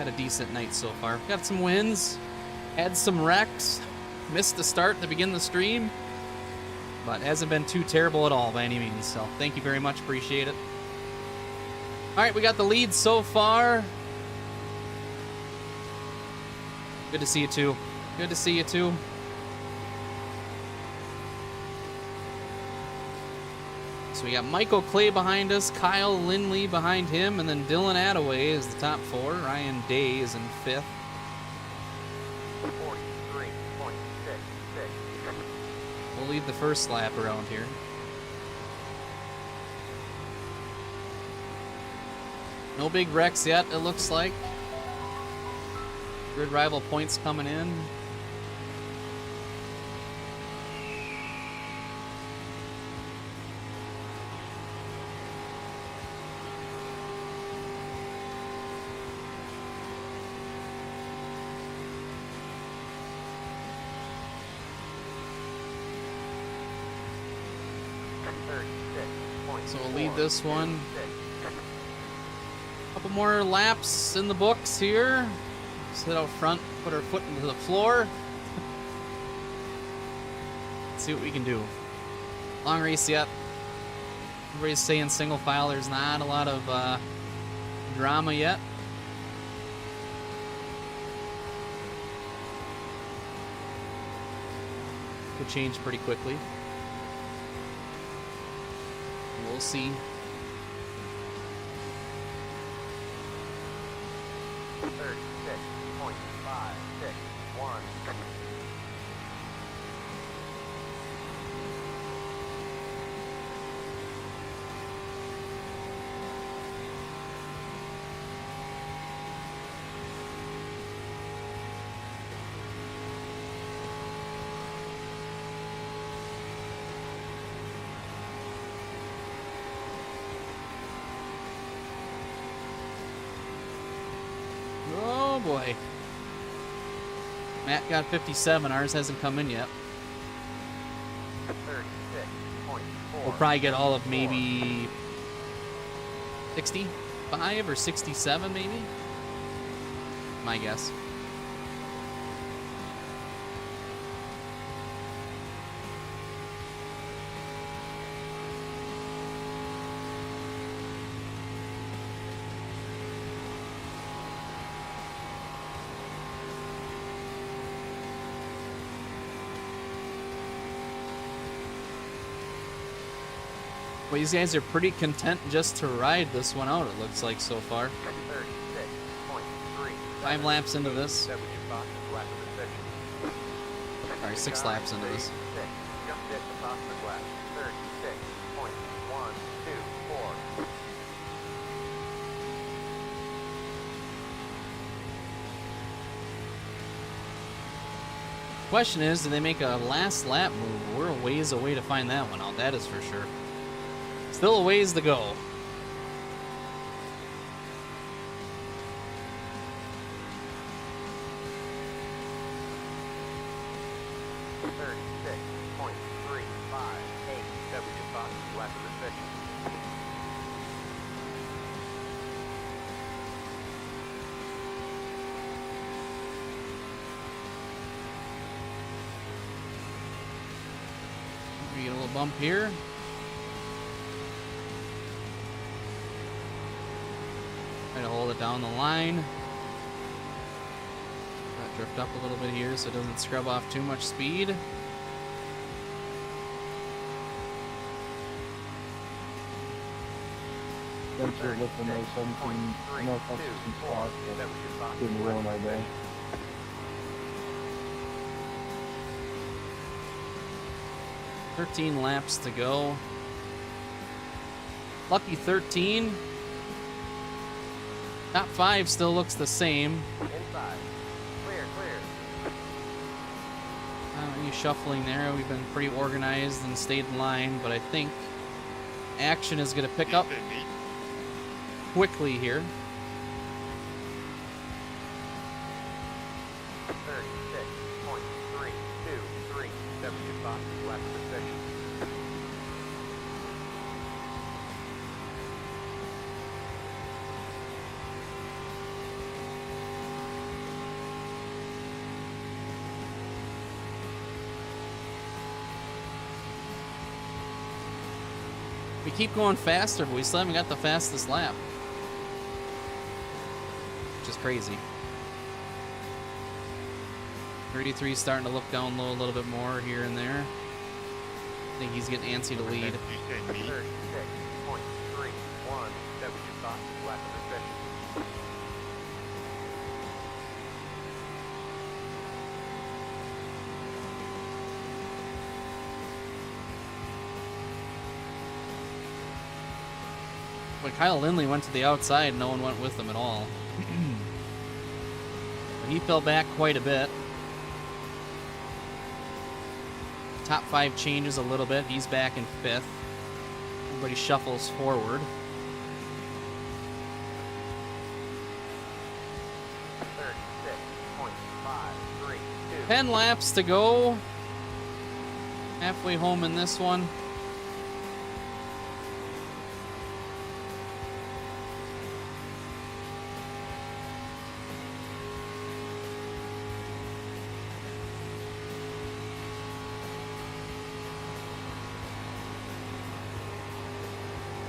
Had a decent night so far. Got some wins, had some wrecks, missed the start to begin the stream, but hasn't been too terrible at all by any means. So thank you very much. Appreciate it. All right, we got the lead so far. Good to see you too. Good to see you too. So we got Michael Clay behind us, Kyle Lindley behind him, and then Dylan Attaway is the top four. Ryan Day is in fifth. 43.66. We'll lead the first lap around here. No big wrecks yet, it looks like. Grid rival points coming in. So we'll lead this one. Couple more laps in the books here. Sit out front, put our foot into the floor. See what we can do. Long race yet. Everybody's saying single file. There's not a lot of drama yet. Could change pretty quickly. We'll see. 36.561. Oh boy. Matt got 57. Ours hasn't come in yet. 36.4. We'll probably get all of maybe 65 or 67 maybe. My guess. Well, these guys are pretty content just to ride this one out, it looks like so far. 36.3. 5 laps into this. That was your fastest lap of the section. Sorry, 6 laps into this. Just hit the fastest lap. 36.124. Question is, do they make a last lap move? We're a ways away to find that one out, that is for sure. Still a ways to go. That was your fastest lap of the section. We get a little bump here. Try to hold it down the line. Got drift up a little bit here so it doesn't scrub off too much speed. Thanks for lifting those 17 no substitution spots that didn't ruin our day. $13 laps to go. Lucky 13. Top 5 still looks the same. Inside. Clear, clear. Any shuffling there. We've been pretty organized and stayed in line, but I think action is going to pick up quickly here. 36.323. That was your fastest lap of the section. We keep going faster, but we still haven't got the fastest lap. Which is crazy. 33 starting to look down low a little bit more here and there. I think he's getting antsy to lead. 36.31. That was your fastest lap of the session. When Kyle Lindley went to the outside, no one went with him at all. He fell back quite a bit. Top 5 changes a little bit. He's back in 5th. Everybody shuffles forward. 36.532. 10 laps to go. Halfway home in this one.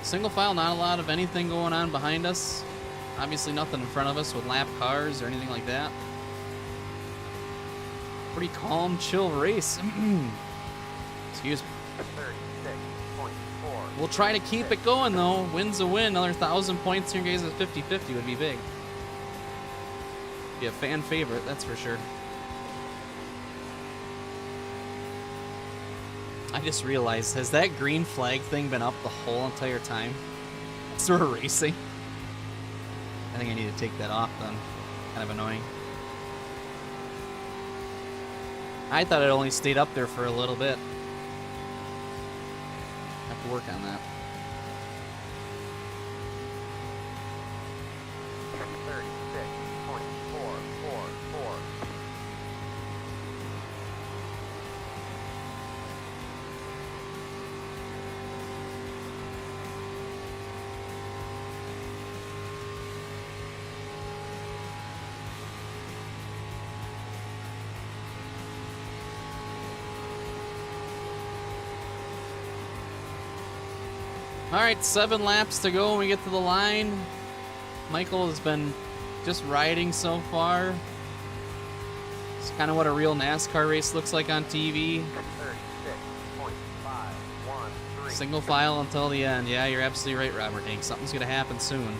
Single file, not a lot of anything going on behind us. Obviously nothing in front of us with lap cars or anything like that. Pretty calm, chill race. Excuse me. 36.4. We'll try to keep it going though. Win's a win. Another 1,000 points here, guys, at 50-50 would be big. Be a fan favorite, that's for sure. I just realized, has that green flag thing been up the whole entire time? As we're racing? I think I need to take that off then. Kind of annoying. I thought it only stayed up there for a little bit. Have to work on that. 36.444. All right, 7 laps to go when we get to the line. Michael has been just riding so far. It's kind of what a real NASCAR race looks like on TV. 36.513. Single file until the end. Yeah, you're absolutely right, Robert Hank. Something's going to happen soon.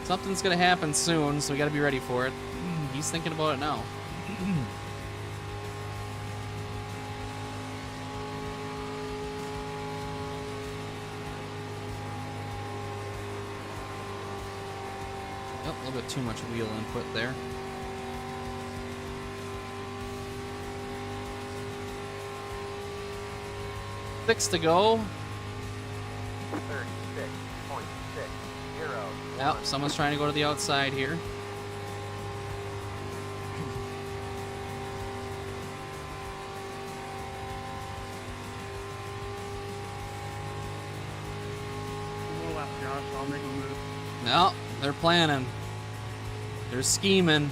Something's going to happen soon, so we got to be ready for it. He's thinking about it now. Yep, a little bit too much wheel input there. Six to go. 36.601. Yep, someone's trying to go to the outside here. We'll left, Josh. I'll make a move. No, they're planning. They're scheming.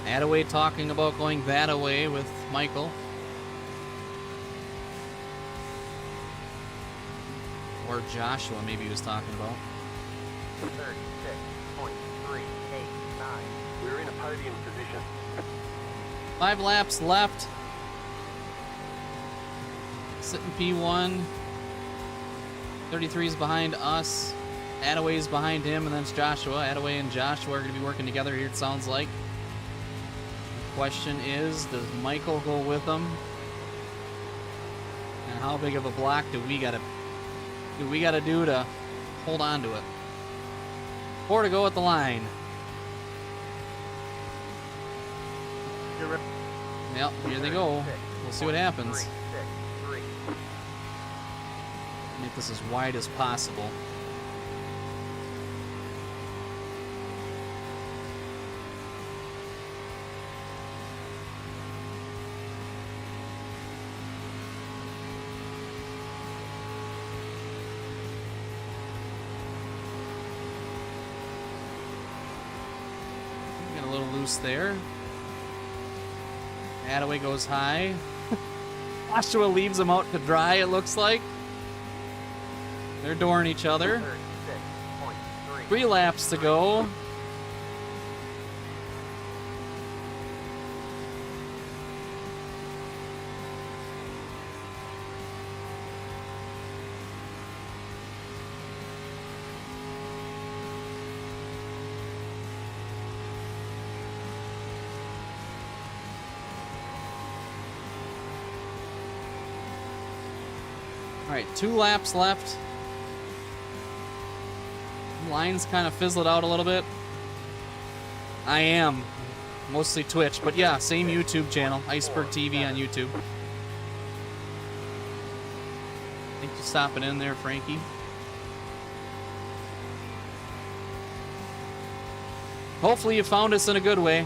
Attaway talking about going that away with Michael. Or Joshua, maybe he was talking about. 36.389. We're in a podium position. 5 laps left. Sitting P1. 33 is behind us. Attaway is behind him, and then it's Joshua. Attaway and Joshua are going to be working together here, it sounds like. The question is, does Michael go with them? And how big of a block do we gotta do to hold on to it? 4 to go at the line. Yep, here they go. We'll see what happens. Make this as wide as possible. Get a little loose there. Attaway goes high. Joshua leaves him out to dry, it looks like. They're dooring each other. 36.3. 3 laps to go. All right, 2 laps left. Lines kind of fizzled out a little bit. I am. Mostly Twitch, but yeah, same YouTube channel. Iceberg TV on YouTube. Thanks for stopping in there, Frankie. Hopefully you found us in a good way.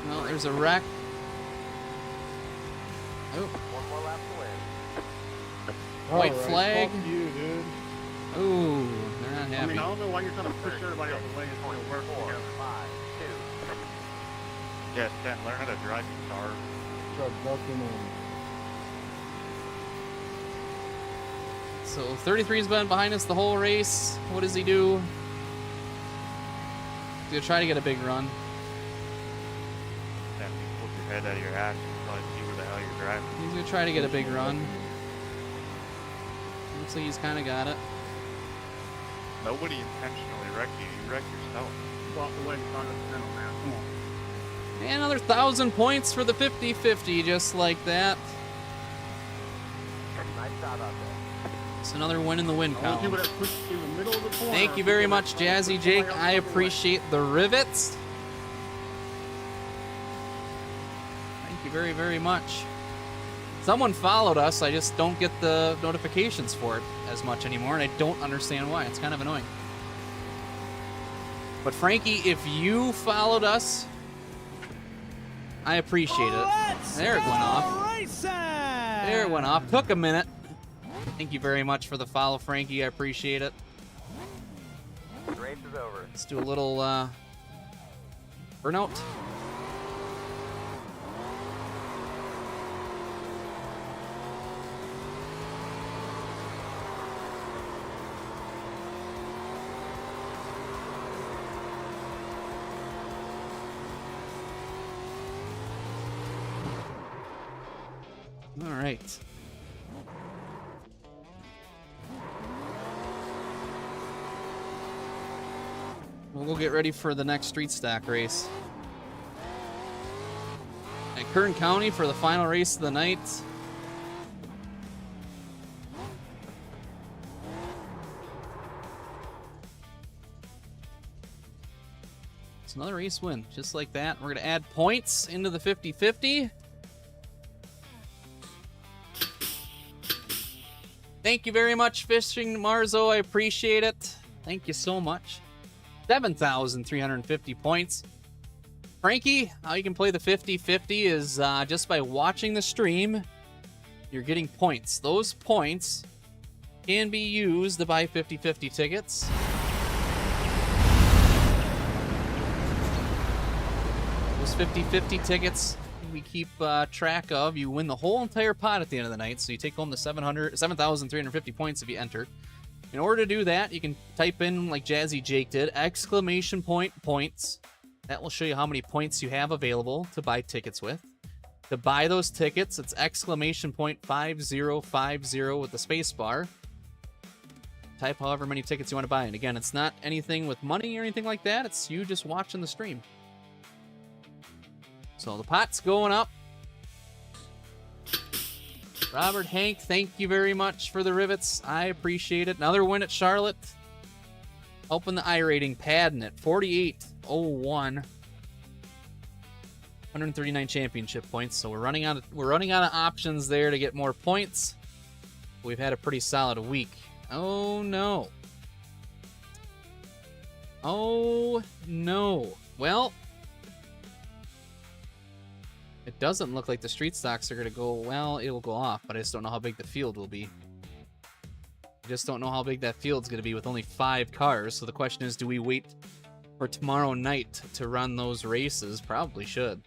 Well, there's a wreck. Oh. One more lap to win. White Alright, flag. Fuck you, dude. Ooh, they're not I happy. mean, I don't know why you're trying to push everybody out of the way. It's going to work 4, together. 5, 2. Yeah, Stan, learn how to drive your car. Start ducking in. So 33's been behind us the whole race. What does he do? He's gonna try to get a big run. Stan, you pull your head out of your ass and probably see where the hell you're driving. He's gonna try to get a big run. Looks like he's kind of got it. Nobody intentionally wrecked you. You wrecked yourself. Walk away in front of the center, man. Come on. And another 1,000 points for the 50-50, just like that. Nice job out there. It's another win in the win I want people column. that push you in the middle of the corner. Thank you very much, Jazzy Jake. I appreciate the rivets. Thank you very, very much. Someone followed us. I just don't get the notifications for it as much anymore, and I don't understand why. It's kind of annoying. But Frankie, if you followed us, I appreciate it. There it went off. There it went off. Took a minute. Thank you very much for the follow, Frankie. I appreciate it. The race is over. Let's do a little burnout. All right. We'll go get ready for the next street stock race. At Kern County for the final race of the night. It's another race win, just like that. We're going to add points into the 50-50. Thank you very much, Fishing Marzo. I appreciate it. Thank you so much. 7,350 points. Frankie, how you can play the 50-50 is just by watching the stream, you're getting points. Those points can be used to buy 50-50 tickets. Those 50-50 tickets we keep track of. You win the whole entire pot at the end of the night, so you take home the 7,350 points if you enter. In order to do that, you can type in, like Jazzy Jake did, exclamation point points. That will show you how many points you have available to buy tickets with. To buy those tickets, it's exclamation point 5050 with the space bar. Type however many tickets you want to buy. And again, it's not anything with money or anything like that. It's you just watching the stream. So the pot's going up. Robert Hank, thank you very much for the rivets. I appreciate it. Another win at Charlotte. Helping the iRating, padding it. 48.01. 139 championship points. So we're running out of options there to get more points. We've had a pretty solid week. Oh no. Oh no. Well, It doesn't look like the street stocks are going to go, well, it will go off, but I just don't know how big the field will be. I just don't know how big that field's going to be with only 5 cars. So the question is, do we wait for tomorrow night to run those races? Probably should.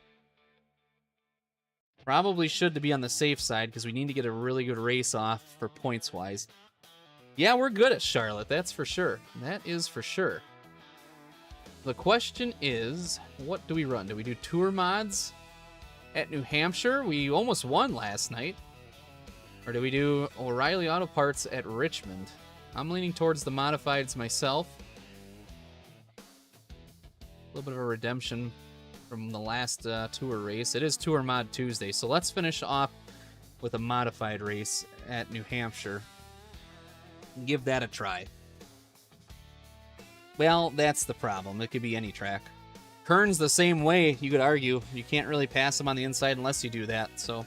Probably should to be on the safe side because we need to get a really good race off for points-wise. Yeah, we're good at Charlotte, that's for sure. That is for sure. The question is, what do we run? Do we do tour mods at New Hampshire? We almost won last night. Or do we do O'Reilly Auto Parts at Richmond? I'm leaning towards the modifieds myself. A little bit of a redemption from the last tour race. It is Tour Mod Tuesday, so let's finish off with a modified race at New Hampshire. Give that a try. Well, that's the problem. It could be any track. Kern's the same way, you could argue. You can't really pass them on the inside unless you do that, so.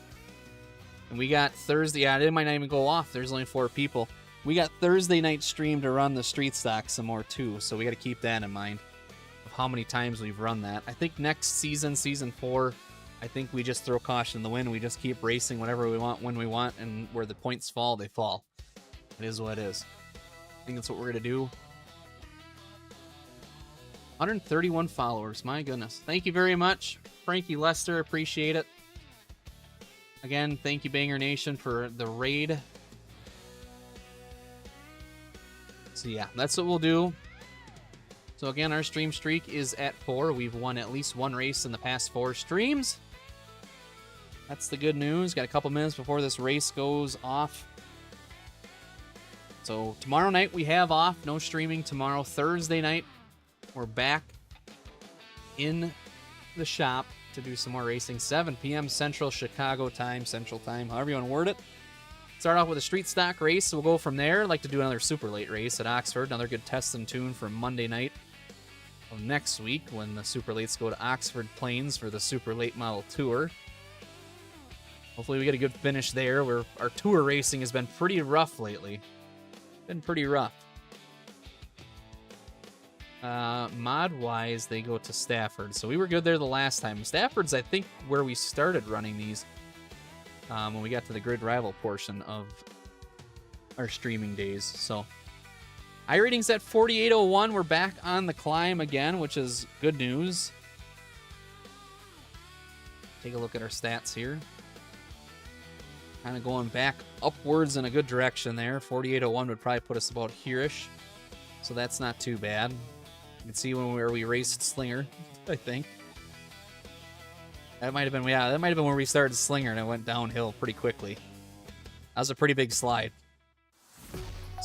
And we got Thursday. Yeah, it might not even go off. There's only 4 people. We got Thursday night stream to run the street stock some more, too, so we got to keep that in mind of how many times we've run that. I think next season, Season 4, I think we just throw caution in the wind. We just keep racing whatever we want, when we want, and where the points fall, they fall. It is what it is. I think that's what we're going to do. 131 followers. My goodness. Thank you very much, Frankie Lester. Appreciate it. Again, thank you, Banger Nation, for the raid. So yeah, that's what we'll do. So again, our stream streak is at 4. We've won at least 1 race in the past 4 streams. That's the good news. Got a couple minutes before this race goes off. So tomorrow night we have off. No streaming tomorrow. Thursday night, we're back in the shop to do some more racing. 7 p.m. Central Chicago time, Central time, however you want to word it. Start off with a street stock race, so we'll go from there. I'd like to do another super late race at Oxford. Another good test and tune for Monday night of next week when the super lates go to Oxford Plains for the super late model tour. Hopefully we get a good finish there, where our tour racing has been pretty rough lately. Been pretty rough. Mod-wise, they go to Stafford. So we were good there the last time. Stafford's, I think, where we started running these when we got to the grid rival portion of our streaming days. So iRating's at 4801. We're back on the climb again, which is good news. Take a look at our stats here. Kind of going back upwards in a good direction there. 4801 would probably put us about here-ish. So that's not too bad. You can see where we raced Slinger, I think. That might have been, yeah, that might have been where we started Slinger and it went downhill pretty quickly. That was a pretty big slide.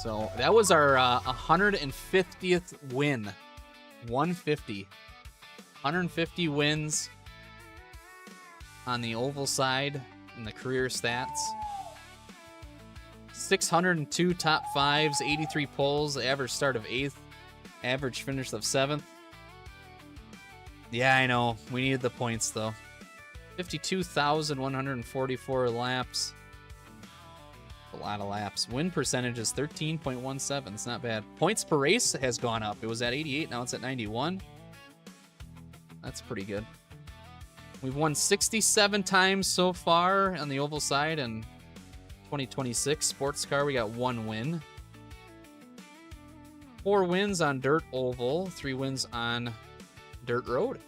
So that was our 150th win. 150. 150 wins on the oval side in the career stats. 602 top 5s, 83 poles, average start of 8th, average finish of 7th. Yeah, I know. We needed the points, though. 52,144 laps. A lot of laps. Win percentage is 13.17. It's not bad. Points per race has gone up. It was at 88. Now it's at 91. That's pretty good. We've won 67 times so far on the oval side, and 2026 sports car, we got 1 win. 4 wins on dirt oval, 3 wins on dirt road.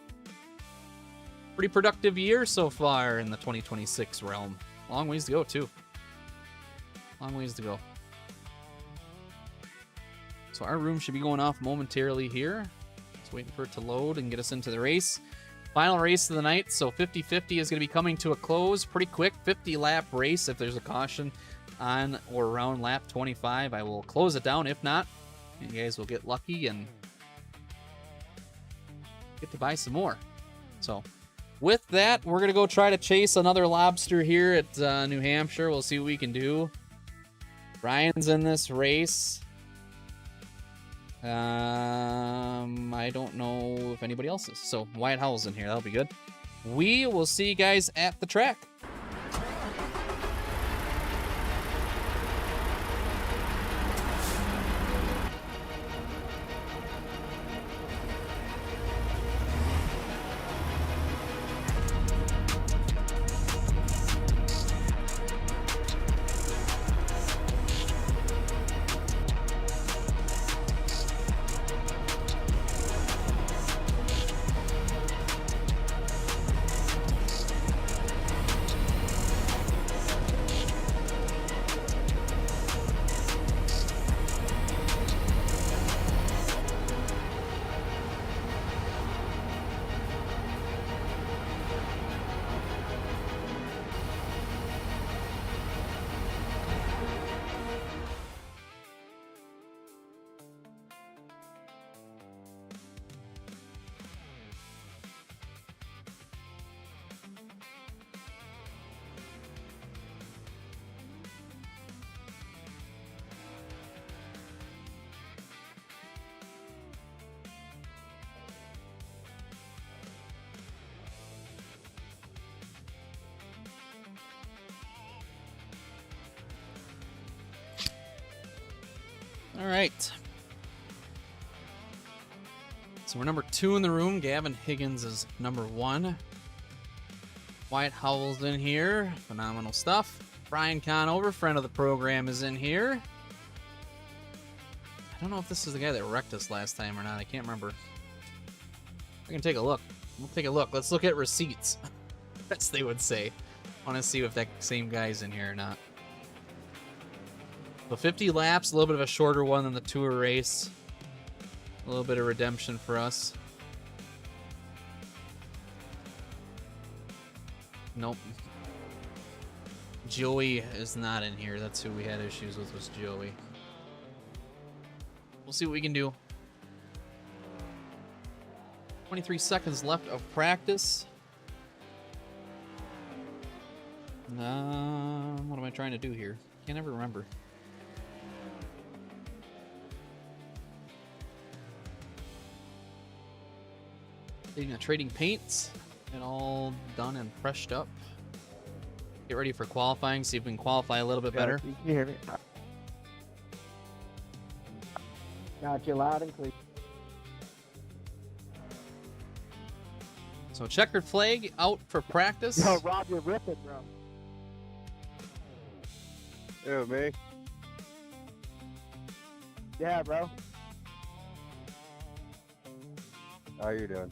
Pretty productive year so far in the 2026 realm. Long ways to go, too. Long ways to go. So our room should be going off momentarily here. Just waiting for it to load and get us into the race. Final race of the night, so 50-50 is going to be coming to a close pretty quick. 50-lap race. If there's a caution on or around lap 25, I will close it down. If not, you guys will get lucky and get to buy some more. So with that, we're going to go try to chase another lobster here at New Hampshire. We'll see what we can do. Brian's in this race. I don't know if anybody else is. So Wyatt Howell's in here. That'll be good. We will see you guys at the track. All right. So we're number 2 in the room. Gavin Higgins is number 1. Wyatt Howell's in here. Phenomenal stuff. Brian Conover, friend of the program, is in here. I don't know if this is the guy that wrecked us last time or not. I can't remember. I can take a look. We'll take a look. Let's look at receipts. As they would say. I want to see if that same guy's in here or not. So 50 laps, a little bit of a shorter one than the tour race. A little bit of redemption for us. Nope. Joey is not in here. That's who we had issues with, was Joey. We'll see what we can do. 23 seconds left of practice. What am I trying to do here? Can't ever remember. Trading paints. Get all done and freshed up. Get ready for qualifying. See if we can qualify a little bit better. You can hear me. Got you loud and clear. So checkered flag out for practice. Yo, Rob, you're ripping, bro. Who, me? Yeah, bro. How you doing?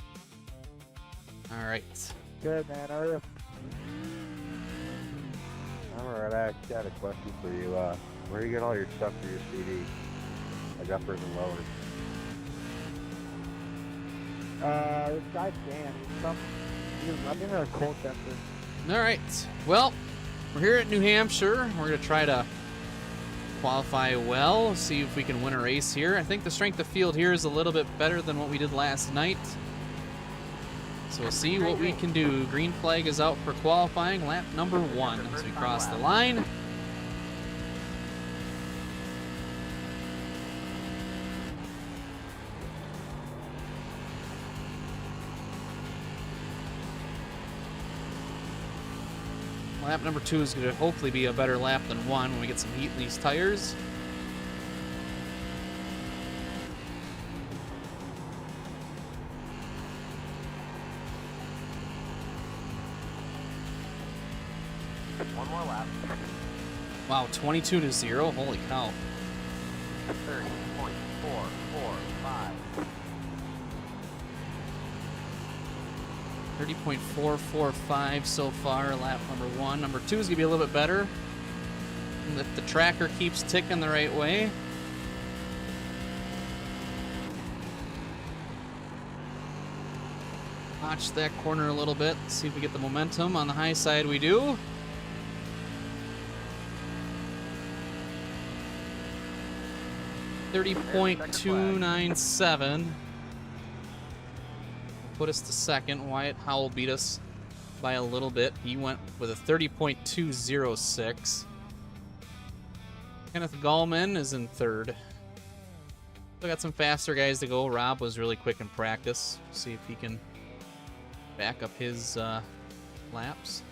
All right. Good, man. How are you? I'm alright. I actually had a question for you. Where do you get all your stuff for your CD? Like uppers and lowers? This guy's Dan. I'm in a cold tester. All right. Well, we're here at New Hampshire. We're going to try to qualify well, see if we can win a race here. I think the strength of field here is a little bit better than what we did last night. So we'll see what we can do. Green flag is out for qualifying, lap number 1 as we cross the line. Lap number 2 is going to hopefully be a better lap than 1 when we get some heat in these tires. One more lap. Wow, 22-0. Holy cow. 30.445. 30.445 so far, lap number 1. Number 2 is going to be a little bit better. And if the tracker keeps ticking the right way. Watch that corner a little bit. See if we get the momentum. On the high side, we do. .297. Put us to second. Wyatt Howell beat us by a little bit. He went with a 30.206. Kenneth Gallman is in third. Still got some faster guys to go. Rob was really quick in practice. See if he can back up his laps.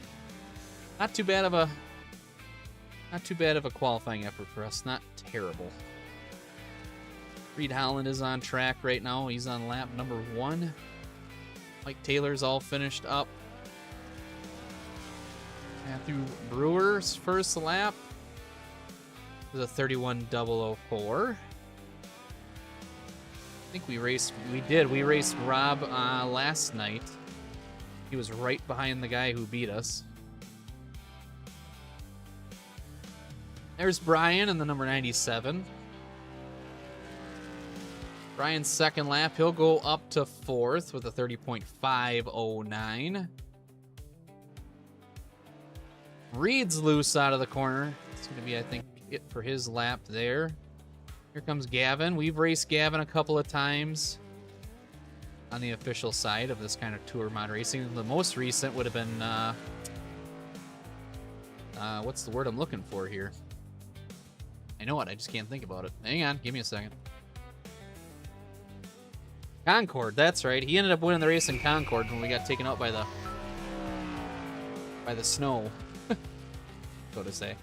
Not too bad of a qualifying effort for us. Not terrible. Reed Holland is on track right now. He's on lap number 1. Mike Taylor's all finished up. Matthew Brewer's first lap was a 31.004. I think we raced Rob last night. He was right behind the guy who beat us. There's Brian in the number 97. Brian's second lap, he'll go up to 4th with a 30.509. Reed's loose out of the corner. It's going to be, I think, it for his lap there. Here comes Gavin. We've raced Gavin a couple of times on the official side of this kind of tour mod racing. The most recent would have been, what's the word I'm looking for here? I know it, I just can't think about it. Hang on, give me a second. Concord, that's right. He ended up winning the race in Concord when we got taken out by the snow, so to say.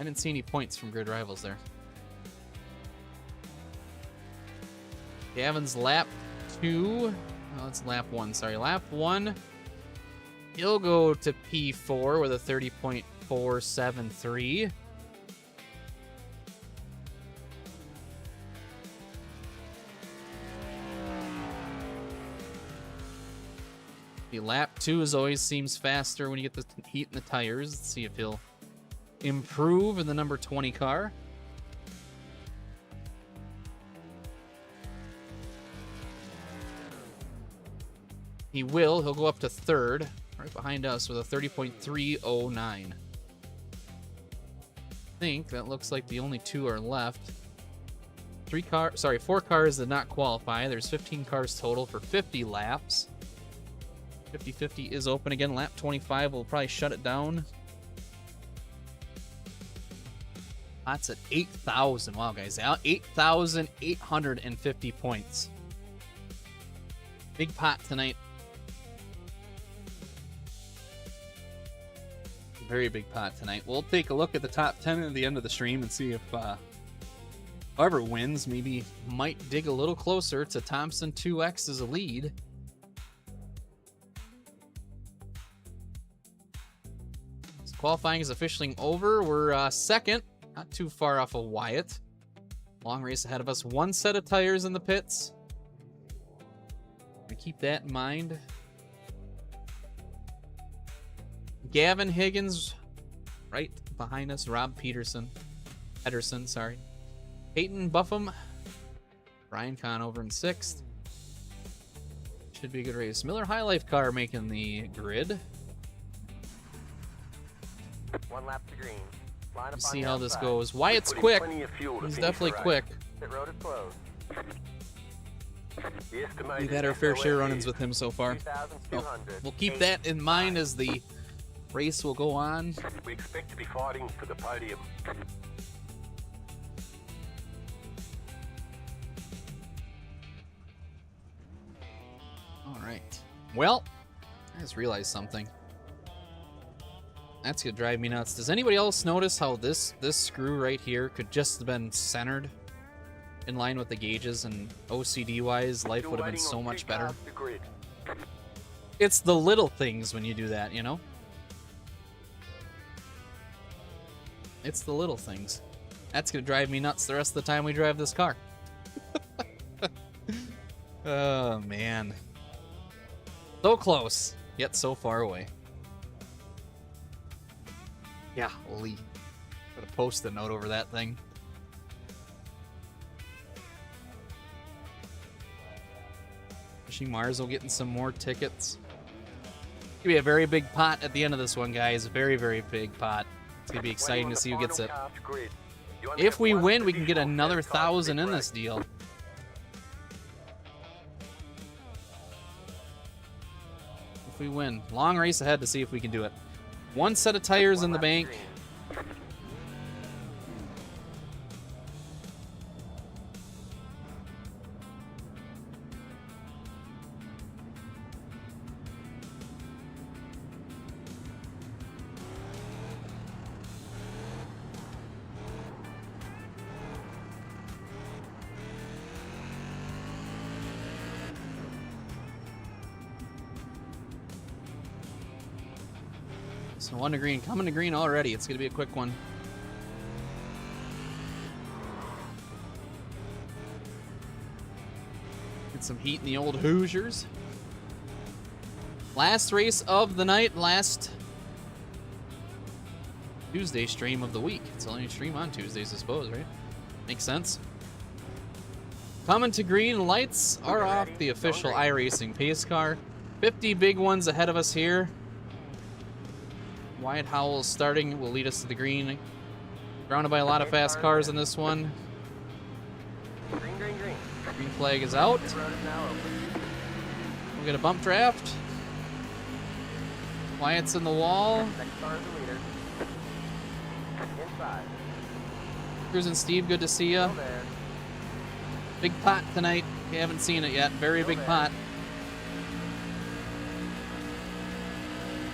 I didn't see any points from grid rivals there. Gavin's lap 2. Oh, it's lap 1. Sorry, lap 1. He'll go to P4 with a 30.473. The lap 2 always seems faster when you get the heat in the tires. Let's see if he'll improve in the number 20 car. He will. He'll go up to 3rd, right behind us with a 30.309. I think that looks like the only 2 are left. 4 cars did not qualify. There's 15 cars total for 50 laps. 50-50 is open again. Lap 25 will probably shut it down. That's at 8,000. Wow, guys. 8,850 points. Big pot tonight. Very big pot tonight. We'll take a look at the top 10 at the end of the stream and see if whoever wins maybe might dig a little closer to Thompson 2X as a lead. So qualifying is officially over. We're second, not too far off of Wyatt. Long race ahead of us. 1 set of tires in the pits. We keep that in mind. Gavin Higgins right behind us. Rob Pedersen, sorry. Peyton Buffum. Brian Conover in 6th. Should be a good race. Miller High Life car making the grid. 1 lap to green. Line up Let's on see the how this outside. goes. Wyatt's Putting quick. plenty of fuel to He's finish definitely the race. quick. Pit road is closed. The estimated We've had our fair share SOS run-ins is with him so far. 2,200. We'll keep that in mind as the race will go on. We expect to be fighting for the podium. All right. Well, I just realized something. That's gonna drive me nuts. Does anybody else notice how this screw right here could just have been centered in line with the gauges, and OCD-wise, life would have been so much better? It's the little things when you do that, you know? It's the little things. That's gonna drive me nuts the rest of the time we drive this car. Oh, man. So close, yet so far away. Yeah, holy. Put a post-it note over that thing. Fishing Mars will getting some more tickets. It's gonna be a very big pot at the end of this one, guys. Very, very big pot. It's gonna be exciting to see who gets it. If we win, we can get another 1,000 in this deal. If we win. Long race ahead to see if we can do it. 1 set of tires in the bank. So 1 to green, coming to green already. It's going to be a quick one. Get some heat in the old Hoosiers. Last race of the night, last Tuesday stream of the week. It's only a stream on Tuesdays, I suppose, right? Makes sense. Coming to green, lights are off the official iRacing pace car. 50 big ones ahead of us here. Wyatt Howell starting will lead us to the green. Surrounded by a lot of fast cars in this one. Green, green, green. Green flag is out. Pit road is now open. We'll get a bump draft. Wyatt's in the wall. Next car is the leader. Inside. Cruz and Steve, good to see you. Still there. Big pot tonight. If you haven't seen it yet, very big pot.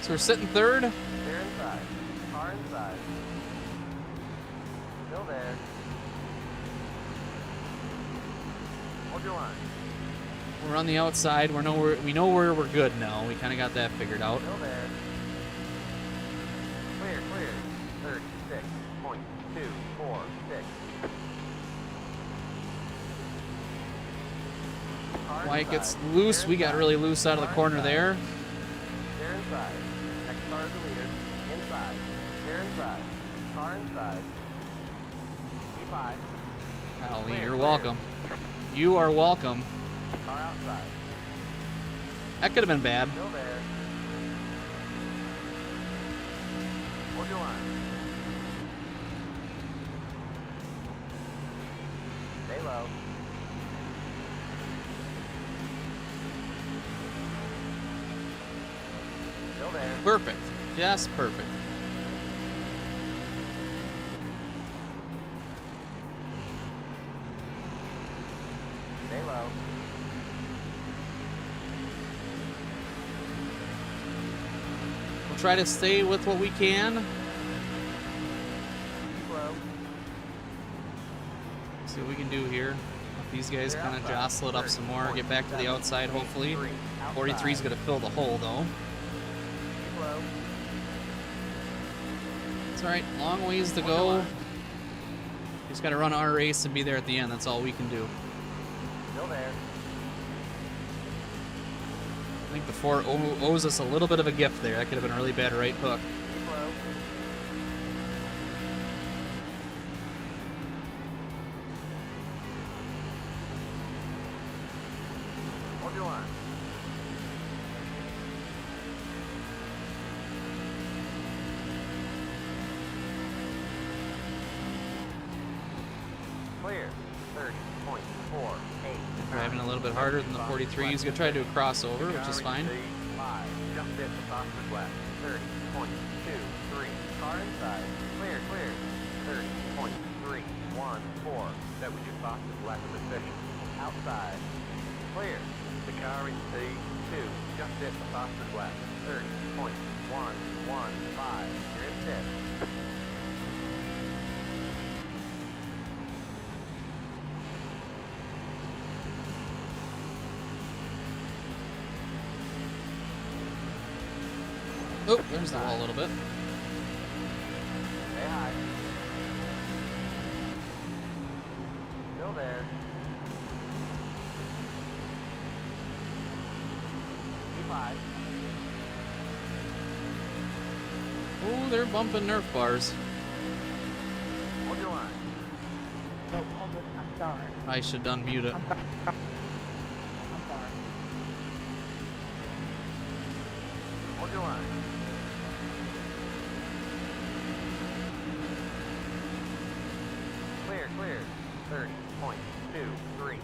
So we're sitting third. They're inside. Car inside. Still there. Hold your line. We're on the outside. We know where we're good now. We kind of got that figured out. Still there. Clear, clear. 36.246. Wyatt gets loose. We got really loose out of the corner there. They're inside. Next car is the leader. Inside. They're inside. Car inside. P5. Golly, you're welcome. You are welcome. Car outside. That could have been bad. Still there. Hold your line. Stay low. Still there. Perfect. Just perfect. Stay low. We'll try to stay with what we can. Keep low. See what we can do here. If these guys kind of jostle it up some more, get back to the outside, hopefully. 43 is going to fill the hole, though. Keep low. It's all right. Long ways to go. Just got to run our race and be there at the end. That's all we can do. Still there. I think the Ford owes us a little bit of a gift there. That could have been a really bad right hook. Keep low. Hold your line. Clear. 30.48. Driving a little bit harder than the 43. He's going to try to do a crossover, which is fine. Just hit the fastest left. 30.23. Car inside. Clear, clear. 30.314. That was your fastest lap of the session. Outside. Clear. The car in T2. Just hit the fastest lap. 30.115. You're in fifth. Oh, there's the wall a little bit. Stay high. Still there. P5. Oh, they're bumping Nerf bars. Hold your line. No, all good. I'm sorry. I should unmute it. I'm sorry. Hold your line. Clear, clear. 30.239.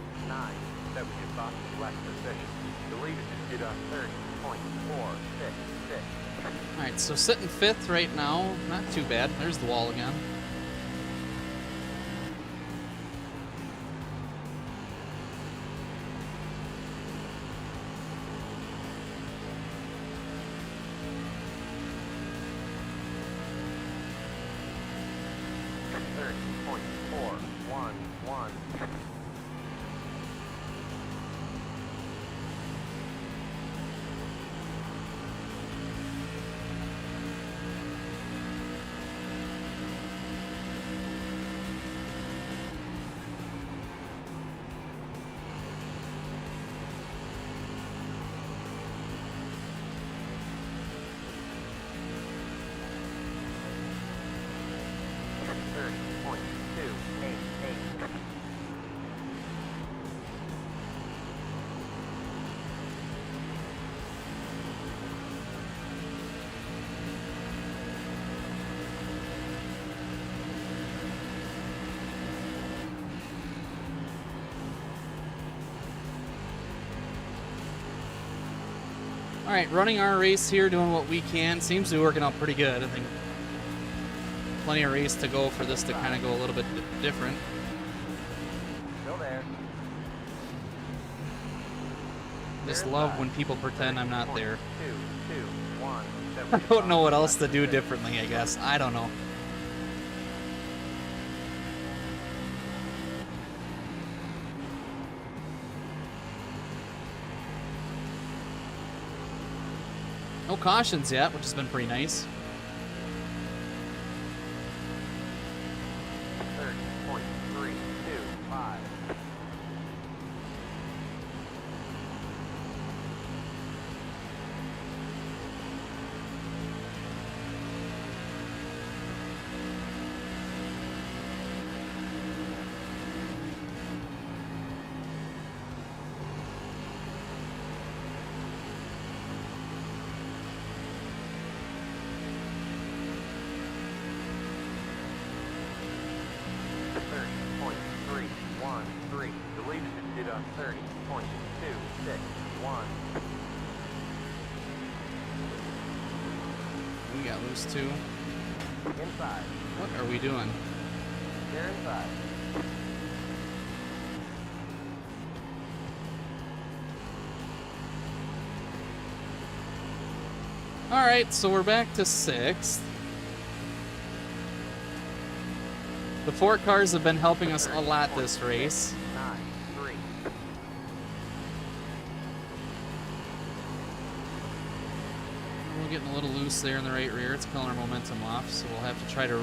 That was your fastest lap of the session. The leader just did on 30.466. All right, so sitting fifth right now. Not too bad. There's the wall again. All right, running our race here, doing what we can. Seems to be working out pretty good. I think plenty of race to go for this to kind of go a little bit different. Still there. Just love when people pretend I'm not there. 221. I don't know what else to do differently, I guess. I don't know. No cautions yet, which has been pretty nice. 30.325. Deleted it did on 30.261. We got loose too. Inside. What are we doing? They're inside. Alright, so we're back to 6th. The 4 cars have been helping us a lot this race. 9-3. We're getting a little loose there in the right rear. It's killing our momentum off, so we'll have to try to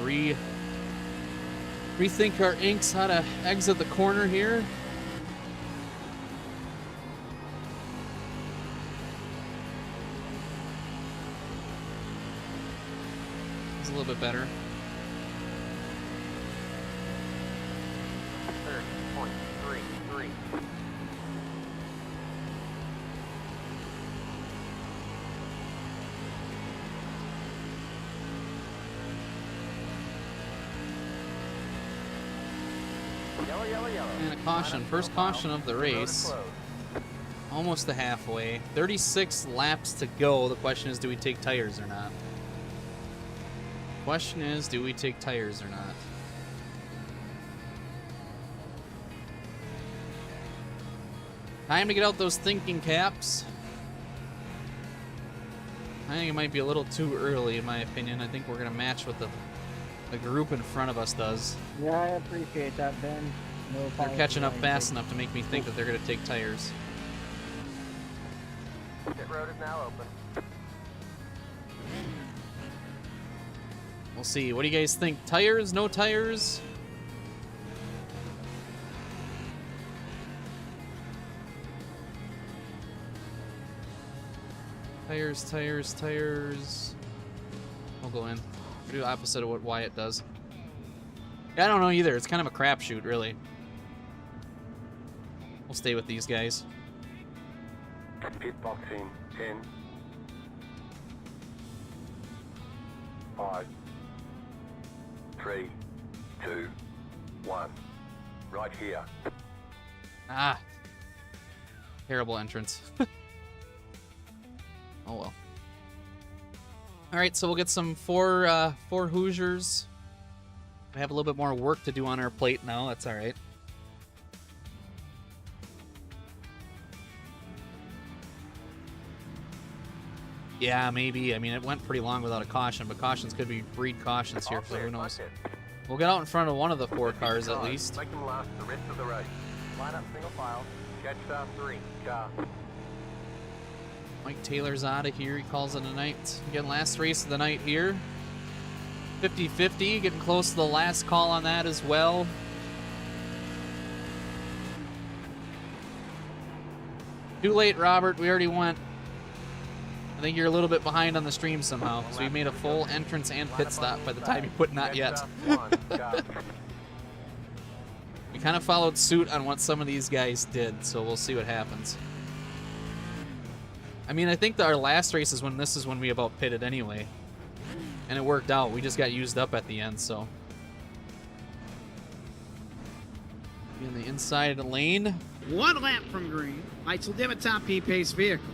rethink our inks how to exit the corner here. It's a little bit better. 30.33. Yellow, yellow, yellow. And a caution. First caution of the race. Almost to halfway. 36 laps to go. The question is, do we take tires or not? Question is, do we take tires or not? Time to get out those thinking caps. I think it might be a little too early, in my opinion. I think we're going to match what the group in front of us does. Yeah, I appreciate that, Ben. No They're catching up fast enough to make me think that they're going to take tires. Pit road is now open. We'll see. What do you guys think? Tires? No tires? Tires, tires, tires. We'll go in. We'll do the opposite of what Wyatt does. Yeah, I don't know either. It's kind of a crapshoot, really. We'll stay with these guys. Pit box in 10. 5. 3, 2, 1. Right here. Ah. Terrible entrance. Oh well. Alright, so we'll get some four Hoosiers. We have a little bit more work to do on our plate now. That's alright. Yeah, maybe. I mean, it went pretty long without a caution, but cautions could be breed cautions here, so who knows. We'll get out in front of one of the 4 cars at least. Make them last the rest of the race. Line up single file. Catch star 3. Car. Mike Taylor's out of here. He calls it a night. Again, last race of the night here. 50-50. Getting close to the last call on that as well. Too late, Robert. We already went. I think you're a little bit behind on the stream somehow. So we made a full entrance and pit stop by the time you put not yet. We kind of followed suit on what some of these guys did, so we'll see what happens. I mean, I think that our last race is when we about pitted anyway. And it worked out. We just got used up at the end, so. In the inside lane. 1 lap from green. Lights will dim at top P-pace vehicle.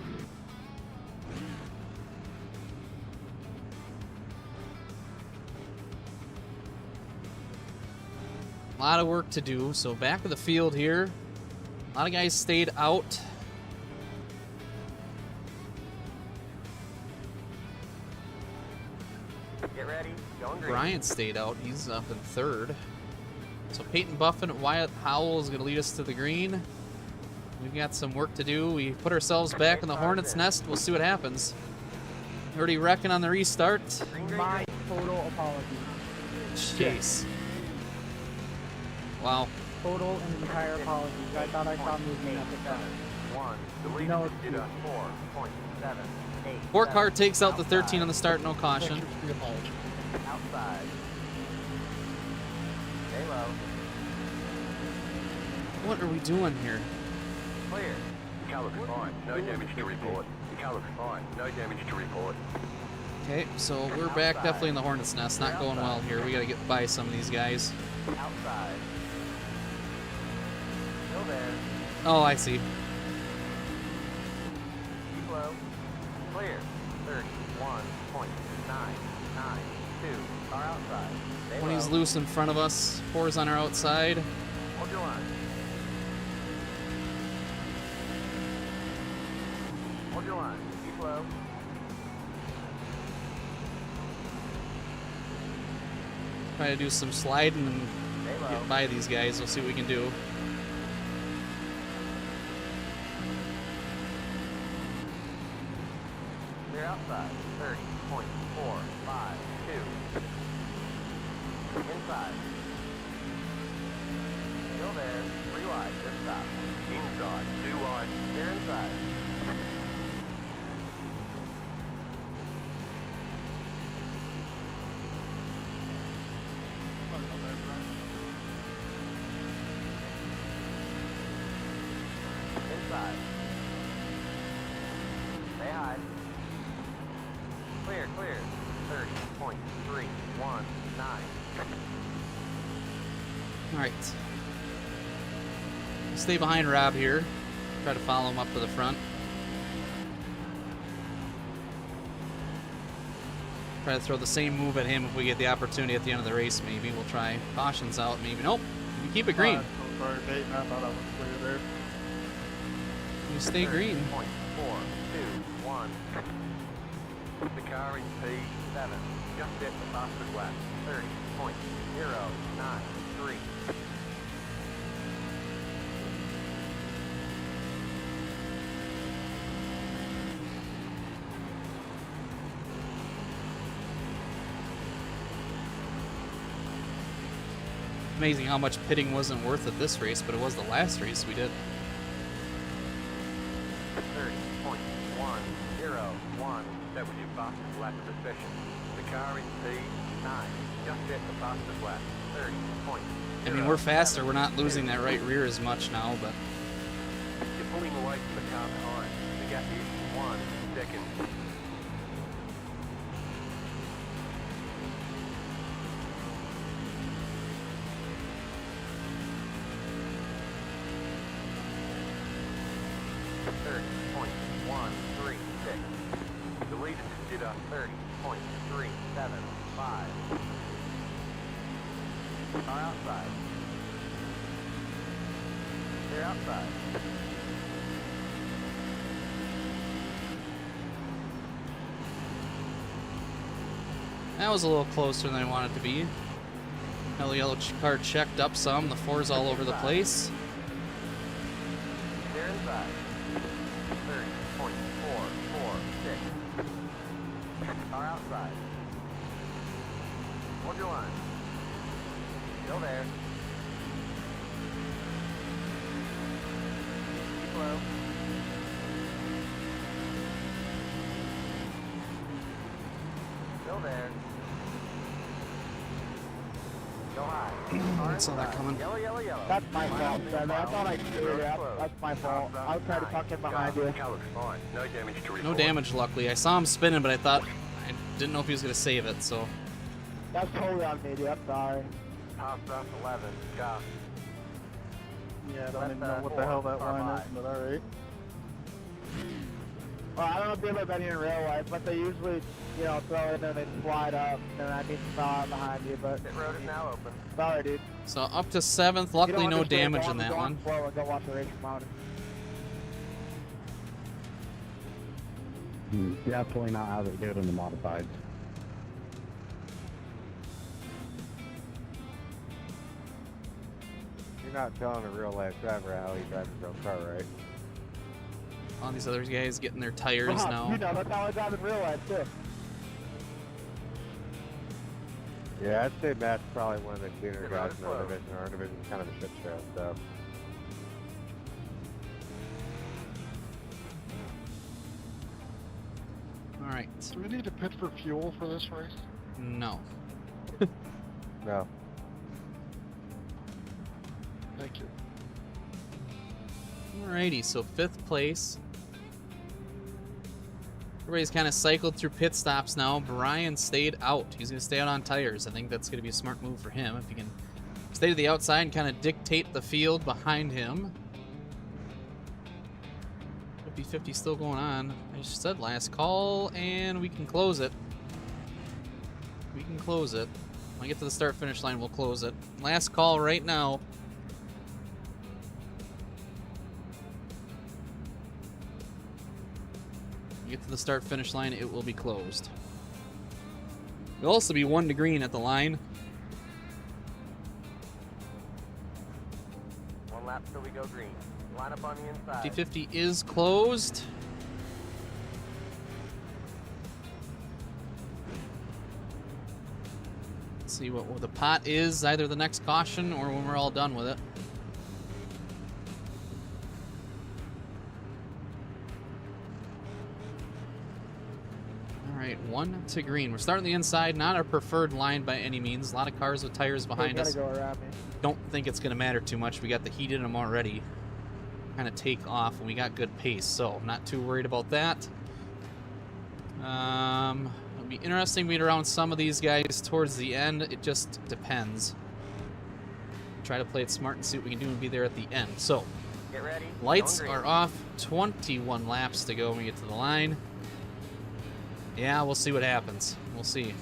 A lot of work to do, so back of the field here. A lot of guys stayed out. Get ready. Going green. Brian stayed out. He's up in 3rd. So Peyton Buffin, Wyatt Howell is going to lead us to the green. We've got some work to do. We put ourselves back in the hornet's nest. We'll see what happens. Already wrecking on the restart. My total apology. Jeez. Wow. Total and entire apologies. I thought I saw movement at the front. 1. The lead No, is it's 4.78. Four car takes out the 13 on the start, no caution. Outside. Stay low. What are we doing here? Clear. Car looks fine. No damage to report. Car looks fine. No damage to report. Okay, so we're back definitely in the Hornet's Nest. Not going well here. We gotta get by some of these guys. Outside. Still there. Oh, I see. Keep low. Clear. 31.992. Car outside. Stay 20's low. loose in front of us. 4's on our outside. Hold your line. Hold your line. Keep low. Try to do some sliding and Stay low. get by these guys. We'll see what we can do. Clear outside. 30.452. Inside. Still there. 3 wide. Just stop. Inside. 2 wide. Clear inside. Inside. Stay high. Clear, clear. 30.319. Alright. Stay behind Rob here. Try to follow him up to the front. Try to throw the same move at him if we get the opportunity at the end of the race, maybe. We'll try. Caution's out, maybe. Nope. We keep it green. So sorry, Peyton. I thought I was clear there. You stay green. 30.421. The car is P7. Just hit the fastest lap. 30.093. Amazing how much pitting wasn't worth it this race, but it was the last race we did. 30.101. That was your fastest lap of the session. The car is P9. Just hit the fastest lap. 30. I mean, we're faster. We're not losing that right rear as much now, but You're pulling away from the car behind. The gap is 1 second. The lead is Jetta 30.375. Car outside. They're outside. that was a little closer than I wanted it to be. Now the yellow car checked up some. The 4's all over the place. They're inside. 30.446. Car outside. Hold your line. Still there. Keep low. Still there. Go high. Car I saw that inside. coming. Yellow, yellow, yellow. That's my fault, Trevor. I thought I cleared it up. That's my fault. I was trying to tuck in behind you. Car looks fine. No damage to report. No damage, luckily. I saw him spinning, but I thought I didn't know if he was going to save it, so. That's totally on me, dude. I'm sorry. Passed up 11. Car. Yeah, I don't even know what the hell that line is, but alright. Well, I don't know if you've ever been here in real life, but they usually, you know, throw it and they slide up, and I need to fall out behind you, but Pit road is now open. sorry, dude. So up to 7th. Luckily, no damage in that one. Slow and go watch the race from out. Definitely not how they do it in the modifieds. You're not telling a real life driver how he drives a real car, right? All these other guys getting their tires Rob, now. you know, that's how I drive in real life, too. Yeah, I'd say Matt's probably one of the cleaner guys in our division. Our division's kind of a shit show, so. All right. Do we need to pit for fuel for this race? No. No. Thank you. Alrighty, so 5th place. Everybody's kind of cycled through pit stops now. Brian stayed out. He's going to stay out on tires. I think that's going to be a smart move for him if he can stay to the outside and kind of dictate the field behind him. 50-50 still going on. I just said last call, and we can close it. We can close it. When I get to the start-finish line, we'll close it. Last call right now. When we get to the start-finish line, it will be closed. It'll also be 1 to green at the line. 1 lap till we go green. Line up on the inside. 50-50 is closed. Let's see what the pot is, either the next caution or when we're all done with it. All right, 1 to green. We're starting the inside, not our preferred line by any means. A lot of cars with tires behind us. Go around me. Don't think it's going to matter too much. We got the heat in them already. Kind of take off, and we got good pace, so I'm not too worried about that. It'll be interesting to meet around some of these guys towards the end. It just depends. Try to play it smart and see what we can do and be there at the end. So, Get ready. lights Going green. are off. 21 laps to go when we get to the line. Yeah, we'll see what happens. We'll see.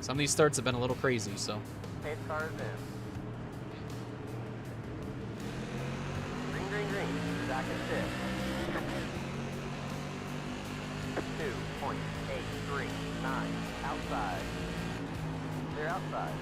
Some of these starts have been a little crazy, so. Pace cars in. Green, green, green. Back and sit. 2.839. Outside. They're outside.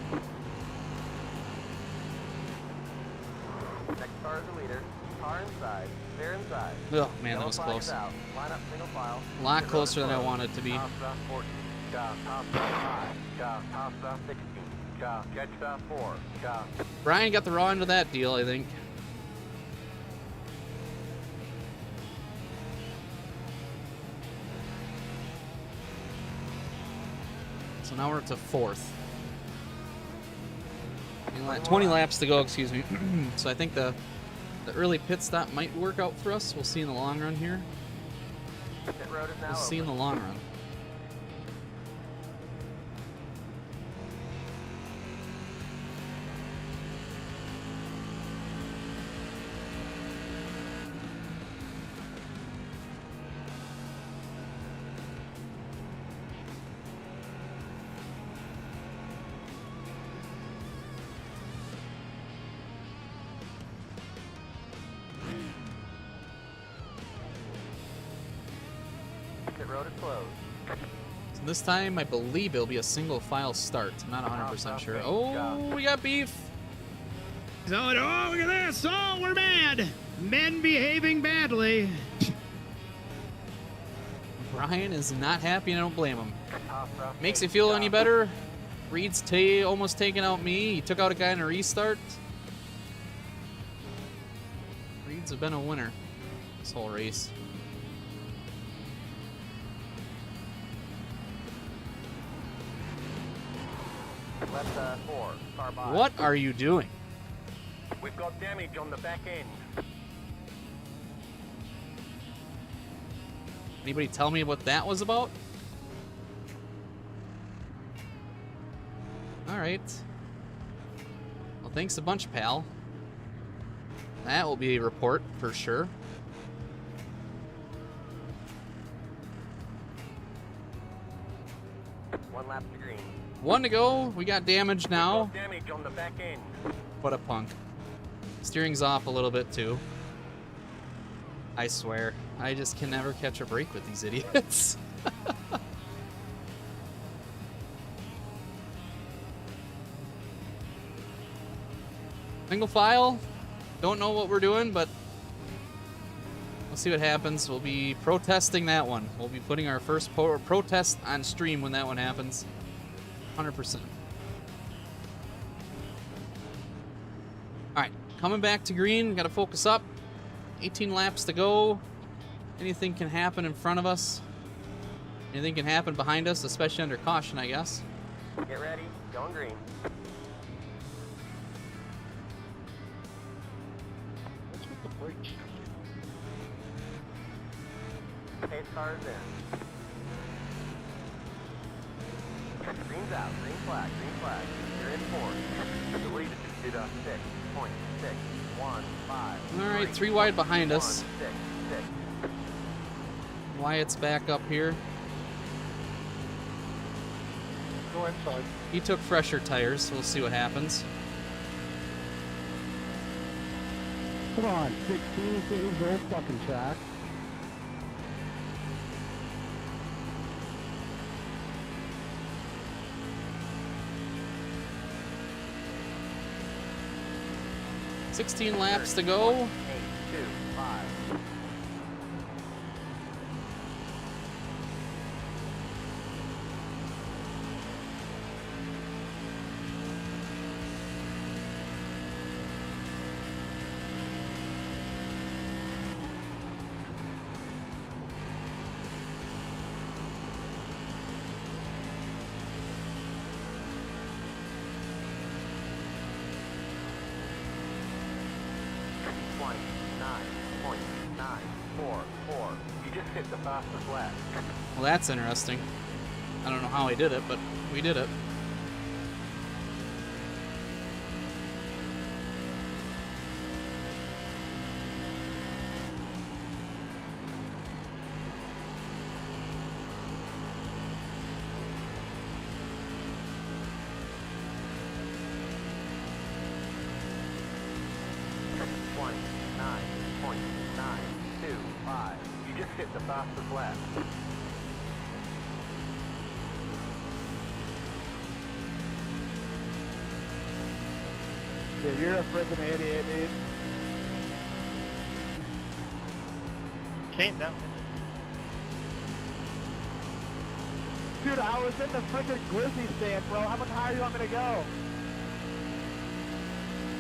Next car is the leader. Car inside. They're inside. Oh, man, that Yellow was flag close. is out. Line up single file. A lot Pit road closer is than I closed. wanted it to be. Casa 14. Casa 5. Casa 16. Casa 4. Brian got the raw end of that deal, I think. So now we're up to 4th. 20 laps to go, excuse me. So I think the early pit stop might work out for us. We'll see in the long run here. Pit road is now We'll see in the open. long run. Pit road is closed. So this time, I believe it'll be a single file start. I'm not 100% sure. Oh, we got beef. So, oh, look at this. Oh, we're mad. Men behaving badly. Brian is not happy, and I don't blame him. Casa Makes you 8. feel any better? Reed's almost taking out me. He took out a guy in a restart. Reed's have been a winner this whole race. Left 4. Car by. What are you doing? We've got damage on the back end. Anybody tell me what that was about? Alright. Well, thanks a bunch, pal. That will be a report for sure. One lap to green. 1 to go. We got damage now. Got damage on the back end. What a punk. Steering's off a little bit too. I swear, I just can never catch a break with these idiots. Single file. Don't know what we're doing, but we'll see what happens. We'll be protesting that one. We'll be putting our first protest on stream when that one happens. 100%. All right, coming back to green. Got to focus up. 18 laps to go. Anything can happen in front of us. Anything can happen behind us, especially under caution, I guess. Get ready. Going green. What's with the brakes? Pace cars in. Green's out. Green flag. Green flag. You're in fourth. The lead is 6.615. All right, 3 wide behind us. 6. Wyatt's back up here. Go inside. He took fresher tires, so we'll see what happens. Come on, 16, get your fucking track. — 16 laps to go. 8, 2, 5. You just hit the fastest lap. Well, that's interesting. I don't know how he did it, but we did it. You just hit the fastest lap. Dude, you're a freaking idiot, dude. Can't down. Dude, I was in the freaking Glizzy stand, bro. How much higher do you want me to go?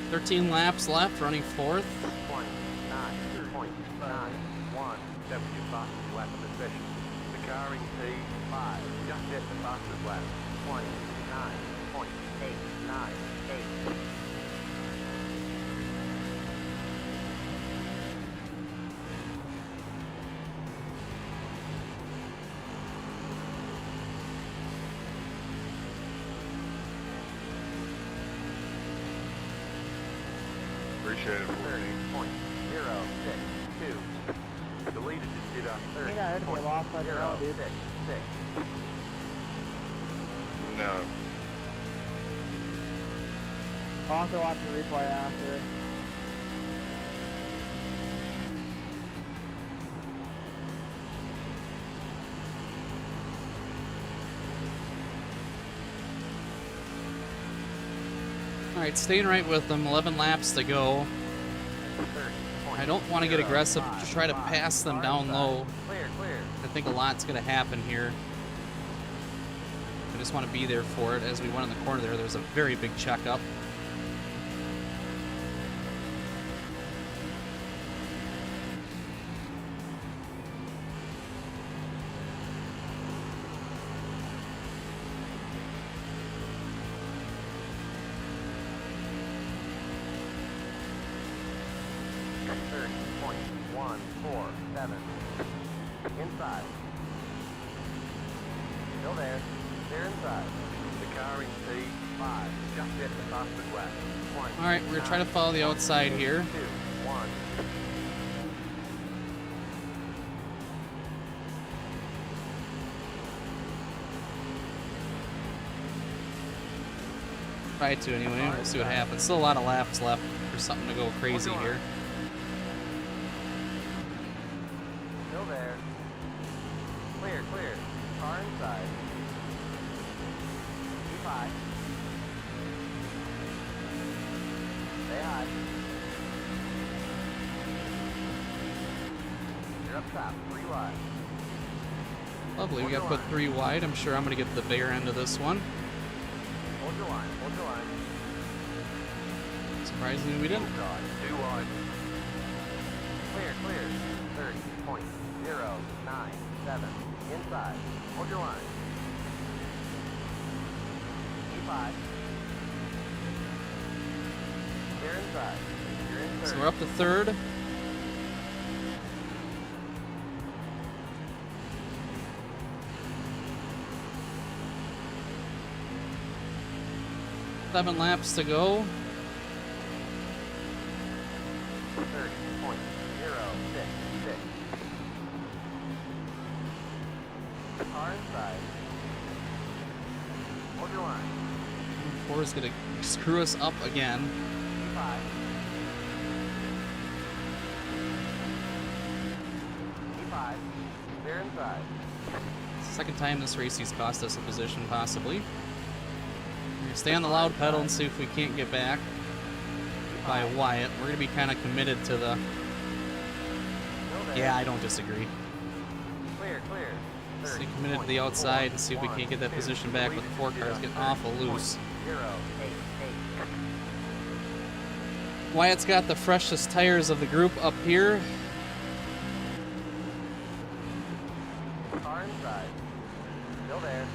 13 laps left, running fourth. 29.91. That was your fastest lap of the session. The car in P5 just hit the fastest lap. 29.898. Appreciate it. 30.062. The leader just did a I think I heard me lost on your own, dude. 30.066. No. I'll have to watch the replay after. All right, staying right with them. 11 laps to go. I don't want to get aggressive to try to pass them down low. Clear. I think a lot's going to happen here. I just want to be there for it. As we went in the corner there, there's a very big checkup. Inside. Still there. They're inside. The car in P5 just hit the fastest lap. All right, we're going to try to follow the outside here. 2, 1. Try to anyway. We'll see what happens. Still a lot of laps left for something to go crazy here. Still there. Clear. Car inside. P5. Stay high. You're up top. 3 wide. Lovely. We got to put 3 wide. I'm sure I'm going to get the bigger end of this one. Hold your line. It's Surprisingly, we didn't. Inside, 2 wide. Clear, clear. 30.097. Inside. Hold your line. E5. Clear inside. You're in third. So we're up to third. Seven laps to go. 30.066. Car inside. Hold your line. 4 is gonna screw us up again. E5. E5. Clear inside. Second time this race he's cost us a position, possibly. We're gonna stay on the loud pedal and see if we can't get back by Wyatt. We're gonna be kind of committed to the. Yeah, I don't disagree. Clear, clear. Stay committed to the outside and see if we can't get that position back with the 4 cars getting awful loose. 0.088. Wyatt's got the freshest tires of the group up here. Car inside. Still there.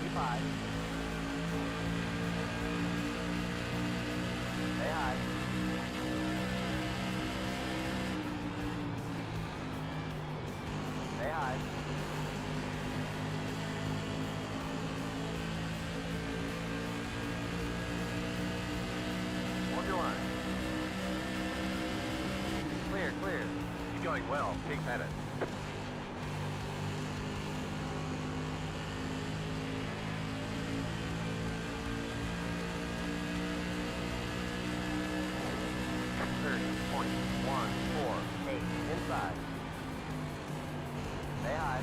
E5. Stay high. Stay high. Hold your line. Clear, clear. You're going well. Keep at it. Inside. Stay high.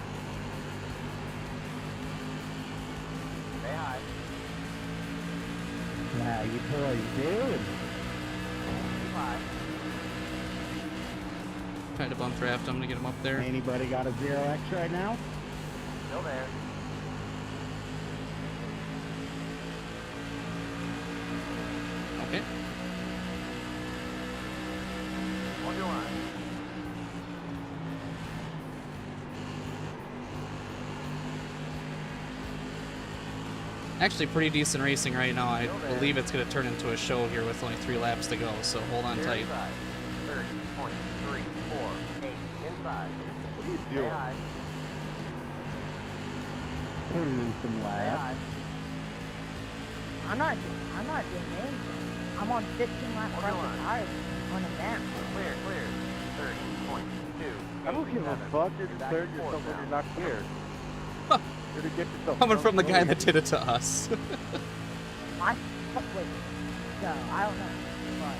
Stay high. Wow, you boys doing? E5. Try to bump draft him to get him up there. Anybody got a 0x right now? Still there. Okay. Hold your line. Actually, pretty decent racing right now. I believe it's going to turn into a show here with only 3 laps to go, so hold on tight. Inside. 30.348. Inside. What are you Stay doing? high. Put in some Stay laps. high. I'm not doing anything. I'm on 15 lap Hold your pressure line. tires on a map. Clear, clear. 30.2. I don't give a fuck. You're declaring yourself when you're not scared. You're to get yourself Coming from the guy going. that did it to us. Wait, so I don't know. But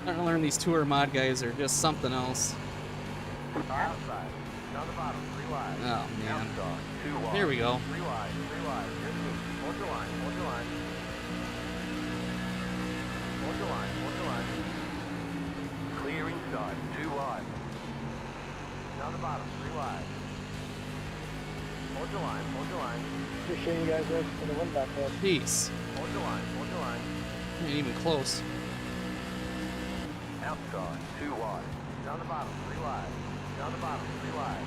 Starting to learn these tour mod guys are just something else. Car outside. Down the bottom. 3 wide. Oh, man. Outside. 2 wide. Here we go. 3 wide. 3 wide. Here's me. Hold your line. Hold your line. Hold your line. Hold your line. Clear inside. 2 wide. Down the bottom. 3 wide. Hold your line. Hold your line. Appreciate you guys racing for the win back there. Peace. Hold your line. Hold your line. Ain't even close. Outside. 2 wide. Down the bottom. 3 wide. Down the bottom. 3 wide.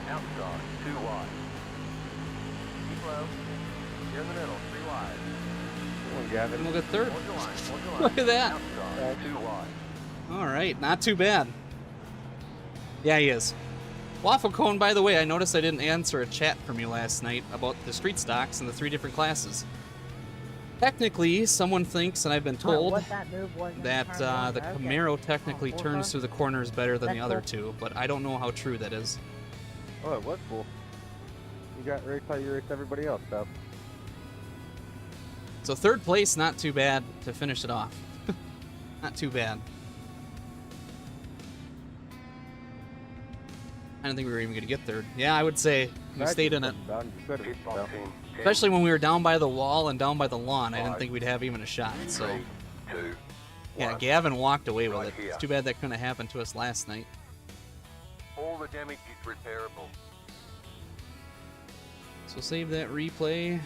Outside. 2 wide. Keep low. You're in the middle. 3 wide. Come on, Gavin. And we'll get third. Hold your line. Hold your line. Look at that. Outside. 2 wide. All right, not too bad. Yeah, he is. Waffle Cone, by the way, I noticed I didn't answer a chat from you last night about the street stocks and the 3 different classes. Technically, someone thinks, and I've been told, what that move was in that turn one, the okay. Camaro technically Oh, turns through the corners better than the That's other cool. 2, but I don't know how true that is. Oh, it was cool. You got raced how you raced everybody else, stuff. So 3rd place, not too bad to finish it off. Not too bad. I didn't think we were even going to get 3rd. Yeah, I would say we stayed in it. Especially when we were down by the wall and down by the lawn, I didn't think we'd have even a shot. So, 2. yeah, Gavin walked away with Right it. here. It's too bad that couldn't have happened to us last night. All the damage is repairable. So So save that replay.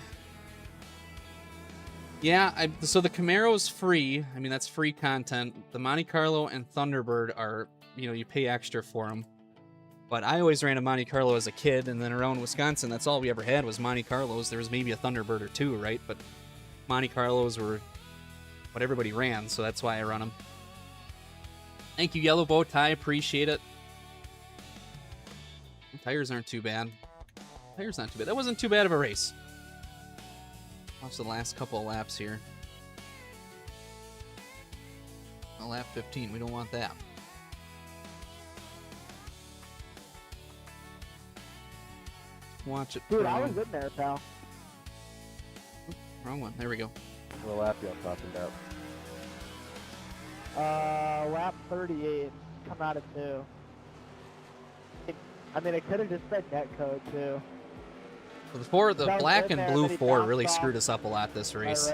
Yeah, so the Camaro's free. I mean, that's free content. The Monte Carlo and Thunderbird are, you pay extra for them. But I always ran a Monte Carlo as a kid, and then around Wisconsin, that's all we ever had was Monte Carlos. There was maybe a Thunderbird or two, right? But Monte Carlos were what everybody ran, so that's why I run them. Thank you, Yellow Bow Tie. Appreciate it. Tires aren't too bad. Tires not too bad. That wasn't too bad of a race. Watch the last couple of laps here. Lap 15. We don't want that. Watch it. Dude, I was in there, pal. Wrong one. There we go. What lap y'all talking about? Lap 38. Come out of 2. I mean, it could have just been net code, too. The black and blue 4 really screwed us up a lot this race.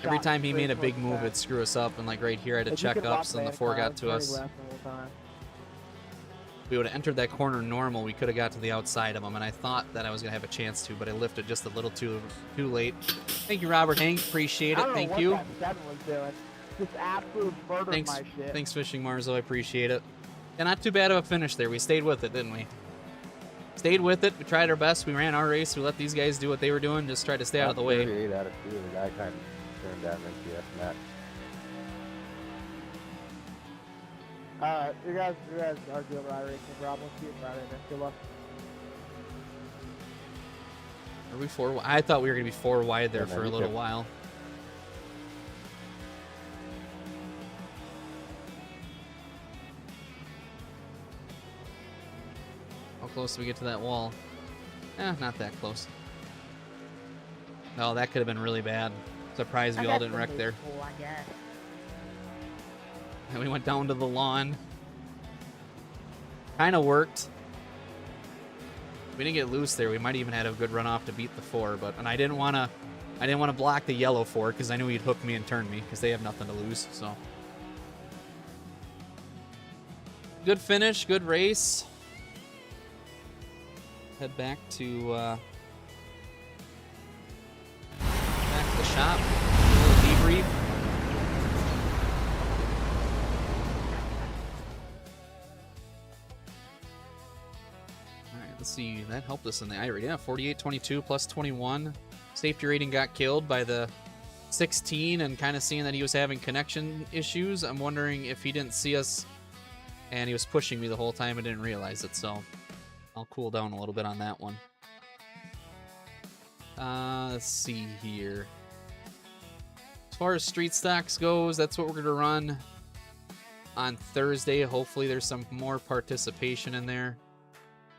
Every time he made a big move, it'd screw us up, and like right here, I had to check ups, and the 4 got to us. If we would have entered that corner normal, we could have got to the outside of him, and I thought that I was going to have a chance to, but I lifted just a little too late. Thank you, Robert Hank. Appreciate it. Thank you. Just absolute murdered my shit. Thanks, Fishing Marzo. I appreciate it. And not too bad of a finish there. We stayed with it, didn't we? Stayed with it. We tried our best. We ran our race. We let these guys do what they were doing. Just tried to stay out of the way. 38 out of 2. The guy kind of turned down MTS Matt. You guys are good with iRacing, Rob. We'll see you Friday, man. Good luck. Are we 4? I thought we were going to be 4 wide there for a little while. How close do we get to that wall? Not that close. No, that could have been really bad. Surprised we all didn't wreck there. Cool, I guess. And we went down to the lawn. Kind of worked. We didn't get loose there. We might even had a good run off to beat the 4, and I didn't want to block the yellow 4 because I knew he'd hook me and turn me because they have nothing to lose. So good finish, good race. Head back to the shop. A little debrief. Let's see, that helped us in the iRate. Yeah, 48-22 plus 21. Safety rating got killed by the 16, and kind of seeing that he was having connection issues, I'm wondering if he didn't see us and he was pushing me the whole time and didn't realize it, so I'll cool down a little bit on that one. Let's see here. As far as street stocks goes, that's what we're going to run on Thursday. Hopefully there's some more participation in there.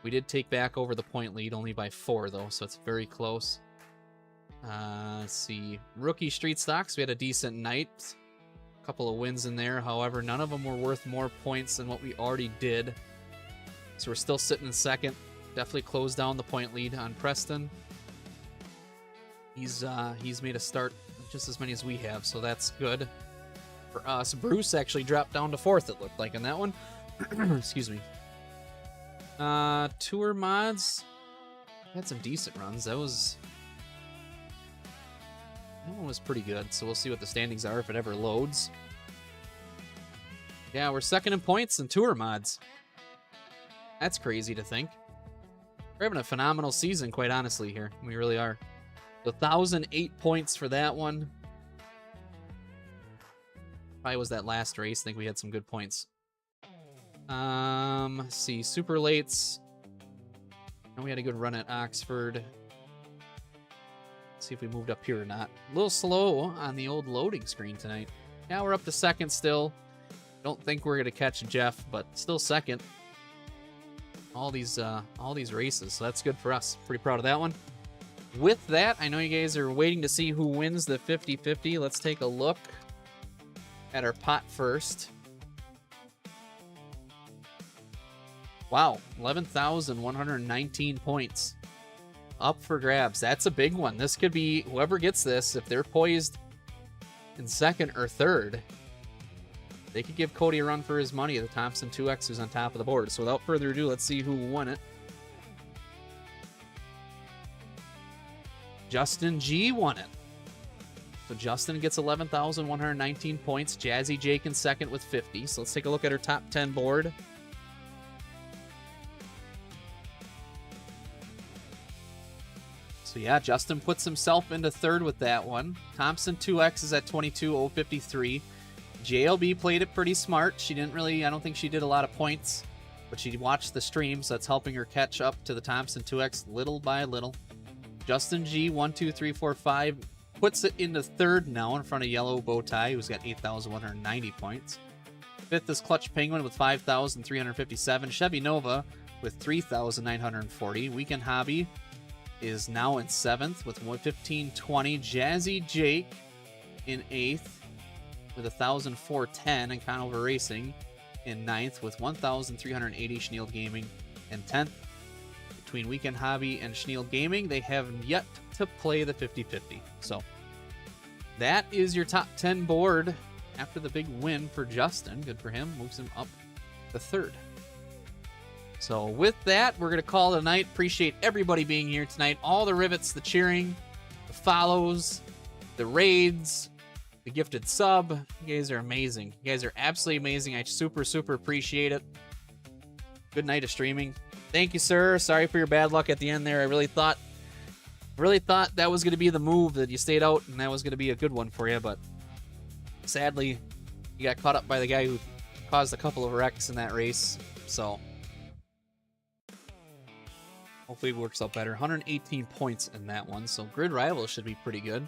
We did take back over the point lead, only by 4, though, so it's very close. Let's see. Rookie street stocks, we had a decent night. A couple of wins in there. However, none of them were worth more points than what we already did. So we're still sitting in second. Definitely closed down the point lead on Preston. He's made a start just as many as we have, so that's good for us. Bruce actually dropped down to 4th, it looked like, in that one. Excuse me. Tour mods had some decent runs. That one was pretty good, so we'll see what the standings are if it ever loads. Yeah, we're second in points in tour mods. That's crazy to think. We're having a phenomenal season, quite honestly, here. We really are. 1,008 points for that one. Probably was that last race. I think we had some good points. Let's see, super lates. And we had a good run at Oxford. Let's see if we moved up here or not. A little slow on the old loading screen tonight. Yeah, we're up to second still. Don't think we're gonna catch Jeff, but still second. All these races, so that's good for us. Pretty proud of that one. With that, I know you guys are waiting to see who wins the 50-50. Let's take a look at our pot first. Wow, 11,119 points. Up for grabs. That's a big one. This could be, whoever gets this, if they're poised in second or third, they could give Cody a run for his money. The Thompson 2X is on top of the board. So without further ado, let's see who won it. Justin G won it. So Justin gets 11,119 points. Jazzy Jake in second with 50. So let's take a look at her top 10 board. So yeah, Justin puts himself into third with that one. Thompson 2X is at 22,053. JLB played it pretty smart. She didn't really, I don't think she did a lot of points, but she watched the stream, so that's helping her catch up to the Thompson 2X little by little. Justin G, 1, 2, 3, 4, 5, puts it into third now in front of Yellow Bowtie, who's got 8,190 points. Fifth is Clutch Penguin with 5,357. Chevy Nova with 3,940. Weekend Hobby is now in seventh with 11520. Jazzy Jake in eighth with 1,410. And Conover Racing in ninth with 1,380. Schneeld Gaming in 10th. Between Weekend Hobby and Schneeld Gaming, they have yet to play the 50-50. So that is your top 10 board after the big win for Justin. Good for him. Moves him up to third. So with that, we're going to call it a night. Appreciate everybody being here tonight. All the rivets, the cheering, the follows, the raids, the gifted sub. You guys are amazing. You guys are absolutely amazing. I super, super appreciate it. Good night of streaming. Thank you, sir. Sorry for your bad luck at the end there. I really thought that was going to be the move, that you stayed out and that was going to be a good one for you, but sadly, you got caught up by the guy who caused a couple of wrecks in that race. So hopefully it works out better. 118 points in that one, so Grid Rivals should be pretty good.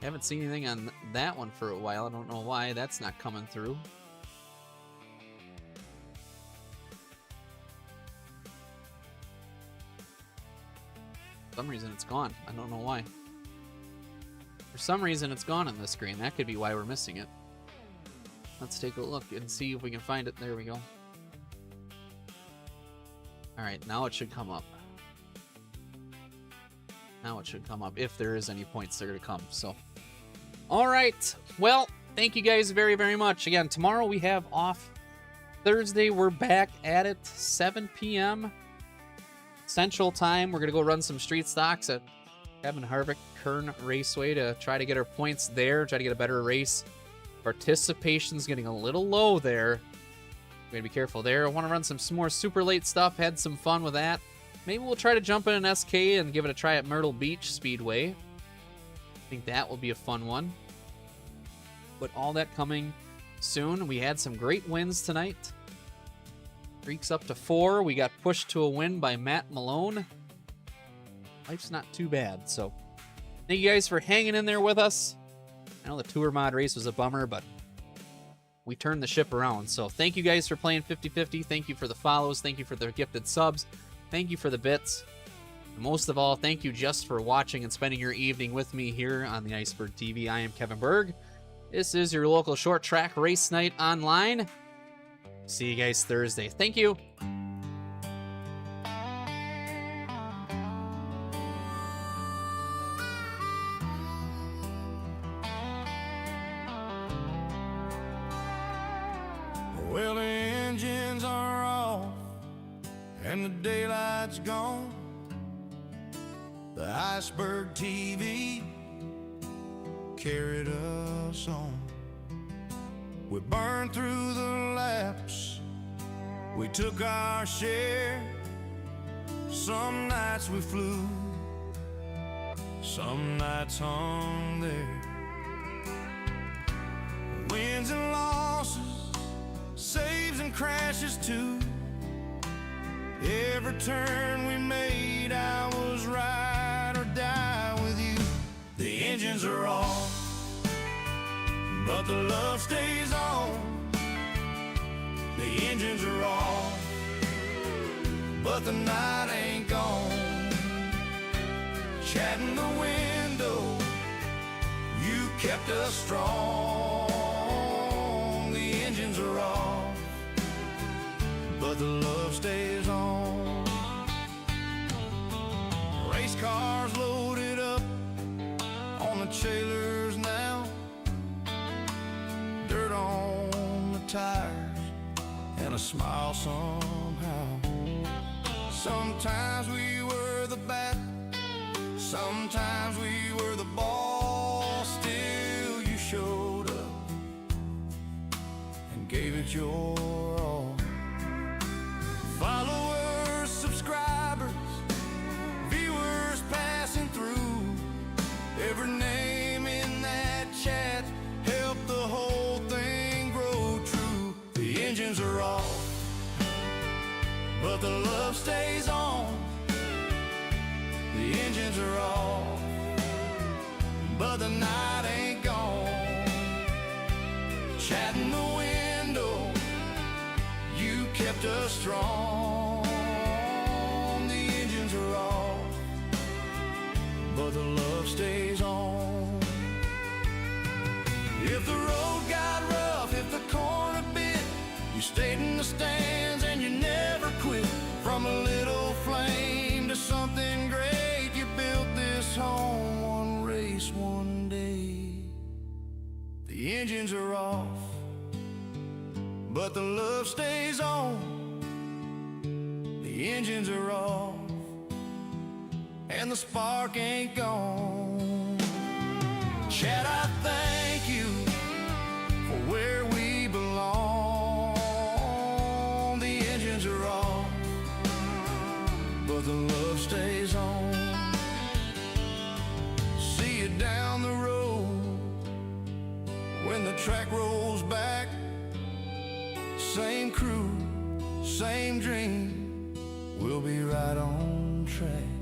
Haven't seen anything on that one for a while. I don't know why that's not coming through. For some reason it's gone. I don't know why. For some reason it's gone on the screen. That could be why we're missing it. Let's take a look and see if we can find it. There we go. Alright, now it should come up. Now it should come up if there is any points that are going to come. So, alright. Well, thank you guys very, very much. Again, tomorrow we have off. Thursday we're back at it. 7 p.m. Central Time. We're going to go run some street stocks at Kevin Harvick Kern Raceway to try to get our points there, try to get a better race. Participation's getting a little low there. We're going to be careful there. I want to run some more super late stuff, had some fun with that. Maybe we'll try to jump in an SK and give it a try at Myrtle Beach Speedway. I think that will be a fun one. But all that coming soon. We had some great wins tonight. Streaks up to 4. We got pushed to a win by Matt Malone. Life's not too bad. So thank you guys for hanging in there with us. I know the tour mod race was a bummer, but we turned the ship around. So thank you guys for playing 50-50. Thank you for the follows. Thank you for the gifted subs. Thank you for the bits. And most of all, thank you just for watching and spending your evening with me here on the Iceberg TV. I am Kevin Berg. This is your local short track race night online. See you guys Thursday. Thank you. Well, the engines are off and the daylight's gone. The Iceberg TV carried us on. We burned through the laps, we took our share. Some nights we flew, some nights hung there. Wins and losses, saves and crashes too. Every turn we made, I was ride or die with you. The engines are off, but the love stays on. The engines are off, but the night ain't gone. Chatting the window, you kept us strong. The engines are off, but the love stays on. Race cars loaded up on the trailers now. Dirt on the tires and a smile somehow. Sometimes we were the bat, Sometimes we were the boss, still you showed up and gave it your all. Followers, subscribers, viewers passing through, every name in that chat helped the whole thing grow true. The engines are off, but the love stays on. The engines are off, but the night ain't gone. Chat in the window, you kept us strong. The engines are off, but the love stays on. If the road got rough, if the corner bit, you stayed in the stands and you never quit. From a little flame to something great, you built this home, one race, one day. The engines are off, but the love stays on. The engines are off, and the spark ain't gone. Chad, I thank you for where we belong. The engines are off, but the love stays on. See you down the road when the track rolls back. Same crew, same dream, we'll be right on track.